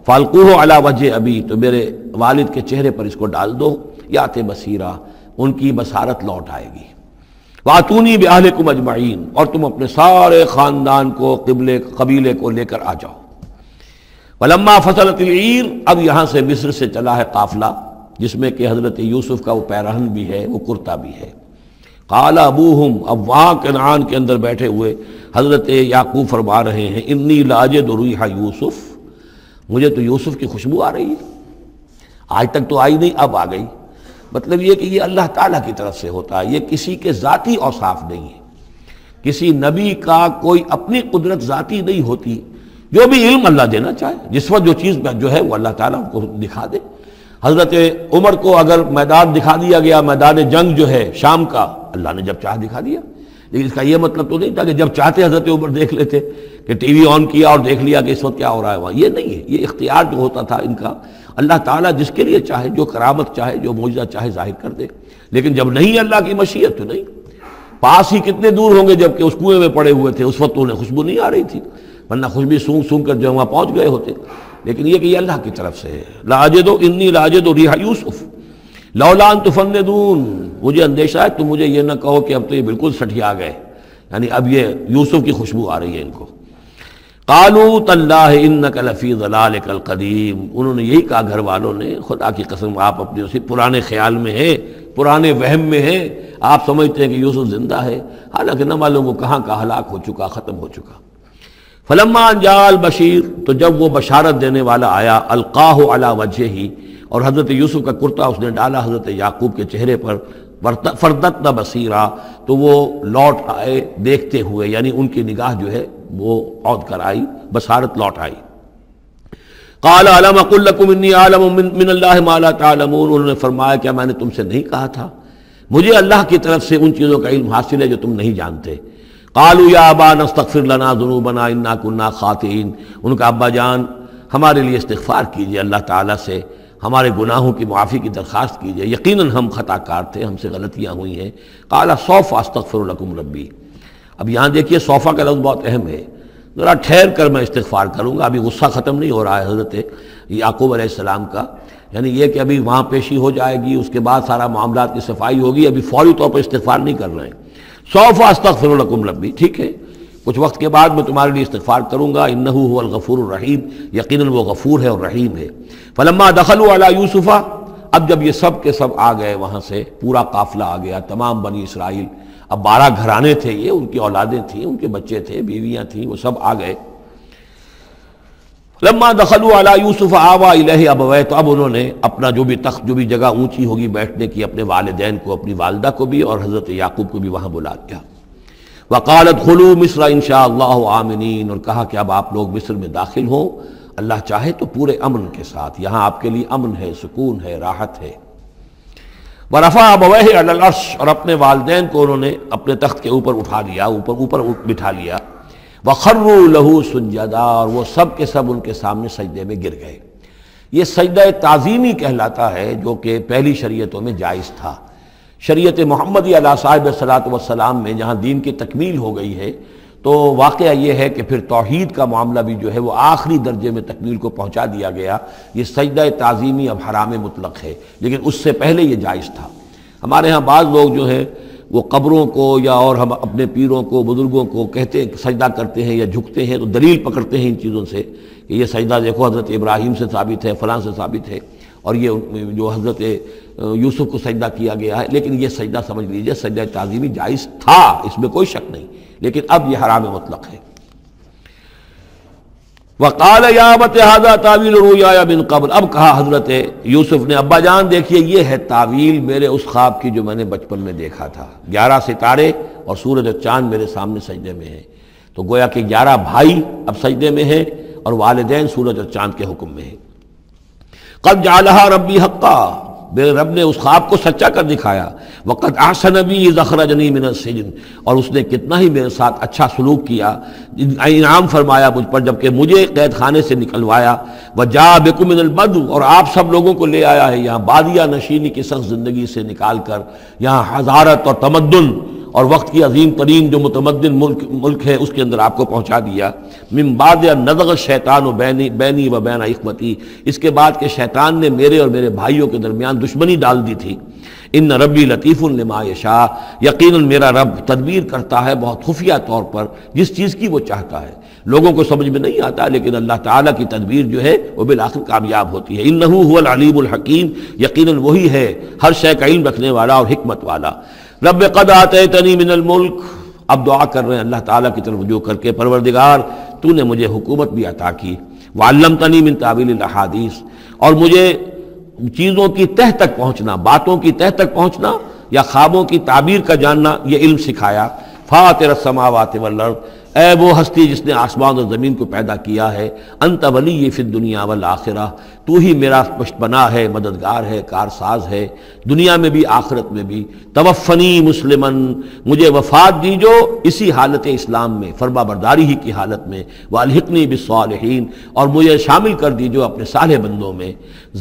فالقوہ علی وجہ ابی، تو میرے والد کے چہرے پر اس کو ڈال دو، یات بصیرہ، ان کی بصارت لوٹ آئے گی۔ واتونی باہلکم اجمعین، اور تم اپنے سارے خاندان کو، قبیلے کو لے کر آ جاؤ۔ ولما فصلت العیر، اب یہاں سے مصر سے چلا ہے قافلہ جس میں کہ حضرت یوسف کا وہ پیرہن بھی ہے، وہ کرتا بھی ہے۔ قال ابوہم، اب وہاں کنعان کے اندر بیٹھے ہوئے حضرت یعقوب فرما رہے ہیں انی لاجد ریح یوسف، مجھے تو یوسف کی خوشبو آ رہی ہے، آج تک تو آئی نہیں اب آ گئی۔ مطلب یہ کہ یہ اللہ تعالیٰ کی طرف سے ہوتا ہے، یہ کسی کے ذاتی اوصاف نہیں ہے، کسی نبی کا کوئی اپنی قدرت ذاتی نہیں ہوتی، جو بھی علم اللہ دینا چاہے، جس وقت جو چیز جو ہے وہ اللہ تعالیٰ کو دکھا دے۔ حضرت عمر کو اگر میدان دکھا دیا گیا، میدان جنگ جو ہے شام کا، اللہ نے جب چاہ دکھا دیا، لیکن اس کا یہ مطلب تو نہیں تھا کہ جب چاہتے حضرت عمر دیکھ لیتے، کہ ٹی وی آن کیا اور دیکھ لیا کہ اس وقت کیا ہو رہا ہے وہاں. یہ نہیں ہے. یہ اختیار جو ہوتا تھا ان کا، اللہ تعالیٰ جس کے لیے چاہے، جو کرامت چاہے، جو معجزہ چاہے ظاہر کر دے. لیکن جب نہیں اللہ کی مشیت تو نہیں. پاس ہی کتنے دور ہوں گے جب کہ اس کنویں میں پڑے ہوئے تھے، اس وقت انہیں خوشبو نہیں آ رہی تھی، ورنہ خوشبو سونگ سونگ کر جو وہاں پہنچ گئے ہوتے. لیکن یہ کہ یہ اللہ کی طرف سے ہے. لاجد انی لاجد ریح یوسف لولا ان تفندون، مجھے اندیشہ ہے تم مجھے یہ نہ کہو کہ اب تو یہ بالکل سٹھیا گئے، یعنی اب یہ یوسف کی خوشبو آ رہی ہے ان کو. قالوا تاللہ انک لفی ضلالک القدیم، انہوں نے یہی کہا گھر والوں نے، خدا کی قسم آپ اپنے اسی پرانے خیال میں ہیں، پرانے وہم میں ہیں، آپ سمجھتے ہیں کہ یوسف زندہ ہے، حالانکہ نہ معلوم وہ کہاں کا ہلاک ہو چکا، ختم ہو چکا. فلما جاء البشیر، تو جب وہ بشارت دینے والا آیا، القاہ علی وجہہ، اور حضرت یوسف کا کرتا اس نے ڈالا حضرت یعقوب کے چہرے پر، فردتنا بصیرا، تو وہ لوٹ آئے دیکھتے ہوئے، یعنی ان کی نگاہ جو ہے وہ عود کر آئی، بصارت لوٹ آئی. قال الم اقل لکم انی اعلم من اللہ ما لا تعلمون، انہوں نے فرمایا کیا میں نے تم سے نہیں کہا تھا، مجھے اللہ کی طرف سے ان چیزوں کا علم حاصل ہے جو تم نہیں جانتے. قالوا یا ابانا استغفر لنا ذنوبنا انا كنا خاطئین، ان کا ابا جان ہمارے لیے استغفار کیجئے اللہ تعالیٰ سے، ہمارے گناہوں کی معافی کی درخواست کیجئے، یقیناً ہم خطا کار تھے، ہم سے غلطیاں ہوئی ہیں. قال سوف استغفر لکم ربی، اب یہاں دیکھیے صوفہ کا لفظ بہت اہم ہے، ذرا ٹھہر کر میں استغفار کروں گا، ابھی غصہ ختم نہیں ہو رہا ہے حضرت یعقوب علیہ السلام کا، یعنی یہ کہ ابھی وہاں پیشی ہو جائے گی، اس کے بعد سارا معاملات کی صفائی ہوگی، ابھی فوری طور پر استغفار نہیں کر رہے ہیں. سوف استغفر لکم ربی، ٹھیک ہے کچھ وقت کے بعد میں تمہارے لیے استغفار کروں گا، انہ هو الغفور الرحیم، یقیناً وہ غفور ہے اور رحیم ہے. فلما دخلوا علی یوسف، اب جب یہ سب کے سب آ گئے وہاں سے، پورا قافلہ آ گیا، تمام بنی اسرائیل، اب 12 گھرانے تھے یہ، ان کی اولادیں تھیں، ان کے بچے تھے، بیویاں تھیں، وہ سب آ گئے. لما دخلوا علی یوسف آوا الیہ ابویہ، تو اب انہوں نے اپنا جو بھی تخت، جو بھی جگہ اونچی ہوگی بیٹھنے کی، اپنے والدین کو، اپنی والدہ کو بھی اور حضرت یعقوب کو بھی وہاں بلا لیا. وقال ادخلوا مصر ان شاء اللہ آمنین، اور کہا کہ اب آپ لوگ مصر میں داخل ہوں اللہ چاہے تو پورے امن کے ساتھ، یہاں آپ کے لیے امن ہے، سکون ہے، راحت ہے. ورفع ابویہ علی العرش، اور اپنے والدین کو انہوں نے اپنے تخت کے اوپر اٹھا لیا، اوپر بٹھا لیا. وخروا لہ سجدا، اور وہ سب کے سب ان کے سامنے سجدے میں گر گئے. یہ سجدہ تعظیمی کہلاتا ہے، جو کہ پہلی شریعتوں میں جائز تھا. شریعت محمدی علیہ صاحب صلاۃ والسلام میں جہاں دین کی تکمیل ہو گئی ہے، تو واقعہ یہ ہے کہ پھر توحید کا معاملہ بھی جو ہے وہ آخری درجے میں تکمیل کو پہنچا دیا گیا. یہ سجدہ تعظیمی اب حرام مطلق ہے، لیکن اس سے پہلے یہ جائز تھا. ہمارے ہاں بعض لوگ جو ہیں وہ قبروں کو یا اور ہم اپنے پیروں کو، بزرگوں کو کہتے ہیں کہ سجدہ کرتے ہیں یا جھکتے ہیں، تو دلیل پکڑتے ہیں ان چیزوں سے کہ یہ سجدہ دیکھو حضرت ابراہیم سے ثابت ہے، فلاں سے ثابت ہے، اور یہ جو حضرت یوسف کو سجدہ کیا گیا ہے. لیکن یہ سجدہ سمجھ لیجئے سجدہ تعظیمی جائز تھا، اس میں کوئی شک نہیں، لیکن اب یہ حرام مطلق ہے. وقال یا ابت ھذا تعویل رؤیایا من قبل، اب کہا حضرت یوسف نے ابا جان دیکھیے یہ ہے تعویل میرے اس خواب کی جو میں نے بچپن میں دیکھا تھا. 11 ستارے اور سورج اور چاند میرے سامنے سجدے میں ہیں، تو گویا کہ 11 بھائی اب سجدے میں ہیں اور والدین سورج اور چاند کے حکم میں ہیں. قد جعلها ربی حقا، میرے رب نے اس خواب کو سچا کر دکھایا. وقد احسن بی اذ اخرجنی من السجن، اور اس نے کتنا ہی میرے ساتھ اچھا سلوک کیا، انعام فرمایا مجھ پر جب کہ مجھے قید خانے سے نکلوایا. وجاء بکم من البدو، اور آپ سب لوگوں کو لے آیا ہے یہاں بادیہ نشینی کی سخت زندگی سے نکال کر یہاں حضارت اور تمدن اور وقت کی عظیم ترین جو متمدن ملک ہے اس کے اندر آپ کو پہنچا دیا. من بعد ان نزغ الشیطان بینی و بین اخوتی، اس کے بعد کہ شیطان نے میرے اور میرے بھائیوں کے درمیان دشمنی ڈال دی تھی. ان ربی لطیف لما یشاء، یقیناً میرا رب تدبیر کرتا ہے بہت خفیہ طور پر جس چیز کی وہ چاہتا ہے. لوگوں کو سمجھ میں نہیں آتا، لیکن اللہ تعالیٰ کی تدبیر جو ہے وہ بالآخر کامیاب ہوتی ہے. انہ هو العلیم الحکیم، یقیناً وہی ہے ہر شے کا علم رکھنے والا اور حکمت والا. رب قد آتیتنی من الملک، اب دعا کر رہے ہیں اللہ تعالیٰ کی طرف رجوع کر کے، پروردگار تو نے مجھے حکومت بھی عطا کی. وعلمتنی من تعویل الاحادیث، اور مجھے چیزوں کی تہ تک پہنچنا، باتوں کی تہ تک پہنچنا یا خوابوں کی تعبیر کا جاننا، یہ علم سکھایا. فاطر السماوات والارض، اے وہ ہستی جس نے آسمان اور زمین کو پیدا کیا ہے، انت ولی فی الدنیا والآخرہ، تو ہی میرا پشت پناہ ہے، مددگار ہے، کارساز ہے، دنیا میں بھی آخرت میں بھی۔ توفنی مسلمن، مجھے وفات دیجو اسی حالت اسلام میں، فرما برداری ہی کی حالت میں، والحقنی بالصالحین، اور مجھے شامل کر دیجو اپنے صالح بندوں میں۔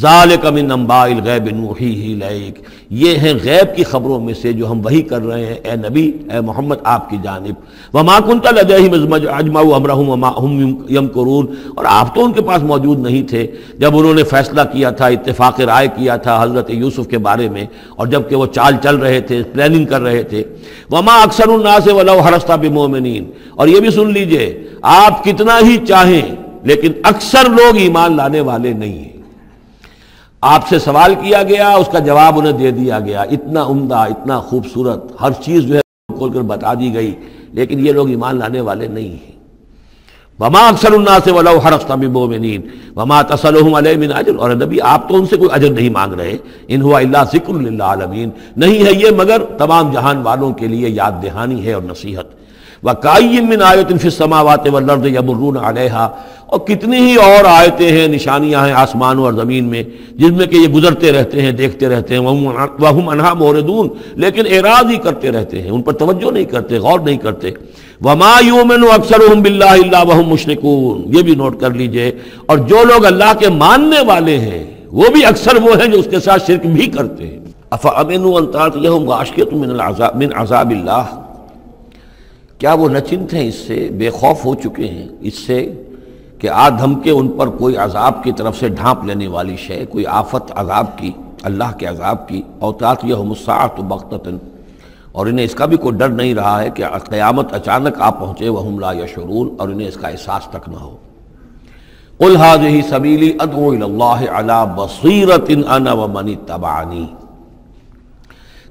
ذالک من انباء الغیب نوحیہ الیک، یہ ہیں غیب کی خبروں میں سے جو ہم وحی کر رہے ہیں اے نبی، اے محمد آپ کی جانب۔ وما کنت لدیہم اذ اجمعوا امرہم وما ہم یمکرون، اور آپ تو ان کے پاس موجود نہیں تھے جب انہوں نے فیصلہ کیا تھا، اتفاق رائے کیا تھا حضرت یوسف کے بارے میں، اور جب کہ وہ چال چل رہے تھے، پلاننگ کر رہے تھے۔ وما اکثر الناس ولو حرصت بمؤمنین، اور یہ بھی سن لیجئے، آپ کتنا ہی چاہیں لیکن اکثر لوگ ایمان لانے والے نہیں ہیں۔ آپ سے سوال کیا گیا، اس کا جواب انہیں دے دیا گیا، اتنا عمدہ، اتنا خوبصورت، ہر چیز جو ہے کھول کر بتا دی گئی، لیکن یہ لوگ ایمان لانے والے نہیں ہیں۔ وما اکثر الناس ولو حرصت بمؤمنین وما تسألهم علیہ من اجر، اور نبی آپ تو ان سے کوئی اجر نہیں مانگ رہے، ان هو الا ذکر للعالمین، نہیں ہے یہ مگر تمام جہان والوں کے لیے یاد دہانی ہے اور نصیحت۔ وَكَأَيٍّ مِّنْ آیَةٍ فِي السَّمَاوَاتِ وَالْأَرْضِ يَمُرُّونَ عَلَيْهَا، اور کتنی ہی اور آیتیں ہیں، نشانیاں ہیں آسمانوں اور زمین میں، جن میں کہ یہ گزرتے رہتے ہیں، دیکھتے رہتے ہیں، وَهُمْ عَنْهَا مُعْرِضُونَ، لیکن اعراض ہی کرتے رہتے ہیں، ان پر توجہ نہیں کرتے، غور نہیں کرتے۔ وَمَا يُؤْمِنُ أَكْثَرُهُم بِاللَّهِ إِلَّا وَهُمْ مُشْرِكُونَ، یہ بھی نوٹ کر لیجئے، اور جو لوگ اللہ کے ماننے والے ہیں وہ بھی اکثر وہ ہیں جو اس کے ساتھ شرک بھی کرتے ہیں۔ أَفَأَمِنُوا أَن تَأْتِيَهُمْ غَاشِيَةٌ مِّنْ عَذَابِ اللَّهِ، کیا وہ نچنت ہیں اس سے، بے خوف ہو چکے ہیں اس سے کہ آ دھمکے ان پر کوئی عذاب کی طرف سے ڈھانپ لینے والی شے، کوئی آفت عذاب کی، اللہ کے عذاب کی، اور تأتیہم الساعۃ بغتۃ، اور انہیں اس کا بھی کوئی ڈر نہیں رہا ہے کہ قیامت اچانک آ پہنچے، وہم لا یشعرون، اور انہیں اس کا احساس تک نہ ہو۔ قل ھذہ سبیلی ادعو الی اللہ علی بصیرۃ انا ومن اتبعنی،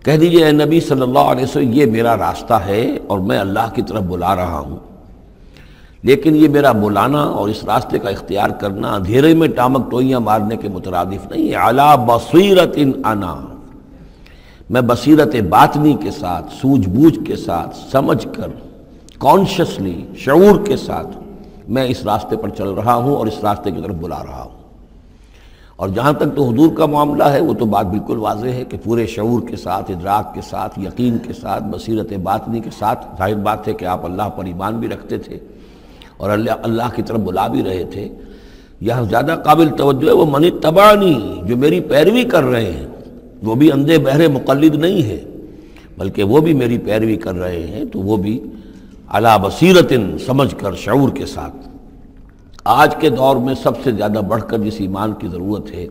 کہہ دیجئے اے نبی صلی اللہ علیہ وسلم، یہ میرا راستہ ہے اور میں اللہ کی طرف بلا رہا ہوں، لیکن یہ میرا بلانا اور اس راستے کا اختیار کرنا اندھیرے میں ٹامک ٹوئیاں مارنے کے مترادف نہیں ہے۔ علی بصیرۃ انا، میں بصیرت باطنی کے ساتھ، سوجھ بوجھ کے ساتھ، سمجھ کر، کانشیسلی، شعور کے ساتھ میں اس راستے پر چل رہا ہوں اور اس راستے کی طرف بلا رہا ہوں۔ اور جہاں تک تو حضور کا معاملہ ہے وہ تو بات بالکل واضح ہے کہ پورے شعور کے ساتھ، ادراک کے ساتھ، یقین کے ساتھ، بصیرت باطنی کے ساتھ، ظاہر بات ہے کہ آپ اللہ پر ایمان بھی رکھتے تھے اور اللہ کی طرف بلا بھی رہے تھے۔ یہاں زیادہ قابل توجہ ہے وہ من اتبعنی، جو میری پیروی کر رہے ہیں، وہ بھی اندھے بہرے مقلد نہیں ہے، بلکہ وہ بھی میری پیروی کر رہے ہیں، تو وہ بھی علی بصیرت، سمجھ کر، شعور کے ساتھ۔ آج کے دور میں سب سے زیادہ بڑھ کر جس ایمان کی ضرورت ہے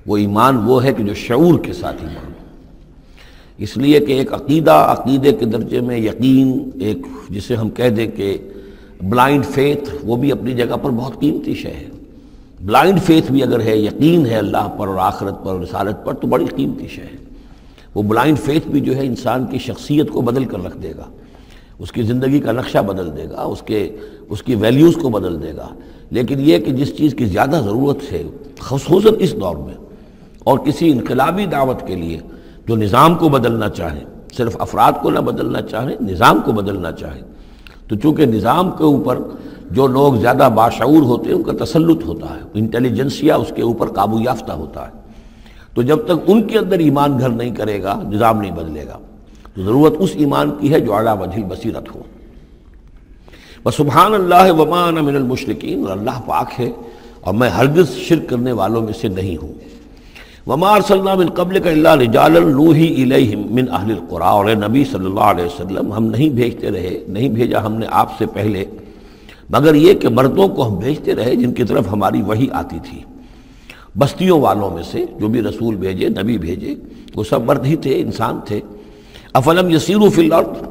وہ ایمان وہ ہے کہ جو شعور کے ساتھ ایمان ہو، اس لیے کہ ایک عقیدے کے درجے میں یقین، ایک جسے ہم کہہ دیں کہ بلائنڈ فیتھ، وہ بھی اپنی جگہ پر بہت قیمتی شے ہے۔ بلائنڈ فیتھ بھی اگر ہے، یقین ہے اللہ پر اور آخرت پر اور رسالت پر، تو بڑی قیمتی شے ہے۔ وہ بلائنڈ فیتھ بھی جو ہے انسان کی شخصیت کو بدل کر رکھ دے گا، اس کی زندگی کا نقشہ بدل دے گا، اس کی ویلیوز کو بدل دے گا۔ لیکن یہ کہ جس چیز کی زیادہ ضرورت ہے خصوصاً اس دور میں، اور کسی انقلابی دعوت کے لیے جو نظام کو بدلنا چاہیں، صرف افراد کو نہ بدلنا چاہیں، نظام کو بدلنا چاہیں، تو چونکہ نظام کے اوپر جو لوگ زیادہ باشعور ہوتے ہیں ان کا تسلط ہوتا ہے، انٹیلیجنسیا اس کے اوپر قابو یافتہ ہوتا ہے، تو جب تک ان کے اندر ایمان گھر نہیں کرے گا نظام نہیں بدلے گا۔ تو ضرورت اس ایمان کی ہے جو اعلیٰ وجہ البصیرت ہو۔ وسبحان اللہ وما انا من المشرکین، اور اللہ پاک ہے اور میں ہرگز شرک کرنے والوں میں سے نہیں ہوں۔ وما ارسلنا من قبلک الا رجالا نوحی الیہم من اہل القری، اور اے نبی صلی اللہ علیہ وسلم ہم نہیں بھیجا ہم نے آپ سے پہلے مگر یہ کہ مردوں کو ہم بھیجتے رہے جن کی طرف ہماری وحی آتی تھی، بستیوں والوں میں سے جو بھی رسول بھیجے، نبی بھیجے، وہ سب مرد ہی تھے، انسان تھے۔ افلم یسیروا فی الارض،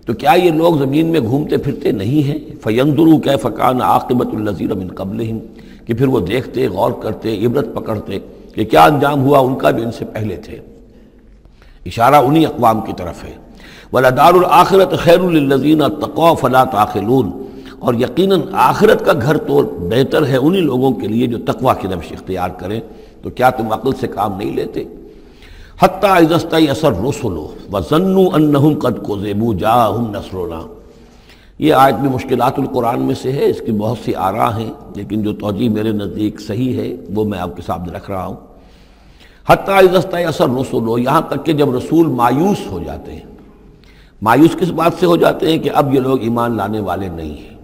تو کیا یہ لوگ زمین میں گھومتے پھرتے نہیں ہیں؟ فینظروا کیف کان عاقبۃ الذین من قبلہم، کہ پھر وہ دیکھتے، غور کرتے، عبرت پکڑتے کہ کیا انجام ہوا ان کا جو ان سے پہلے تھے۔ اشارہ انہی اقوام کی طرف ہے۔ وَلَدَارُ الْآخِرَةِ خَيْرٌ لِلَّذِينَ اتَّقَوْا فَلَا تَعْقِلُونَ، اور یقیناً آخرت کا گھر تو بہتر ہے انہی لوگوں کے لیے جو تقویٰ کی روش اختیار کریں، تو کیا تم عقل سے کام نہیں لیتے؟ حتیٰ اذا استیأس الرسل وظنوا انہم قد کذبوا جاءہم نصرنا، یہ آیت بھی مشکلات القرآن میں سے ہے، اس کی بہت سی آراء ہیں، لیکن جو توجیہ میرے نزدیک صحیح ہے وہ میں آپ کے سامنے رکھ رہا ہوں۔ حتیٰ اذا استیأس الرسل، یہاں تک کہ جب رسول مایوس ہو جاتے ہیں۔ مایوس کس بات سے ہو جاتے ہیں کہ اب یہ لوگ ایمان لانے والے نہیں ہیں،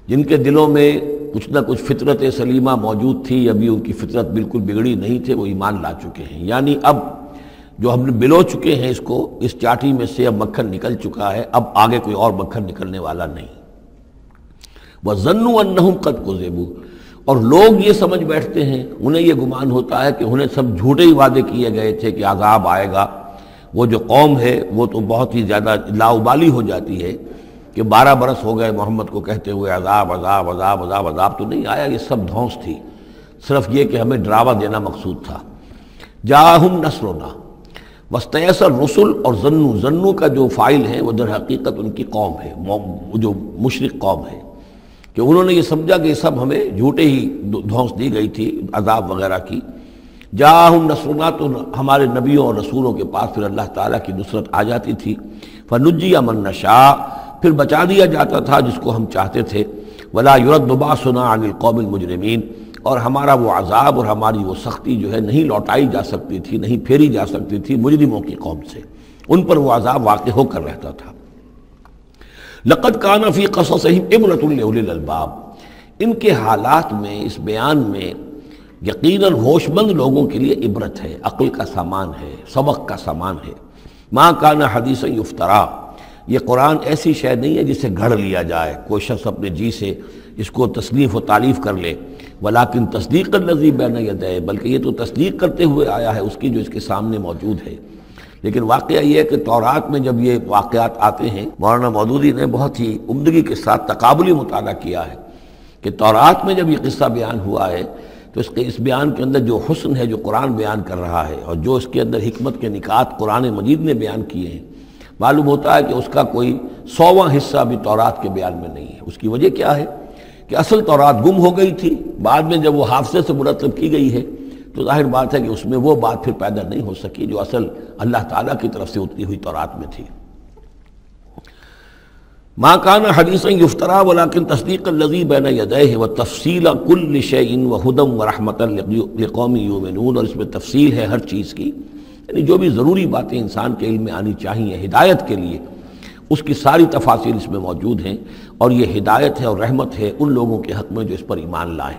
جن کے دلوں میں کچھ نہ کچھ فطرت سلیمہ موجود تھی، ابھی ان کی فطرت بالکل بگڑی نہیں تھے، وہ ایمان لا چکے ہیں۔ یعنی اب جو ہم نے بلو چکے ہیں اس کو، اس چاٹی میں سے اب مکھن نکل چکا ہے، اب آگے کوئی اور مکھن نکلنے والا نہیں۔ وَظَنُّوا أَنَّهُمْ قَدْ كُذِبُوا، اور لوگ یہ سمجھ بیٹھتے ہیں، انہیں یہ گمان ہوتا ہے کہ انہیں سب جھوٹے ہی وعدے کیے گئے تھے کہ عذاب آئے گا۔ وہ جو قوم ہے وہ تو بہت ہی زیادہ لاؤبالی ہو جاتی ہے کہ 12 برس ہو گئے محمد کو کہتے ہوئے عذاب عذاب عذاب عذاب، عذاب تو نہیں آیا، یہ سب دھونس تھی، صرف یہ کہ ہمیں ڈراوا دینا مقصود تھا۔ جاءہم نصرنا واستیأس الرسل، اور ظنو کا جو فاعل ہے وہ در حقیقت ان کی قوم ہے، جو مشرک قوم ہے، کہ انہوں نے یہ سمجھا کہ یہ سب ہمیں جھوٹے ہی دھونس دی گئی تھی عذاب وغیرہ کی۔ جاءہم نصرنا، تو ہمارے نبیوں اور رسولوں کے پاس پھر اللہ تعالیٰ کی نصرت آ جاتی تھی۔ فنجی من نشاء، پھر بچا دیا جاتا تھا جس کو ہم چاہتے تھے۔ ولا يرد باسنا عن القوم المجرمین، اور ہمارا وہ عذاب اور ہماری وہ سختی جو ہے نہیں لوٹائی جا سکتی تھی، نہیں پھیری جا سکتی تھی مجرموں کی قوم سے، ان پر وہ عذاب واقع ہو کر رہتا تھا۔ لقد كان في قصصهم عبرة لأولي الألباب، ان کے حالات میں، اس بیان میں یقیناً ہوش مند لوگوں کے لیے عبرت ہے، عقل کا سامان ہے، سبق کا سامان ہے۔ ما كان حدیثا یفترا، یہ قرآن ایسی شے نہیں ہے جسے گھڑ لیا جائے، کوئی شخص اپنے جی سے اس کو تصنیف و تعریف کر لے۔ ولیکن تصدیق الذی بین یدیہ، بلکہ یہ تو تصدیق کرتے ہوئے آیا ہے اس کی جو اس کے سامنے موجود ہے۔ لیکن واقعہ یہ ہے کہ تورات میں جب یہ واقعات آتے ہیں، مولانا مودودی نے بہت ہی عمدگی کے ساتھ تقابلی مطالعہ کیا ہے کہ تورات میں جب یہ قصہ بیان ہوا ہے تو اس بیان کے اندر جو حسن ہے جو قرآن بیان کر رہا ہے، اور جو اس کے اندر حکمت کے نکات قرآن مجید نے بیان کیے ہیں، معلوم ہوتا ہے کہ اس کا کوئی 100واں حصہ بھی تورات کے بیان میں نہیں ہے۔ اس کی وجہ کیا ہے کہ اصل تورات گم ہو گئی تھی، بعد میں جب وہ حافظے سے مرتب کی گئی ہے تو ظاہر بات ہے کہ اس میں وہ بات پھر پیدا نہیں ہو سکی جو اصل اللہ تعالیٰ کی طرف سے اتری ہوئی تورات میں تھی۔ ما كان حدیثا یفترا ولکن تصدیق الذی بین یدیہ وتفصیل کل شیء وہدی ورحمۃ لقوم یؤمنون، اور اس میں تفصیل ہے ہر چیز کی، یعنی جو بھی ضروری باتیں انسان کے علم میں آنی چاہیے ہدایت کے لیے، اس کی ساری تفاصیل اس میں موجود ہیں، اور یہ ہدایت ہے اور رحمت ہے ان لوگوں کے حق میں جو اس پر ایمان لائیں۔